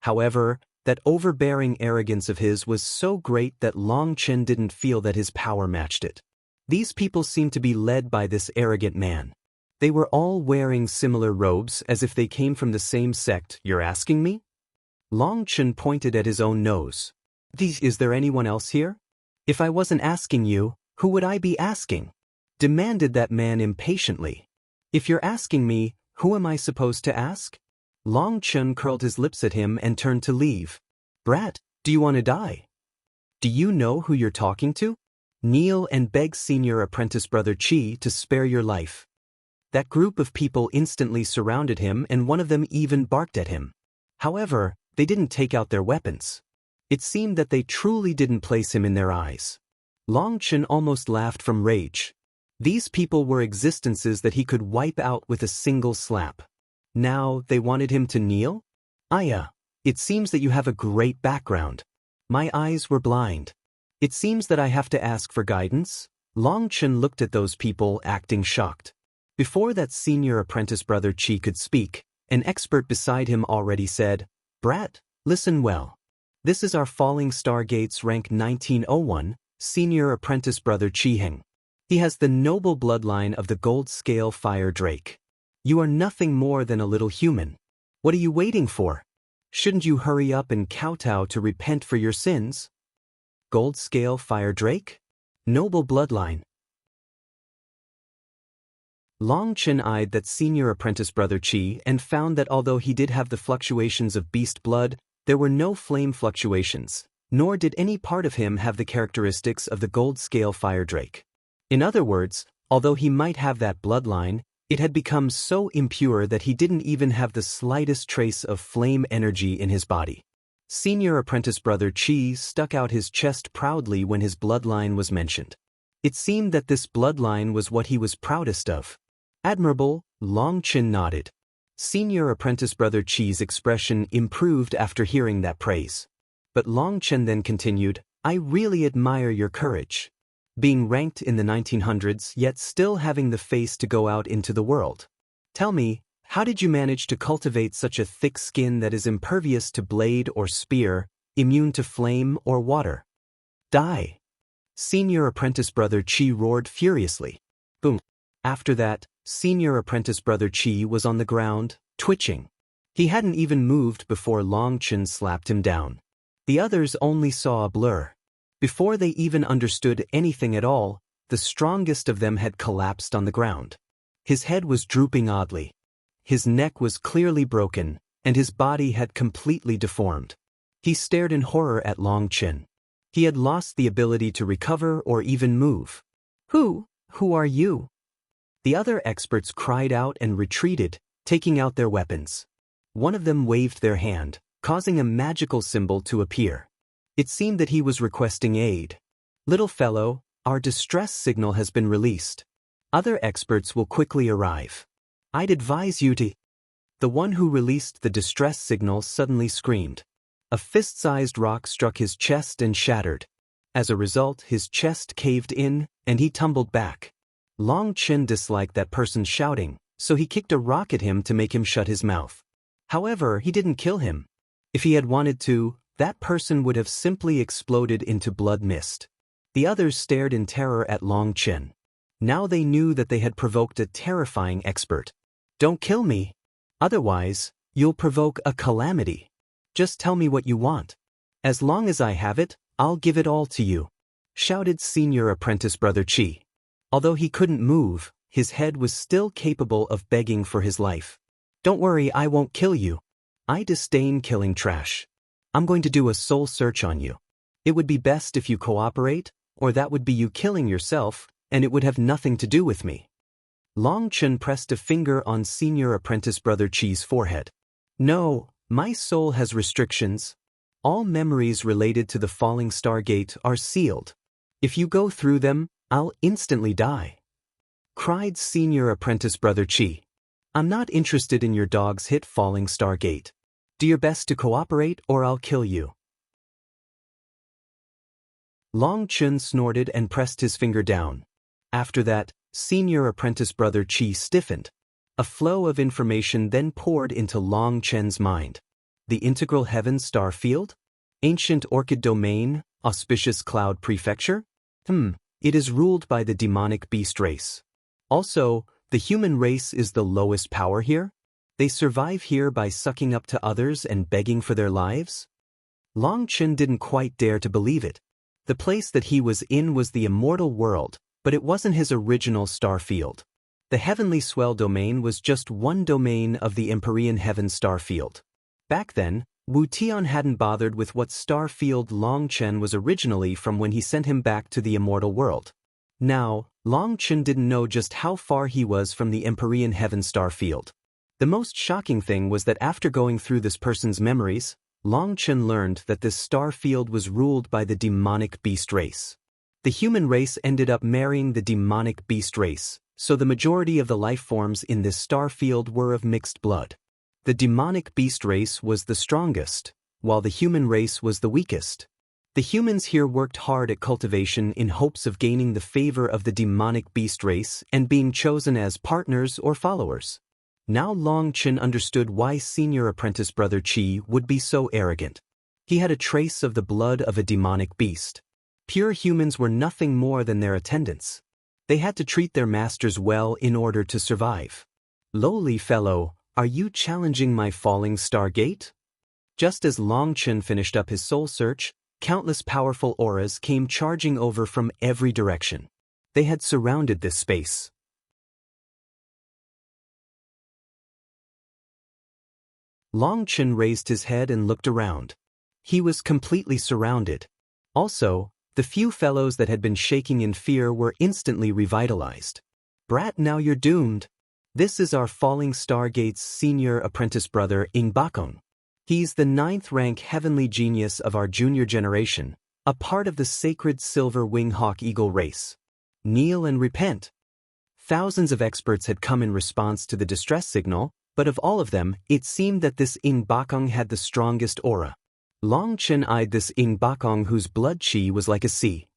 However, that overbearing arrogance of his was so great that Long Chen didn't feel that his power matched it. These people seemed to be led by this arrogant man. They were all wearing similar robes as if they came from the same sect. "You're asking me?" Long Chen pointed at his own nose. "Is there anyone else here? If I wasn't asking you, who would I be asking?" demanded that man impatiently. "If you're asking me, who am I supposed to ask?" Long Chen curled his lips at him and turned to leave. "Brat, do you want to die? Do you know who you're talking to? Kneel and beg Senior Apprentice Brother Chi to spare your life." That group of people instantly surrounded him, and one of them even barked at him. However, they didn't take out their weapons. It seemed that they truly didn't place him in their eyes. Long Chen almost laughed from rage. These people were existences that he could wipe out with a single slap. Now they wanted him to kneel? "Aya, it seems that you have a great background. My eyes were blind. It seems that I have to ask for guidance." Long Chen looked at those people, acting shocked. Before that Senior Apprentice Brother Chi could speak, an expert beside him already said, "Brat, listen well. This is our Falling Star Gates rank 1901, Senior Apprentice Brother Chi Heng. He has the noble bloodline of the Gold Scale Fire Drake. You are nothing more than a little human. What are you waiting for? Shouldn't you hurry up and kowtow to repent for your sins?" Gold Scale Fire Drake? Noble bloodline. Long Chen eyed that Senior Apprentice Brother Chi and found that although he did have the fluctuations of beast blood, there were no flame fluctuations, nor did any part of him have the characteristics of the Gold Scale Fire Drake. In other words, although he might have that bloodline, it had become so impure that he didn't even have the slightest trace of flame energy in his body. Senior Apprentice Brother Chi stuck out his chest proudly when his bloodline was mentioned. It seemed that this bloodline was what he was proudest of. "Admirable," Long Chen nodded. Senior Apprentice Brother Chi's expression improved after hearing that praise. But Long Chen then continued, "I really admire your courage. Being ranked in the 1900s yet still having the face to go out into the world. Tell me, how did you manage to cultivate such a thick skin that is impervious to blade or spear, immune to flame or water?" "Die!" Senior Apprentice Brother Chi roared furiously. Boom. After that, Senior Apprentice Brother Chi was on the ground, twitching. He hadn't even moved before Long Chen slapped him down. The others only saw a blur. Before they even understood anything at all, the strongest of them had collapsed on the ground. His head was drooping oddly. His neck was clearly broken, and his body had completely deformed. He stared in horror at Long Chen. He had lost the ability to recover or even move. Who are you?" The other experts cried out and retreated, taking out their weapons. One of them waved their hand, causing a magical symbol to appear. It seemed that he was requesting aid. "Little fellow, our distress signal has been released. Other experts will quickly arrive. I'd advise you to—" The one who released the distress signal suddenly screamed. A fist-sized rock struck his chest and shattered. As a result, his chest caved in, and he tumbled back. Long Chen disliked that person shouting, so he kicked a rock at him to make him shut his mouth. However, he didn't kill him. If he had wanted to, that person would have simply exploded into blood mist. The others stared in terror at Long Chen. Now they knew that they had provoked a terrifying expert. "Don't kill me. Otherwise, you'll provoke a calamity. Just tell me what you want. As long as I have it, I'll give it all to you," shouted Senior Apprentice Brother Chi. Although he couldn't move, his head was still capable of begging for his life. "Don't worry, I won't kill you. I disdain killing trash. I'm going to do a soul search on you. It would be best if you cooperate, or that would be you killing yourself, and it would have nothing to do with me." Long Chen pressed a finger on Senior Apprentice Brother Chi's forehead. "No, my soul has restrictions. All memories related to the Falling Star Gate are sealed. If you go through them, I'll instantly die," cried senior apprentice brother Chi. "I'm not interested in your dog's hit falling star gate. Do your best to cooperate or I'll kill you." Long Chun snorted and pressed his finger down. After that, senior apprentice brother Chi stiffened. A flow of information then poured into Long Chen's mind. The integral heaven star field? Ancient orchid domain? Auspicious cloud prefecture? It is ruled by the demonic beast race. Also, the human race is the lowest power here? They survive here by sucking up to others and begging for their lives? Long Chen didn't quite dare to believe it. The place that he was in was the immortal world, but it wasn't his original star field. The heavenly swell domain was just one domain of the Empyrean heaven star field. Back then, Wu Tian hadn't bothered with what star field Long Chen was originally from when he sent him back to the immortal world. Now, Long Chen didn't know just how far he was from the Empyrean heaven star field. The most shocking thing was that after going through this person's memories, Long Chen learned that this star field was ruled by the demonic beast race. The human race ended up marrying the demonic beast race, so the majority of the life forms in this star field were of mixed blood. The demonic beast race was the strongest, while the human race was the weakest. The humans here worked hard at cultivation in hopes of gaining the favor of the demonic beast race and being chosen as partners or followers. Now Long Chen understood why senior apprentice brother Chi would be so arrogant. He had a trace of the blood of a demonic beast. Pure humans were nothing more than their attendants. They had to treat their masters well in order to survive. "Lowly fellow, are you challenging my falling star gate?" Just as Long Chen finished up his soul search, countless powerful auras came charging over from every direction. They had surrounded this space. Long Chen raised his head and looked around. He was completely surrounded. Also, the few fellows that had been shaking in fear were instantly revitalized. "Brat, now you're doomed. This is our falling star gate's senior apprentice brother Ying Bokong. He's the 9th rank heavenly genius of our junior generation, a part of the sacred silver wing hawk eagle race. Kneel and repent." Thousands of experts had come in response to the distress signal, but of all of them, it seemed that this Ying Bokong had the strongest aura. Long Chen eyed this Ying Bokong whose blood chi was like a sea.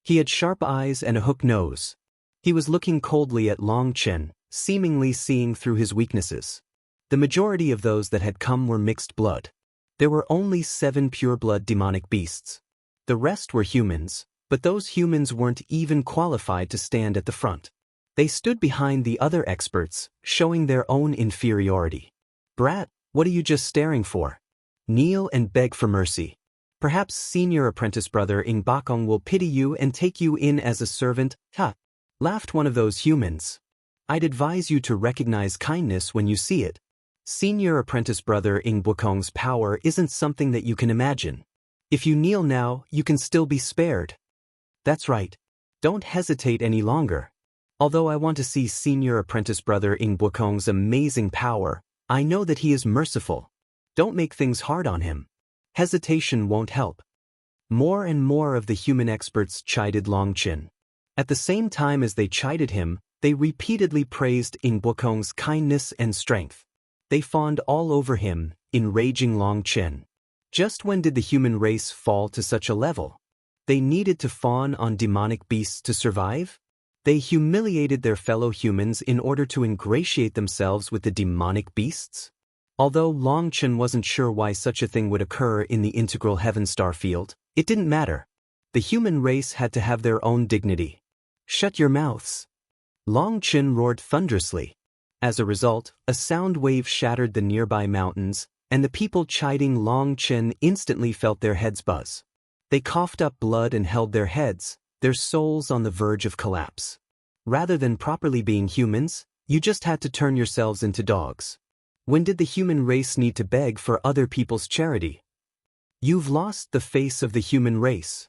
He had sharp eyes and a hook nose. He was looking coldly at Long Chen, seemingly seeing through his weaknesses. The majority of those that had come were mixed blood. There were only 7 pure-blood demonic beasts. The rest were humans, but those humans weren't even qualified to stand at the front. They stood behind the other experts, showing their own inferiority. "Brat, what are you just staring for? Kneel and beg for mercy. Perhaps senior apprentice brother Ying Bokong will pity you and take you in as a servant." "Ha!" laughed one of those humans. "I'd advise you to recognize kindness when you see it. Senior apprentice brother Ying Bokong's power isn't something that you can imagine. If you kneel now, you can still be spared. That's right. Don't hesitate any longer. Although I want to see senior apprentice brother Ying Bokong's amazing power, I know that he is merciful. Don't make things hard on him. Hesitation won't help." More and more of the human experts chided Long Chen. At the same time as they chided him, they repeatedly praised Ying Bokong's kindness and strength. They fawned all over him, enraging Long Chen. Just when did the human race fall to such a level? They needed to fawn on demonic beasts to survive? They humiliated their fellow humans in order to ingratiate themselves with the demonic beasts? Although Long Chen wasn't sure why such a thing would occur in the integral heaven star field, it didn't matter. The human race had to have their own dignity. "Shut your mouths!" Long Chen roared thunderously. As a result, a sound wave shattered the nearby mountains, and the people chiding Long Chen instantly felt their heads buzz. They coughed up blood and held their heads, their souls on the verge of collapse. Rather than properly being humans, you just had to turn yourselves into dogs. When did the human race need to beg for other people's charity? You've lost the face of the human race.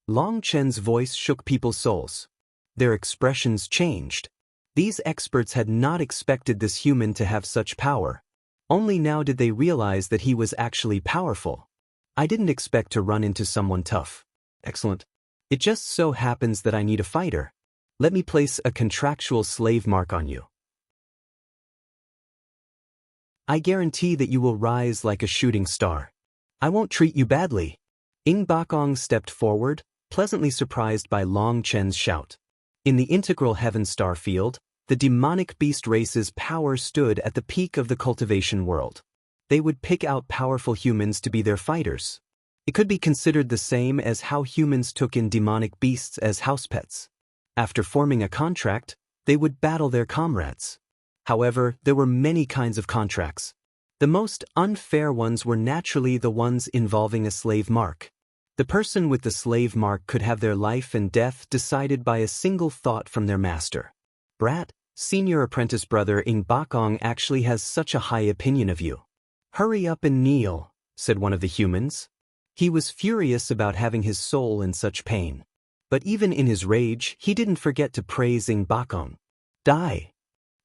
Long Chen's voice shook people's souls. Their expressions changed. These experts had not expected this human to have such power. Only now did they realize that he was actually powerful. "I didn't expect to run into someone tough." "Excellent. It just so happens that I need a fighter. Let me place a contractual slave mark on you. I guarantee that you will rise like a shooting star. I won't treat you badly. Bokong stepped forward, pleasantly surprised by Long Chen's shout. In the integral heaven star field, the demonic beast race's power stood at the peak of the cultivation world. They would pick out powerful humans to be their fighters. It could be considered the same as how humans took in demonic beasts as house pets. After forming a contract, they would battle their comrades. However, there were many kinds of contracts. The most unfair ones were naturally the ones involving a slave mark. The person with the slave mark could have their life and death decided by a single thought from their master. Brat, senior apprentice brother Bokong actually has such a high opinion of you. Hurry up and kneel, said one of the humans. He was furious about having his soul in such pain. But even in his rage, he didn't forget to praise Bokong. Die.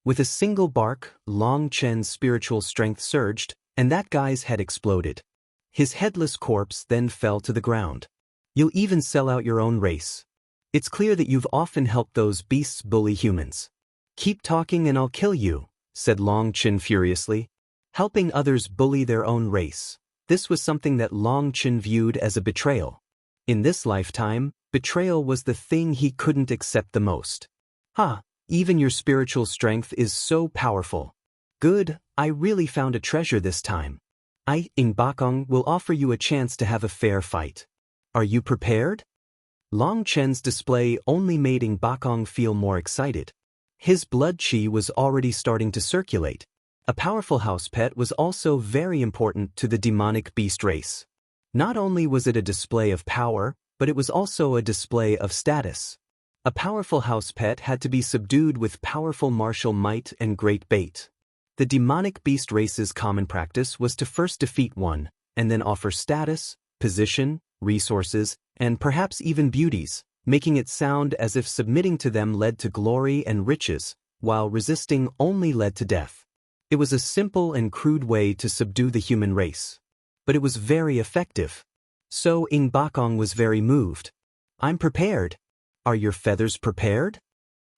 With a single bark, Long Chen's spiritual strength surged, and that guy's head exploded. His headless corpse then fell to the ground. You'll even sell out your own race. It's clear that you've often helped those beasts bully humans. Keep talking and I'll kill you, said Long Chen furiously. Helping others bully their own race. This was something that Long Chen viewed as a betrayal. In this lifetime, betrayal was the thing he couldn't accept the most. Even your spiritual strength is so powerful. Good, I really found a treasure this time. Bokong will offer you a chance to have a fair fight. Are you prepared? Long Chen's display only made Bokong feel more excited. His blood chi was already starting to circulate. A powerful house pet was also very important to the demonic beast race. Not only was it a display of power, but it was also a display of status. A powerful house pet had to be subdued with powerful martial might and great bait. The demonic beast race's common practice was to first defeat one, and then offer status, position, resources, and perhaps even beauties, making it sound as if submitting to them led to glory and riches, while resisting only led to death. It was a simple and crude way to subdue the human race. But it was very effective. So Bokong was very moved. I'm prepared. Are your feathers prepared?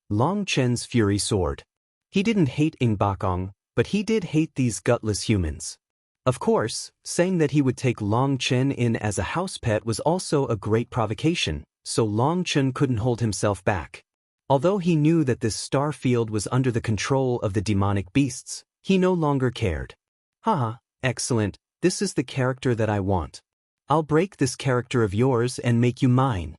Long Chen's fury soared. He didn't hate Bokong, but he did hate these gutless humans. Of course, saying that he would take Long Chen in as a house pet was also a great provocation, so Long Chen couldn't hold himself back. Although he knew that this star field was under the control of the demonic beasts, he no longer cared. Excellent, this is the character that I want. I'll break this character of yours and make you mine.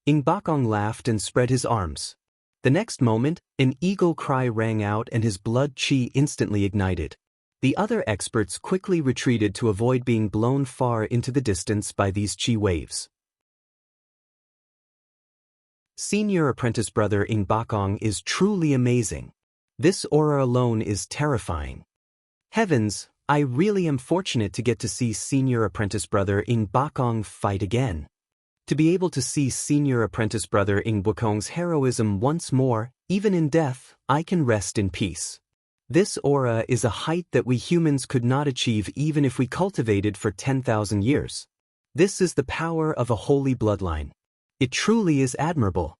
Bokong laughed and spread his arms. The next moment, an eagle cry rang out and his blood chi instantly ignited. The other experts quickly retreated to avoid being blown far into the distance by these chi waves. Senior apprentice brother Bokong is truly amazing. This aura alone is terrifying. Heavens, I really am fortunate to get to see senior apprentice brother Bokong fight again. To be able to see senior apprentice brother Bokong's heroism once more, even in death, I can rest in peace. This aura is a height that we humans could not achieve even if we cultivated for 10,000 years. This is the power of a holy bloodline. It truly is admirable.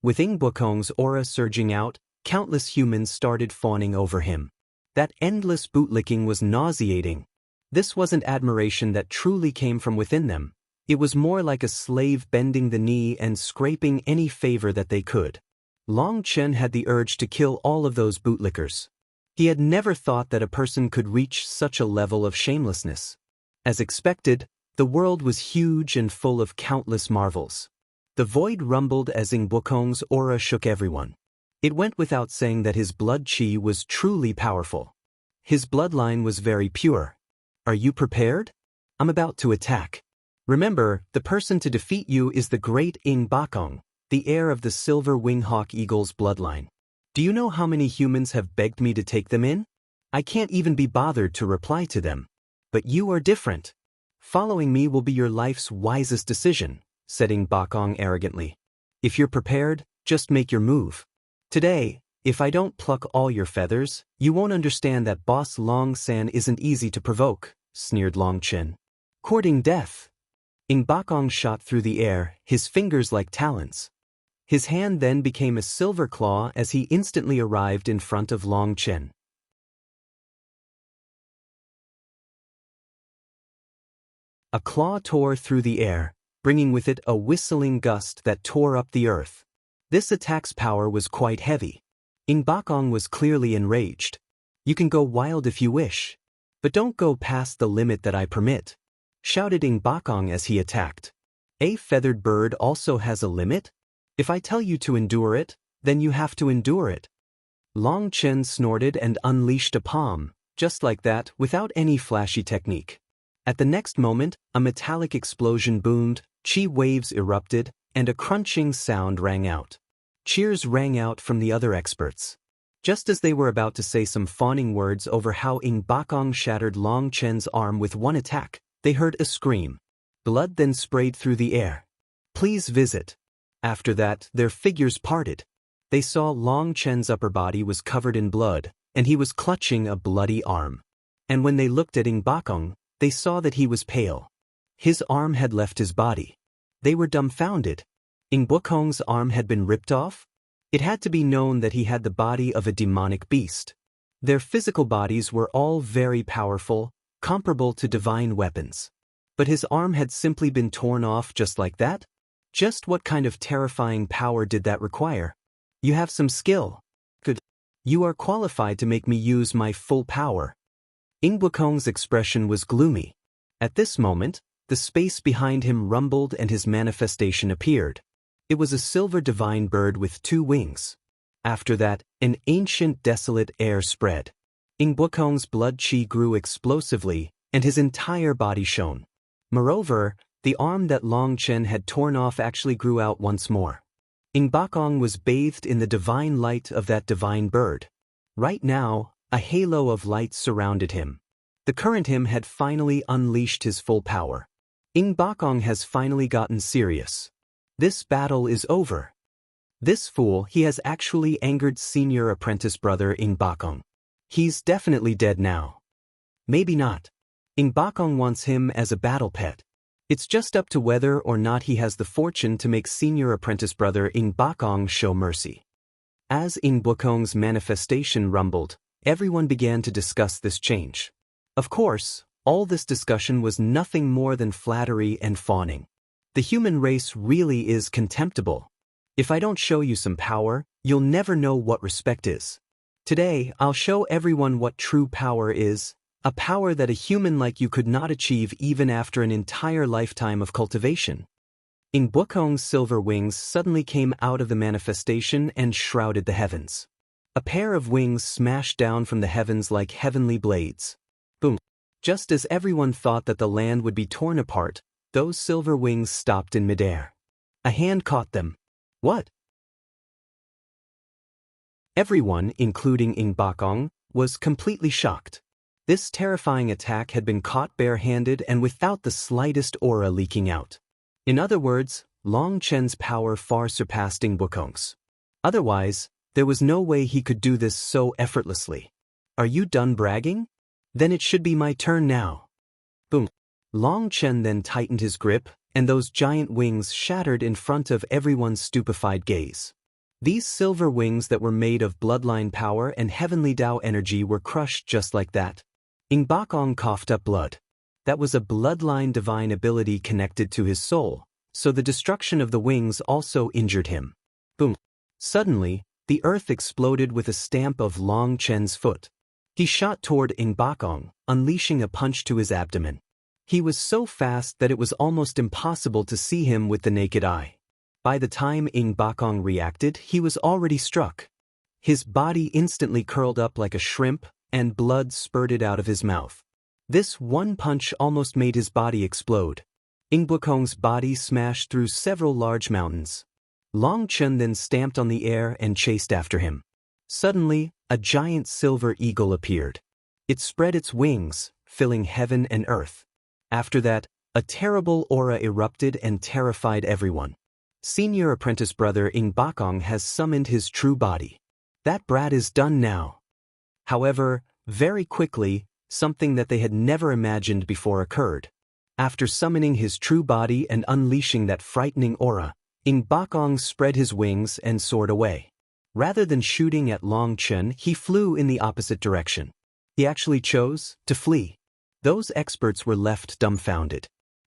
With Bokong's aura surging out, countless humans started fawning over him. That endless bootlicking was nauseating. This wasn't admiration that truly came from within them. It was more like a slave bending the knee and scraping any favor that they could. Long Chen had the urge to kill all of those bootlickers. He had never thought that a person could reach such a level of shamelessness. As expected, the world was huge and full of countless marvels. The void rumbled as Bokong's aura shook everyone. It went without saying that his blood chi was truly powerful. His bloodline was very pure. Are you prepared? I'm about to attack. Remember, the person to defeat you is the great Bokong, the heir of the Silver Winghawk Eagle's bloodline. Do you know how many humans have begged me to take them in? I can't even be bothered to reply to them. But you are different. Following me will be your life's wisest decision, said Bokong arrogantly. If you're prepared, just make your move. Today, if I don't pluck all your feathers, you won't understand that Boss Long San isn't easy to provoke, sneered Long Chen. Courting death. Ing Bokong shot through the air, his fingers like talons. His hand then became a silver claw as he instantly arrived in front of Long Chen. A claw tore through the air, bringing with it a whistling gust that tore up the earth. This attack's power was quite heavy. Ing Bokong was clearly enraged. "You can go wild if you wish, but don't go past the limit that I permit," shouted Ing Bokong as he attacked. "A feathered bird also has a limit? If I tell you to endure it, then you have to endure it." Long Chen snorted and unleashed a palm, just like that, without any flashy technique. At the next moment, a metallic explosion boomed, chi waves erupted, and a crunching sound rang out. Cheers rang out from the other experts. Just as they were about to say some fawning words over how Ing Bokong shattered Long Chen's arm with one attack, they heard a scream. Blood then sprayed through the air. "Please visit." After that, their figures parted. They saw Long Chen's upper body was covered in blood, and he was clutching a bloody arm. And when they looked at Ing Bokong, they saw that he was pale. His arm had left his body. They were dumbfounded. Ing Bokong's arm had been ripped off? It had to be known that he had the body of a demonic beast. Their physical bodies were all very powerful, comparable to divine weapons. But his arm had simply been torn off just like that? Just what kind of terrifying power did that require? "You have some skill. Good. You are qualified to make me use my full power." Ing Bokong's expression was gloomy. At this moment, the space behind him rumbled and his manifestation appeared. It was a silver divine bird with 2 wings. After that, an ancient desolate air spread. Ing Bokong's blood chi grew explosively, and his entire body shone. Moreover, the arm that Long Chen had torn off actually grew out once more. Ing Bokong was bathed in the divine light of that divine bird. Right now, a halo of light surrounded him. The current him had finally unleashed his full power. Ing Bokong has finally gotten serious. This battle is over. This fool, he has actually angered senior apprentice brother Ing Bokong. He's definitely dead now. Maybe not. Ing Bokong wants him as a battle pet. It's just up to whether or not he has the fortune to make senior apprentice brother Ing Bokong show mercy. As Ing Bokong's manifestation rumbled, everyone began to discuss this change. Of course, all this discussion was nothing more than flattery and fawning. The human race really is contemptible. If I don't show you some power, you'll never know what respect is. Today, I'll show everyone what true power is, a power that a human like you could not achieve even after an entire lifetime of cultivation. Ing Bokong's silver wings suddenly came out of the manifestation and shrouded the heavens. A pair of wings smashed down from the heavens like heavenly blades. Boom. Just as everyone thought that the land would be torn apart, those silver wings stopped in midair. A hand caught them. What? Everyone, including Ing Bokong, was completely shocked. This terrifying attack had been caught bare-handed and without the slightest aura leaking out. In other words, Long Chen's power far surpassed Ing Bokong's. Otherwise, there was no way he could do this so effortlessly. Are you done bragging? Then it should be my turn now. Boom. Long Chen then tightened his grip, and those giant wings shattered in front of everyone's stupefied gaze. These silver wings that were made of bloodline power and heavenly Tao energy were crushed just like that. Ing Bokong coughed up blood. That was a bloodline divine ability connected to his soul, so the destruction of the wings also injured him. Boom. Suddenly, the earth exploded with a stamp of Long Chen's foot. He shot toward Ing Bokong, unleashing a punch to his abdomen. He was so fast that it was almost impossible to see him with the naked eye. By the time Ing Bokong reacted, he was already struck. His body instantly curled up like a shrimp, and blood spurted out of his mouth. This one punch almost made his body explode. Ing Bokong's body smashed through several large mountains. Long Chen then stamped on the air and chased after him. Suddenly, a giant silver eagle appeared. It spread its wings, filling heaven and earth. After that, a terrible aura erupted and terrified everyone. Senior apprentice brother Ing Bokong has summoned his true body. That brat is done now. However, very quickly, something that they had never imagined before occurred. After summoning his true body and unleashing that frightening aura, Bokong spread his wings and soared away. Rather than shooting at Long Chen, he flew in the opposite direction. He actually chose to flee. Those experts were left dumbfounded.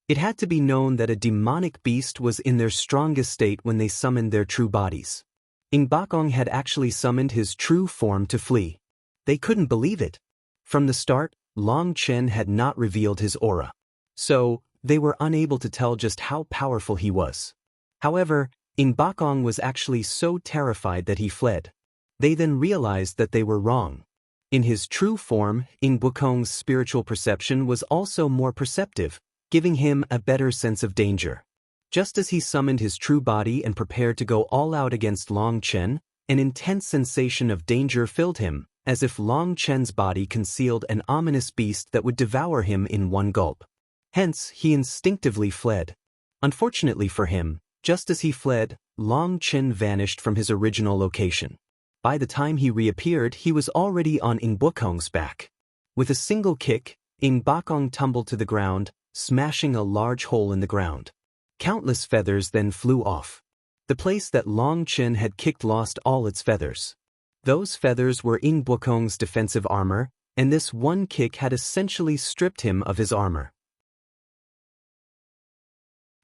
It had to be known that a demonic beast was in their strongest state when they summoned their true bodies. Bokong had actually summoned his true form to flee. They couldn't believe it. From the start, Long Chen had not revealed his aura. So, they were unable to tell just how powerful he was. However, Bokong was actually so terrified that he fled. They then realized that they were wrong. In his true form, Bokong's spiritual perception was also more perceptive, giving him a better sense of danger. Just as he summoned his true body and prepared to go all out against Long Chen, an intense sensation of danger filled him, as if Long Chen's body concealed an ominous beast that would devour him in one gulp. Hence, he instinctively fled. Unfortunately for him, just as he fled, Long Chen vanished from his original location. By the time he reappeared, he was already on Bokong's back. With a single kick, Bokong tumbled to the ground, smashing a large hole in the ground. Countless feathers then flew off. The place that Long Chen had kicked lost all its feathers. Those feathers were Bokong's defensive armor, and this one kick had essentially stripped him of his armor.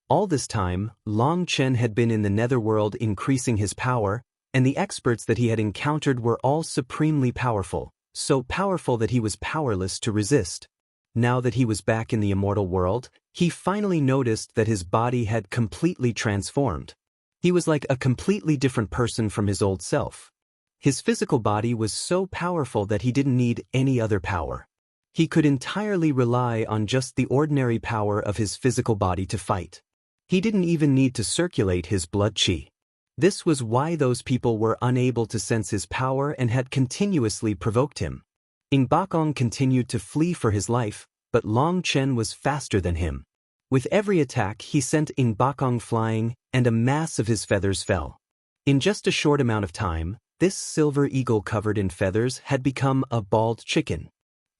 All this time, Long Chen had been in the Netherworld increasing his power, and the experts that he had encountered were all supremely powerful, so powerful that he was powerless to resist. Now that he was back in the Immortal world, he finally noticed that his body had completely transformed. He was like a completely different person from his old self. His physical body was so powerful that he didn't need any other power. He could entirely rely on just the ordinary power of his physical body to fight. He didn't even need to circulate his blood qi. This was why those people were unable to sense his power and had continuously provoked him. Bokong continued to flee for his life, but Long Chen was faster than him. With every attack he sent Bokong flying, and a mass of his feathers fell. In just a short amount of time, this silver eagle covered in feathers had become a bald chicken.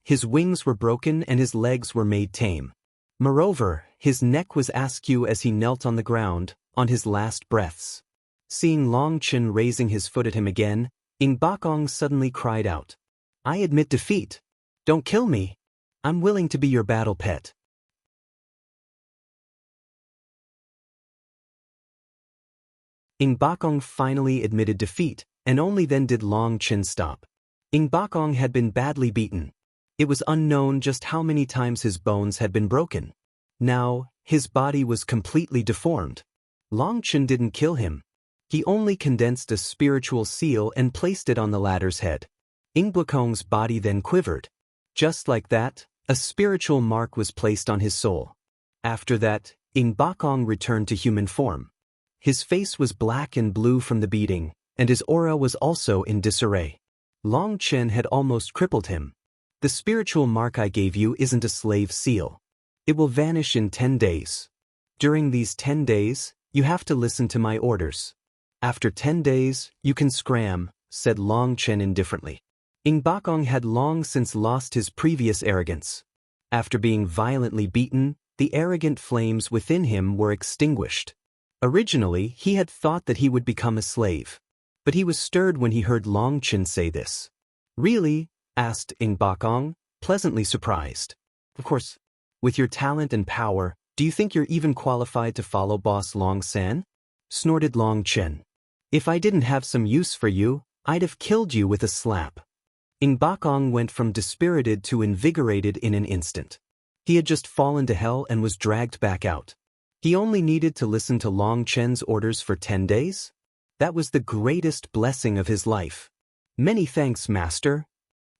His wings were broken and his legs were made tame. Moreover, his neck was askew as he knelt on the ground, on his last breaths. Seeing Long Chen raising his foot at him again, Bokong suddenly cried out, "I admit defeat. Don't kill me. I'm willing to be your battle pet." Bokong finally admitted defeat, and only then did Long Chen stop. Bokong had been badly beaten. It was unknown just how many times his bones had been broken. Now, his body was completely deformed. Long Chen didn't kill him. He only condensed a spiritual seal and placed it on the latter's head. Bokong's body then quivered. Just like that, a spiritual mark was placed on his soul. After that, Bokong returned to human form. His face was black and blue from the beating, and his aura was also in disarray. Long Chen had almost crippled him. "The spiritual mark I gave you isn't a slave seal. It will vanish in 10 days. During these 10 days, you have to listen to my orders. After 10 days, you can scram," said Long Chen indifferently. Bokong had long since lost his previous arrogance. After being violently beaten, the arrogant flames within him were extinguished. Originally, he had thought that he would become a slave. But he was stirred when he heard Long Chen say this. "Really?" asked Bokong, pleasantly surprised. "Of course. With your talent and power, do you think you're even qualified to follow Boss Long San?" snorted Long Chen. "If I didn't have some use for you, I'd have killed you with a slap." Bokong went from dispirited to invigorated in an instant. He had just fallen to hell and was dragged back out. He only needed to listen to Long Chen's orders for 10 days? That was the greatest blessing of his life. "Many thanks, Master."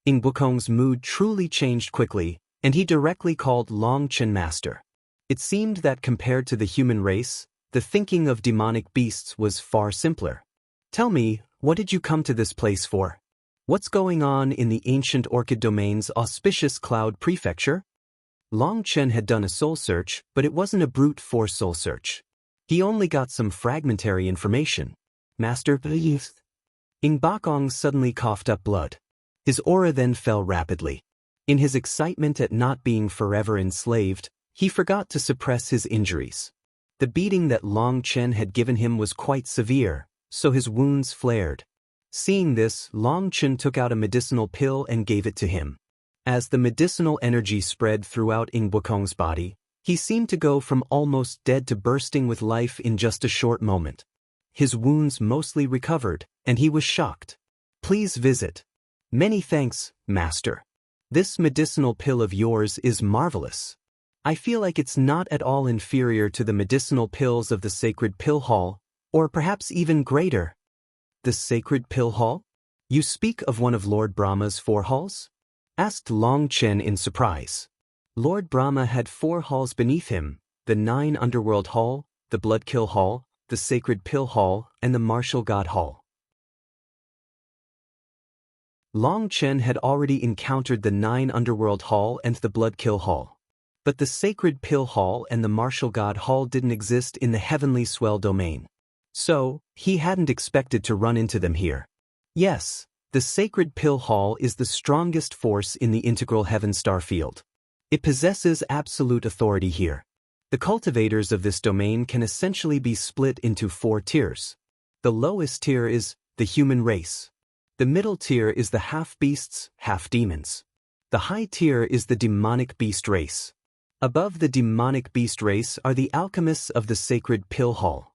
Bokong's mood truly changed quickly, and he directly called Long Chen Master. It seemed that compared to the human race, the thinking of demonic beasts was far simpler. "Tell me, what did you come to this place for? What's going on in the ancient Orchid Domain's auspicious Cloud Prefecture?" Long Chen had done a soul search, but it wasn't a brute force soul search. He only got some fragmentary information. "Master, please." Bokong suddenly coughed up blood. His aura then fell rapidly. In his excitement at not being forever enslaved, He forgot to suppress his injuries. The beating that Long Chen had given him was quite severe, so his wounds flared. Seeing this, Long Chen took out a medicinal pill and gave it to him. As the medicinal energy spread throughout Bokong's body, he seemed to go from almost dead to bursting with life in just a short moment. His wounds mostly recovered, and he was shocked. Please visit. Many thanks, Master. This medicinal pill of yours is marvelous. I feel like it's not at all inferior to the medicinal pills of the Sacred Pill Hall, or perhaps even greater. The Sacred Pill Hall? You speak of one of Lord Brahma's 4 halls? Asked Long Chen in surprise. Lord Brahma had 4 halls beneath him, the 9 Underworld Hall, the Bloodkill Hall, the Sacred Pill Hall, and the Martial God Hall. Long Chen had already encountered the 9 Underworld Hall and the Bloodkill Hall. But the Sacred Pill Hall and the Martial God Hall didn't exist in the Heavenly Swell domain. So, he hadn't expected to run into them here. Yes, the Sacred Pill Hall is the strongest force in the integral heaven star field. It possesses absolute authority here. The cultivators of this domain can essentially be split into 4 tiers. The lowest tier is the human race. The middle tier is the half-beasts, half-demons. The high tier is the demonic beast race. Above the demonic beast race are the alchemists of the Sacred Pill Hall.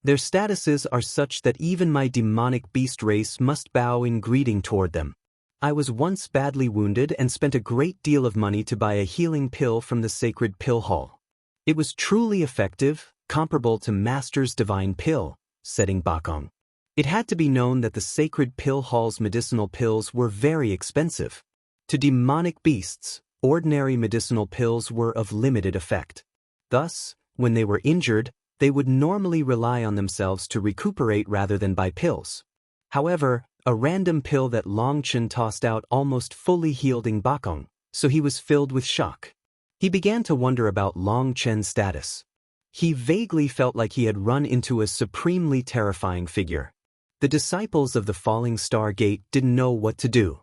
Their statuses are such that even my demonic beast race must bow in greeting toward them. I was once badly wounded and spent a great deal of money to buy a healing pill from the Sacred Pill Hall. It was truly effective, comparable to Master's divine pill, said Bokong. It had to be known that the Sacred Pill Hall's medicinal pills were very expensive. To demonic beasts, ordinary medicinal pills were of limited effect. Thus, when they were injured, they would normally rely on themselves to recuperate rather than buy pills. However, a random pill that Long Chen tossed out almost fully healed Bokong, so he was filled with shock. He began to wonder about Long Chen's status. He vaguely felt like he had run into a supremely terrifying figure. The disciples of the Falling Star Gate didn't know what to do.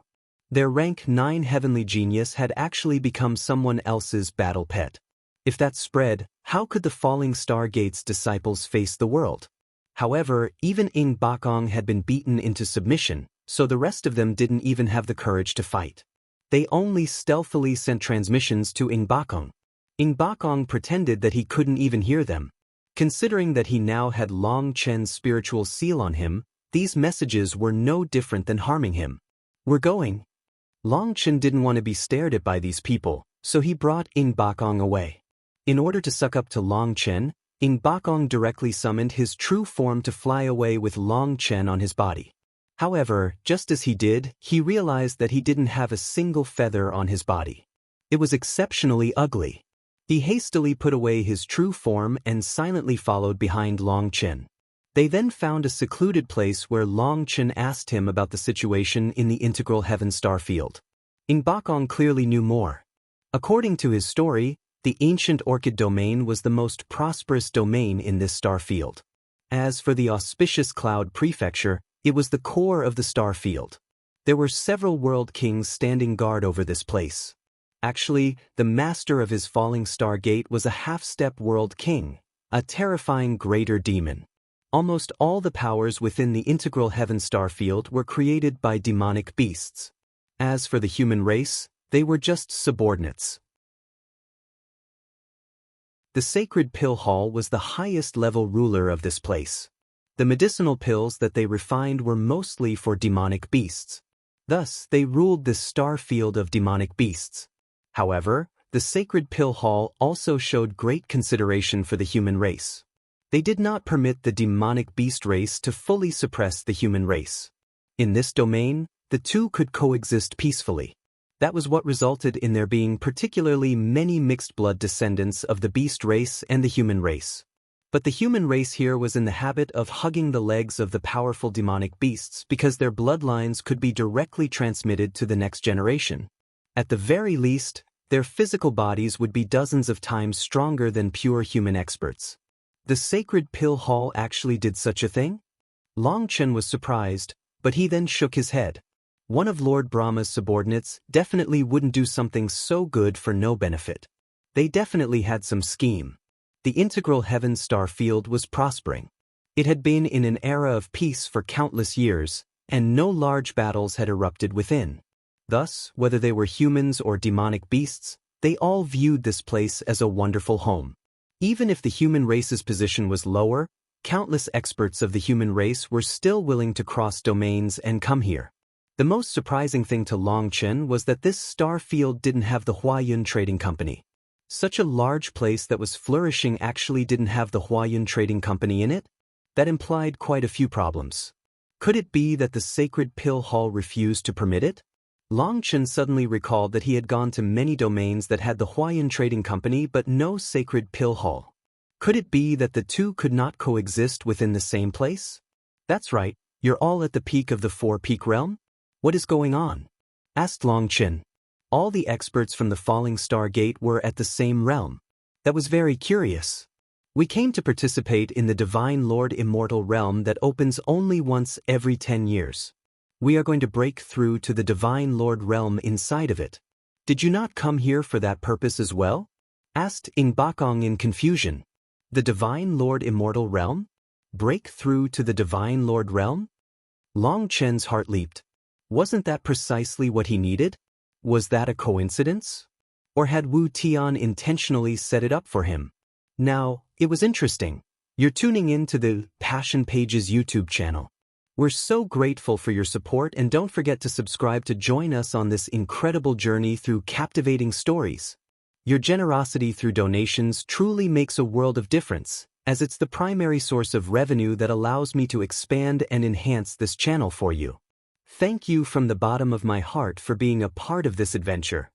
Their rank 9 heavenly genius had actually become someone else's battle pet. If that spread, how could the Falling Star Gate's disciples face the world? However, even Bokong had been beaten into submission, so the rest of them didn't even have the courage to fight. They only stealthily sent transmissions to Bokong. Bokong pretended that he couldn't even hear them. Considering that he now had Long Chen's spiritual seal on him, these messages were no different than harming him. We're going. Long Chen didn't want to be stared at by these people, so he brought Bokong away. In order to suck up to Long Chen, Bokong directly summoned his true form to fly away with Long Chen on his body. However, just as he did, he realized that he didn't have a single feather on his body. It was exceptionally ugly. He hastily put away his true form and silently followed behind Long Chen. They then found a secluded place where Long Chen asked him about the situation in the integral heaven star field. Bokong clearly knew more. According to his story, the ancient orchid domain was the most prosperous domain in this star field. As for the auspicious cloud prefecture, it was the core of the star field. There were several world kings standing guard over this place. Actually, the master of his Falling Star Gate was a half-step world king, a terrifying greater demon. Almost all the powers within the integral heaven star field were created by demonic beasts. As for the human race, they were just subordinates. The Sacred Pill Hall was the highest-level ruler of this place. The medicinal pills that they refined were mostly for demonic beasts. Thus, they ruled this star field of demonic beasts. However, the Sacred Pill Hall also showed great consideration for the human race. They did not permit the demonic beast race to fully suppress the human race. In this domain, the two could coexist peacefully. That was what resulted in there being particularly many mixed-blood descendants of the beast race and the human race. But the human race here was in the habit of hugging the legs of the powerful demonic beasts because their bloodlines could be directly transmitted to the next generation. At the very least, their physical bodies would be dozens of times stronger than pure human experts. The Sacred Pill Hall actually did such a thing? Long Chen was surprised, but he then shook his head. One of Lord Brahma's subordinates definitely wouldn't do something so good for no benefit. They definitely had some scheme. The integral heaven star field was prospering. It had been in an era of peace for countless years, and no large battles had erupted within. Thus, whether they were humans or demonic beasts, they all viewed this place as a wonderful home. Even if the human race's position was lower, countless experts of the human race were still willing to cross domains and come here. The most surprising thing to Long Chen was that this star field didn't have the Huayun Trading Company. Such a large place that was flourishing actually didn't have the Huayun Trading Company in it? That implied quite a few problems. Could it be that the Sacred Pill Hall refused to permit it? Long Chen suddenly recalled that he had gone to many domains that had the Huayun Trading Company but no Sacred Pill Hall. Could it be that the two could not coexist within the same place? That's right, you're all at the peak of the Four-Peak Realm? What is going on? Asked Long Chen. All the experts from the Falling Star Gate were at the same realm. That was very curious. We came to participate in the Divine Lord Immortal realm that opens only once every 10 years. We are going to break through to the Divine Lord realm inside of it. Did you not come here for that purpose as well? Asked Bokong in confusion. The Divine Lord Immortal realm? Break through to the Divine Lord realm? Long Chen's heart leaped. Wasn't that precisely what he needed? Was that a coincidence? Or had Wu Tian intentionally set it up for him? Now, it was interesting. You're tuning in to the Passion Pages YouTube channel. We're so grateful for your support, and don't forget to subscribe to join us on this incredible journey through captivating stories. Your generosity through donations truly makes a world of difference, as it's the primary source of revenue that allows me to expand and enhance this channel for you. Thank you from the bottom of my heart for being a part of this adventure.